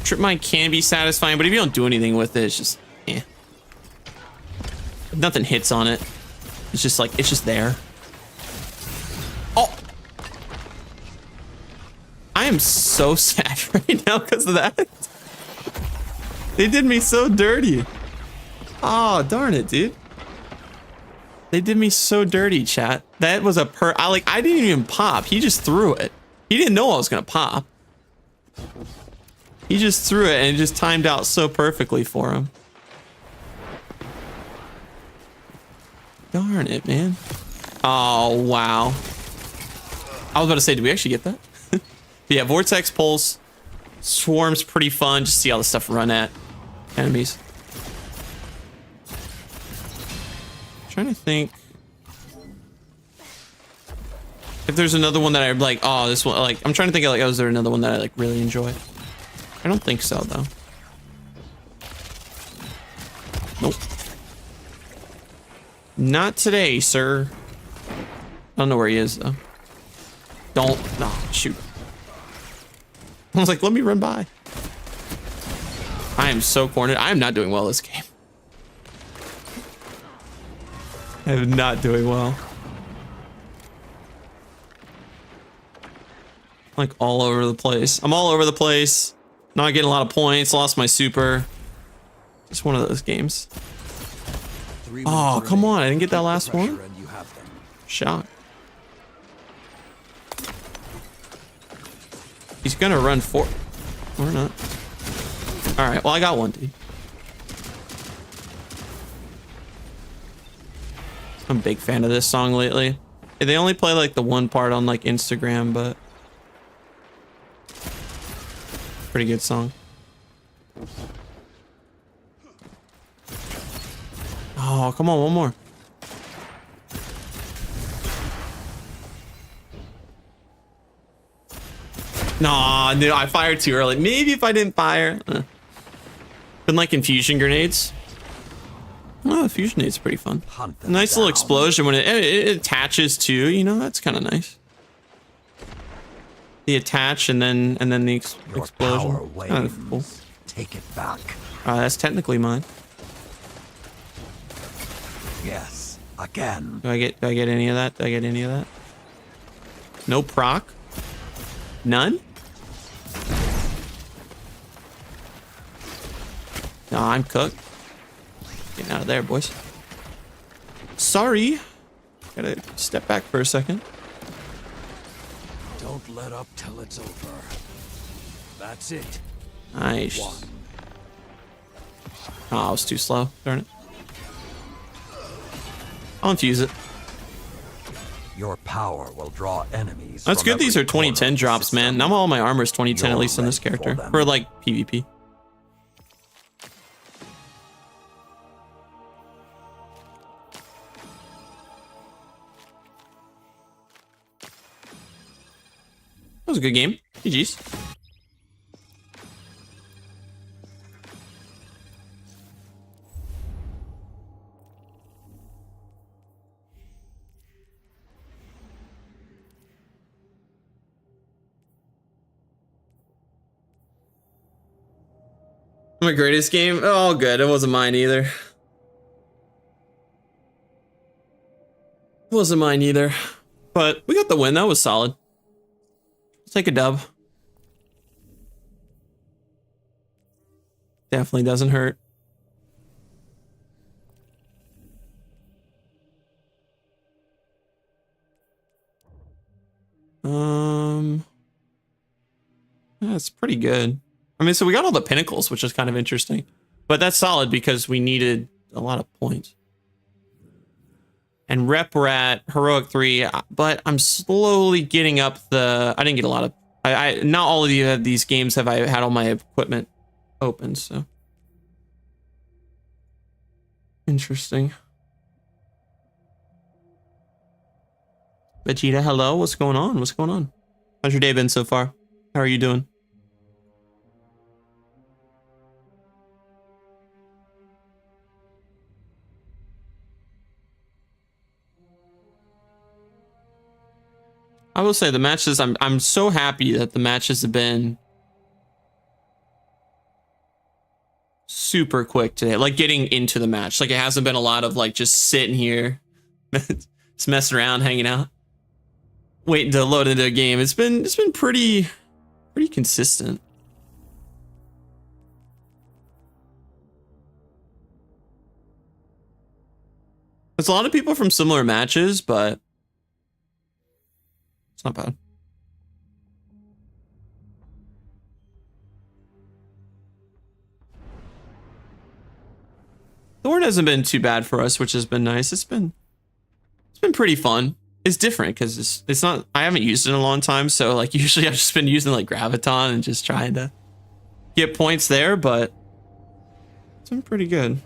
A: Trip mine can be satisfying, but if you don't do anything with it, it's just If nothing hits on it. It's just like, it's just there. Oh! I am so sad right now because of that. They did me so dirty. Oh, darn it, dude. They did me so dirty, chat. That was a I didn't even pop. He just threw it. He didn't know I was gonna pop. He just threw it and it just timed out so perfectly for him. Darn it, man. Oh, wow. I was about to say, did we actually get that? But yeah, Vortex, Pulse, Swarm's pretty fun. Just see all the stuff run at enemies. Trying to think if there's another one that I like. Oh, this one, like, I'm trying to think of like, oh, is there another one that I like really enjoy? I don't think so though. Nope. Not today, sir. I don't know where he is though. Don't. No, shoot. I was like, let me run by. I am so cornered. I am not doing well this game. I am not doing well. Like all over the place. I'm all over the place. Not getting a lot of points. Lost my super. Just one of those games. Oh, come on. I didn't get that last one. Shock. He's gonna run for... or not. Alright, well, I got one, dude. I'm a big fan of this song lately. They only play like the one part on like Instagram, but pretty good song. Oh, come on, one more. Nah, no, I fired too early. Maybe if I didn't fire. Been like infusion grenades. Oh, fusion grenades pretty fun. Nice little explosion when it attaches too. You know, that's kind of nice. The attach and then the explosion. Kind of cool.
C: Take it back.
A: That's technically mine.
C: Yes, again.
A: Do I get any of that? Do I get any of that? No proc. None. No, I'm cooked. Getting out of there, boys. Sorry. Gotta step back for a second.
B: Don't let up till it's over. That's it.
A: Nice. Oh, I was too slow. Darn it. I'll infuse it.
C: Your power will draw enemies.
A: That's good. These are 2010 drops, man. Now all my armor is 2010, at
C: You're
A: least on this
C: ready for
A: character.
C: them.
A: For like PvP. That was a good game. GG's. My greatest game? Oh, good. It wasn't mine either. It wasn't mine either. But we got the win. That was solid. Let's take a dub. Definitely doesn't hurt. That's pretty good. I mean, so we got all the pinnacles, which is kind of interesting. But that's solid because we needed a lot of points. And rep we're at heroic 3, but I'm slowly getting up the. I didn't get a lot of. Not all of these games have I had all my equipment open, so interesting. Vegeta, hello. What's going on? What's going on? How's your day been so far? How are you doing? I will say the matches, I'm so happy that the matches have been super quick today. Like getting into the match. Like it hasn't been a lot of like just sitting here, just messing around, hanging out, waiting to load into a game. It's been pretty consistent. There's a lot of people from similar matches, but it's not bad. Thorn hasn't been too bad for us, which has been nice. It's been pretty fun. It's different because it's not. I haven't used it in a long time, so like usually I've just been using like Graviton and just trying to get points there, but it's been pretty good.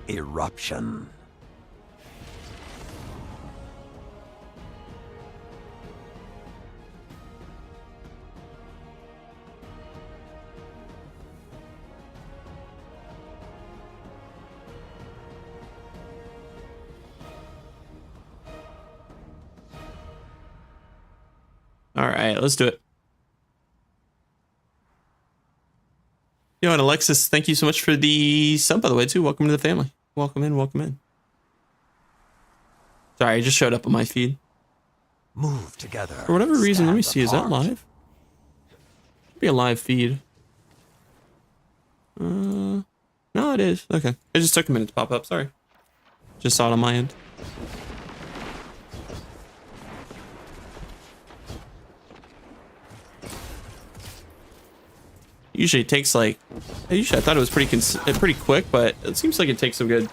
C: Eruption.
A: All right, let's do it. Yo, and Alexis, thank you so much for the sub, by the way, too. Welcome to the family. Welcome in, welcome in. Sorry, I just showed up on my feed.
C: Move together.
A: For whatever reason, let me
C: Stand
A: see, is that
C: apart.
A: live? Should be a live feed. No, it is. Okay. It just took a minute to pop up, sorry. Just saw it on my end. Usually it takes like, usually I thought it was pretty quick, but it seems like it takes a good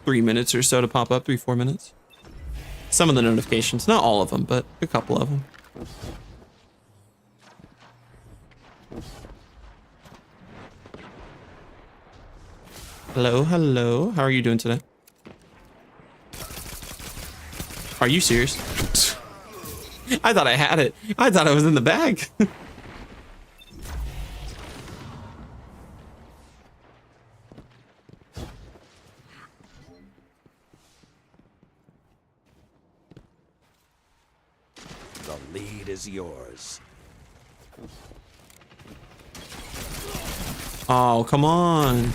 A: 3 minutes or so to pop up, 3-4 minutes. Some of the notifications, not all of them, but a couple of them. Hello, hello. How are you doing today? Are you serious? I thought I had it. I thought I was in the bag.
B: The lead is yours.
A: Oh, come on.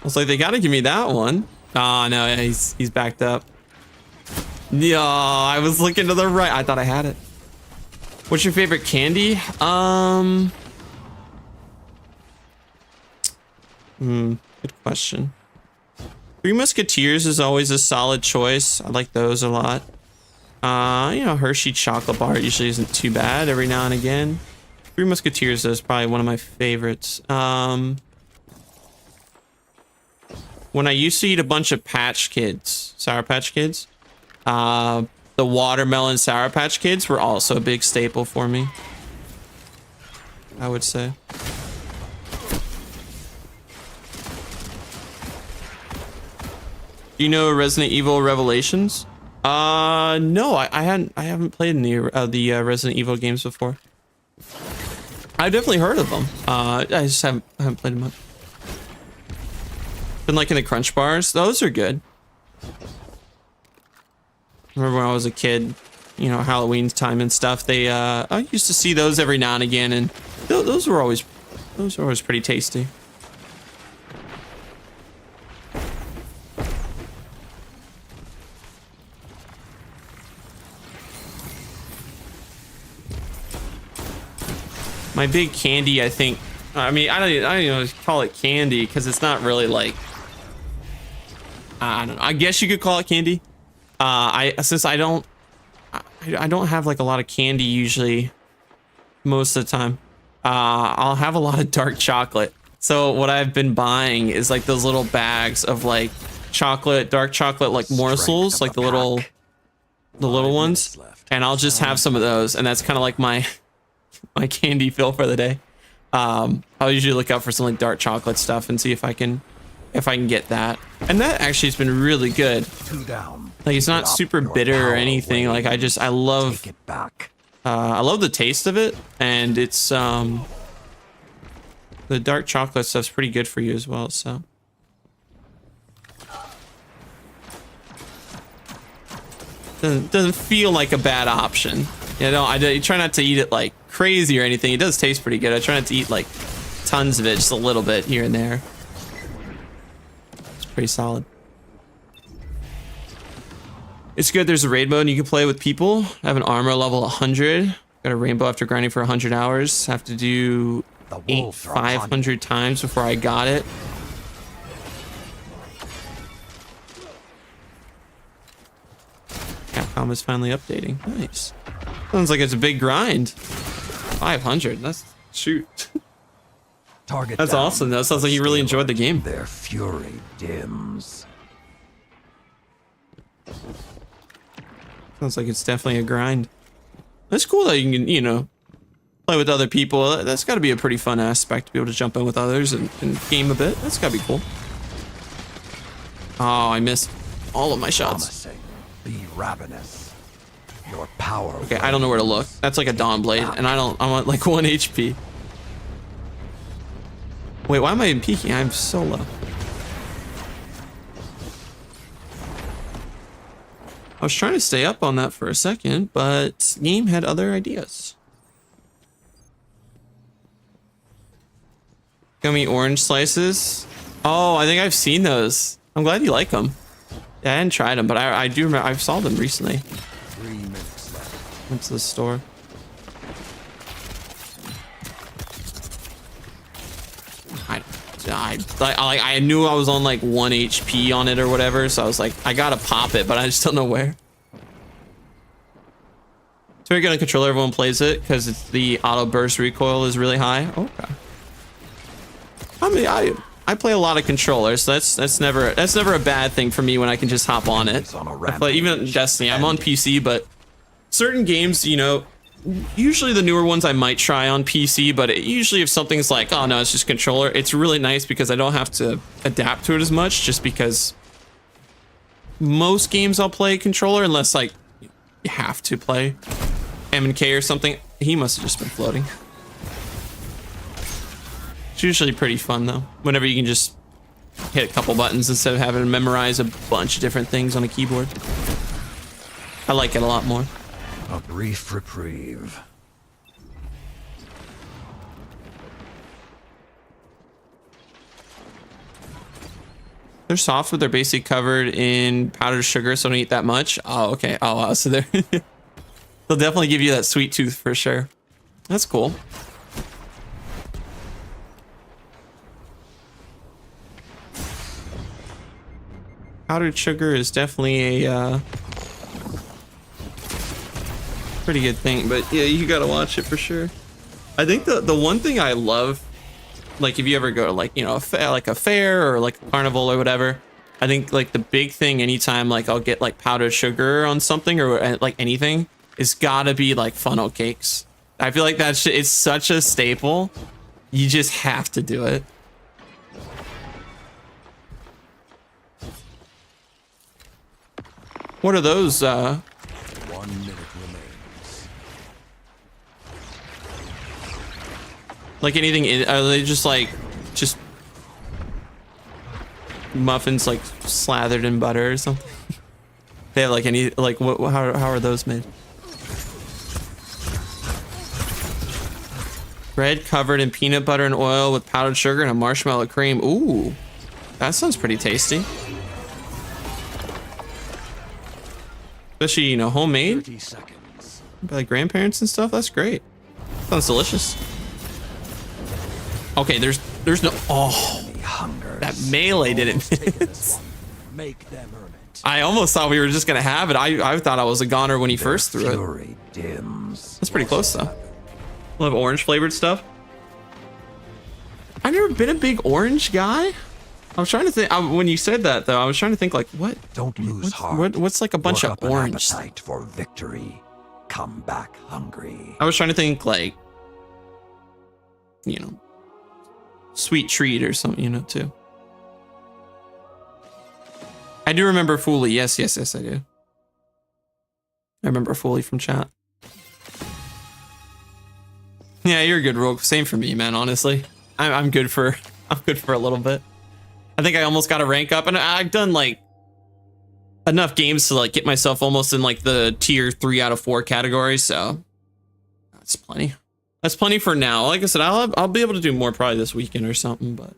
A: I was like, they gotta give me that one. Oh, no, yeah, he's backed up. Yeah, I was looking to the right. I thought I had it. What's your favorite candy? Good question. Three Musketeers is always a solid choice. I like those a lot. You know, Hershey chocolate bar usually isn't too bad every now and again. Three Musketeers is probably one of my favorites. When I used to eat a bunch of Patch Kids, Sour Patch Kids, the watermelon Sour Patch Kids were also a big staple for me, I would say. Do you know Resident Evil Revelations? No, I haven't played any of the Resident Evil games before. I've definitely heard of them. I just haven't played them much. Been liking the Crunch Bars. Those are good. Remember when I was a kid, you know, Halloween time and stuff, they I used to see those every now and again, and those were always pretty tasty. My big candy, I think, I mean, I don't even call it candy because it's not really like, I don't know. I guess you could call it candy. Since I don't have like a lot of candy usually most of the time. I'll have a lot of dark chocolate. So what I've been buying is like those little bags of like chocolate, dark chocolate, like morsels, like the little ones. And I'll just have some of those, and that's kind of like my candy fill for the day. I'll usually look out for some like dark chocolate stuff and see if I can get that. And that actually has been really good. Like it's not super bitter or anything. Like I love I love the taste of it, and it's the dark chocolate stuff's pretty good for you as well, so. Doesn't feel like a bad option. You know, I try not to eat it like crazy or anything. It does taste pretty good. I try not to eat like tons of it, just a little bit here and there. It's pretty solid. It's good. There's a raid mode and you can play with people. I have an armor level 100. Got a rainbow after grinding for 100 hours. Have to do 500 times before I got it. Capcom is finally updating. Nice. Sounds like it's a big grind. 500. That's shoot. That's awesome. That sounds like you really enjoyed the game.
C: Their fury dims.
A: Sounds like it's definitely a grind. That's cool that you can, you know, play with other people. That's got to be a pretty fun aspect to be able to jump in with others and game a bit. That's got to be cool. Oh, I missed all of my shots.
C: Be ravenous. Your power.
A: Okay, I don't know where to look. That's like a Dawn Blade, and I'm at like 1 HP. Wait, why am I even peeking? I'm so low. I was trying to stay up on that for a second, but game had other ideas. Gummy orange slices. Oh, I think I've seen those. I'm glad you like them. Yeah, I hadn't tried them, but I do remember I saw them recently.
B: 3 minutes left.
A: Went to the store. I knew I was on like 1 HP on it or whatever, so I was like, I gotta pop it, but I just don't know where. very good on controller. Everyone plays it because it's the auto burst recoil is really high. Okay. I mean, I play a lot of controllers, so that's never a bad thing for me when I can just hop on it. I play, even Destiny, I'm on PC, but certain games, you know, usually the newer ones I might try on PC, but usually if something's like, oh no, it's just controller, it's really nice because I don't have to adapt to it as much, just because most games I'll play controller unless like you have to play M&K or something. He must have just been floating. It's usually pretty fun though, whenever you can just hit a couple buttons instead of having to memorize a bunch of different things on a keyboard. I like it a lot more.
C: A brief reprieve.
A: They're soft, but they're basically covered in powdered sugar, so don't eat that much. Oh, okay. Oh, wow. So they'll definitely give you that sweet tooth for sure. That's cool. Powdered sugar is definitely a pretty good thing, but yeah, you gotta watch it for sure. I think the one thing I love, like if you ever go to like, you know, a fair or like a carnival or whatever, I think like the big thing anytime like I'll get like powdered sugar on something or like anything is gotta be like funnel cakes. I feel like that's it's such a staple. You just have to do it. What are those?
B: 1 minute remains.
A: Like anything? Are they just muffins like slathered in butter or something? They have like any like what? How are those made? Bread covered in peanut butter and oil with powdered sugar and a marshmallow cream. Ooh, that sounds pretty tasty. Especially, you know, homemade
B: 30 seconds.
A: by like grandparents and stuff. That's great. Sounds delicious. Okay, there's no. Oh, that melee didn't miss.
B: Make them earn it.
A: I almost thought we were just gonna have it. I thought I was a goner when he first threw it.
C: Fury dims.
A: That's pretty close though. Love orange flavored stuff. I've never been a big orange guy. I was trying to think when you said that though. I was trying to think like what?
C: Don't lose heart.
A: What's like a bunch
C: Work
A: of
C: up an
A: orange?
C: appetite for victory. Come back hungry.
A: I was trying to think like, you know, sweet treat or something, you know, too. I do remember Fooly. Yes, I do. I remember Fooly from chat. Yeah, you're good, Rogue. Same for me, man. Honestly, I'm good for a little bit. I think I almost got a rank up, and I've done like enough games to like get myself almost in like the tier 3 out of 4 category. So that's plenty. That's plenty for now. Like I said, I'll be able to do more probably this weekend or something, but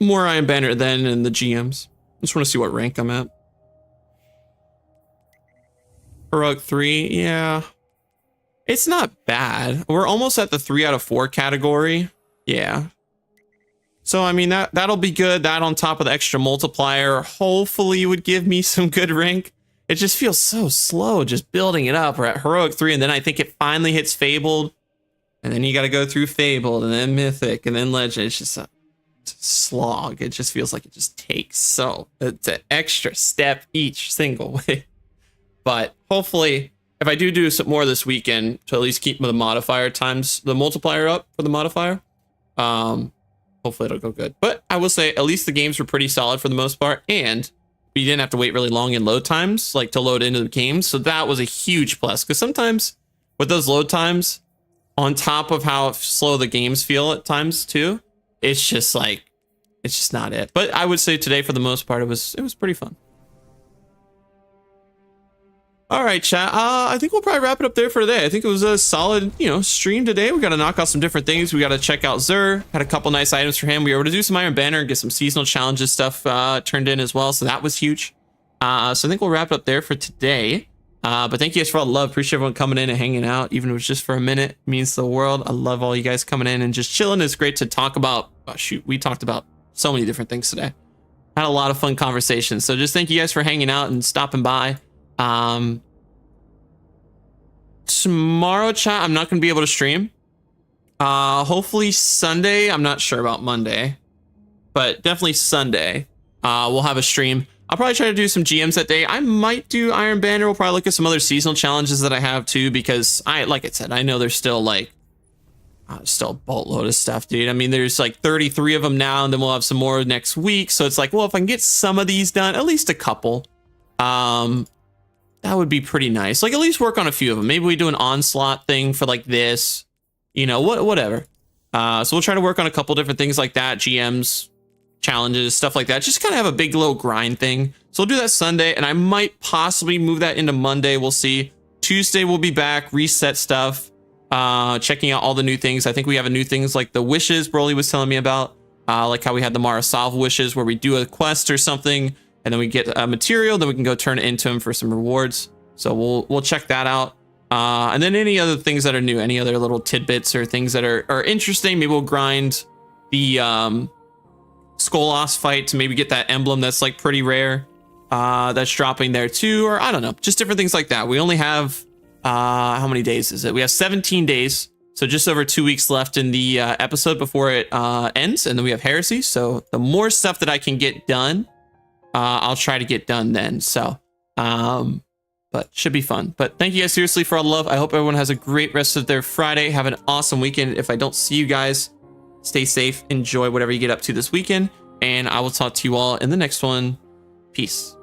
A: more Iron Banner then in the GMs. Just want to see what rank I'm at. Heroic 3, yeah. It's not bad. We're almost at the 3 out of 4 category. Yeah. So, I mean, that'll be good. That on top of the extra multiplier hopefully would give me some good rank. It just feels so slow just building it up. We're at Heroic 3, and then I think it finally hits Fabled. And then you got to go through Fabled, and then Mythic, and then Legend. It's just it's a slog. It just feels like it just takes it's an extra step each single way. But hopefully, if I do some more this weekend, to at least keep the modifier times the multiplier up for the modifier, hopefully it'll go good. But I will say, at least the games were pretty solid for the most part, and you didn't have to wait really long in load times, like to load into the games. So that was a huge plus, because sometimes with those load times, on top of how slow the games feel at times too, it's just not it. But I would say today, for the most part, it was pretty fun. All right, chat. I think we'll probably wrap it up there for today. I think it was a solid, stream today. We got to knock out some different things. We got to check out XUR. Had a couple nice items for him. We were able to do some Iron Banner and get some seasonal challenges stuff turned in as well. So that was huge. So I think we'll wrap it up there for today. But thank you guys for all the love. Appreciate everyone coming in and hanging out, even if it was just for a minute. It means the world. I love all you guys coming in and just chilling. It's great to talk about. Oh, shoot, we talked about so many different things today. Had a lot of fun conversations. So just thank you guys for hanging out and stopping by. tomorrow, chat, I'm not going to be able to stream. Hopefully Sunday. I'm not sure about Monday, but definitely Sunday. We'll have a stream. I'll probably try to do some GMs that day. I might do Iron Banner. We'll probably look at some other seasonal challenges that I have too, because like I said, I know there's still like, still a boatload of stuff, dude. I mean, there's like 33 of them now, and then we'll have some more next week. So it's like, well, if I can get some of these done, at least a couple, that would be pretty nice. Like at least work on a few of them. Maybe we do an onslaught thing for like this, you know, whatever. So we'll try to work on a couple different things like that, GMs, challenges, stuff like that. Just kind of have a big little grind thing. So we'll do that Sunday, and I might possibly move that into Monday. We'll see. Tuesday we'll be back, reset stuff, checking out all the new things. I think we have a new things like the wishes Broly was telling me about, like how we had the Mara Salve wishes where we do a quest or something, and then we get a material, then we can go turn it into them for some rewards. So we'll check that out. And then any other things that are new, any other little tidbits or things that are interesting. Maybe we'll grind the Skolas fight to maybe get that emblem that's like pretty rare, that's dropping there too, or I don't know, just different things like that. We only have how many days is it? We have 17 days, so just over 2 weeks left in the episode before it ends, and then we have Heresy. So the more stuff that I can get done, I'll try to get done then. So but should be fun. But thank you guys seriously for all the love. I hope everyone has a great rest of their Friday. Have an awesome weekend. If I don't see you guys, stay safe, enjoy whatever you get up to this weekend, and I will talk to you all in the next one. Peace.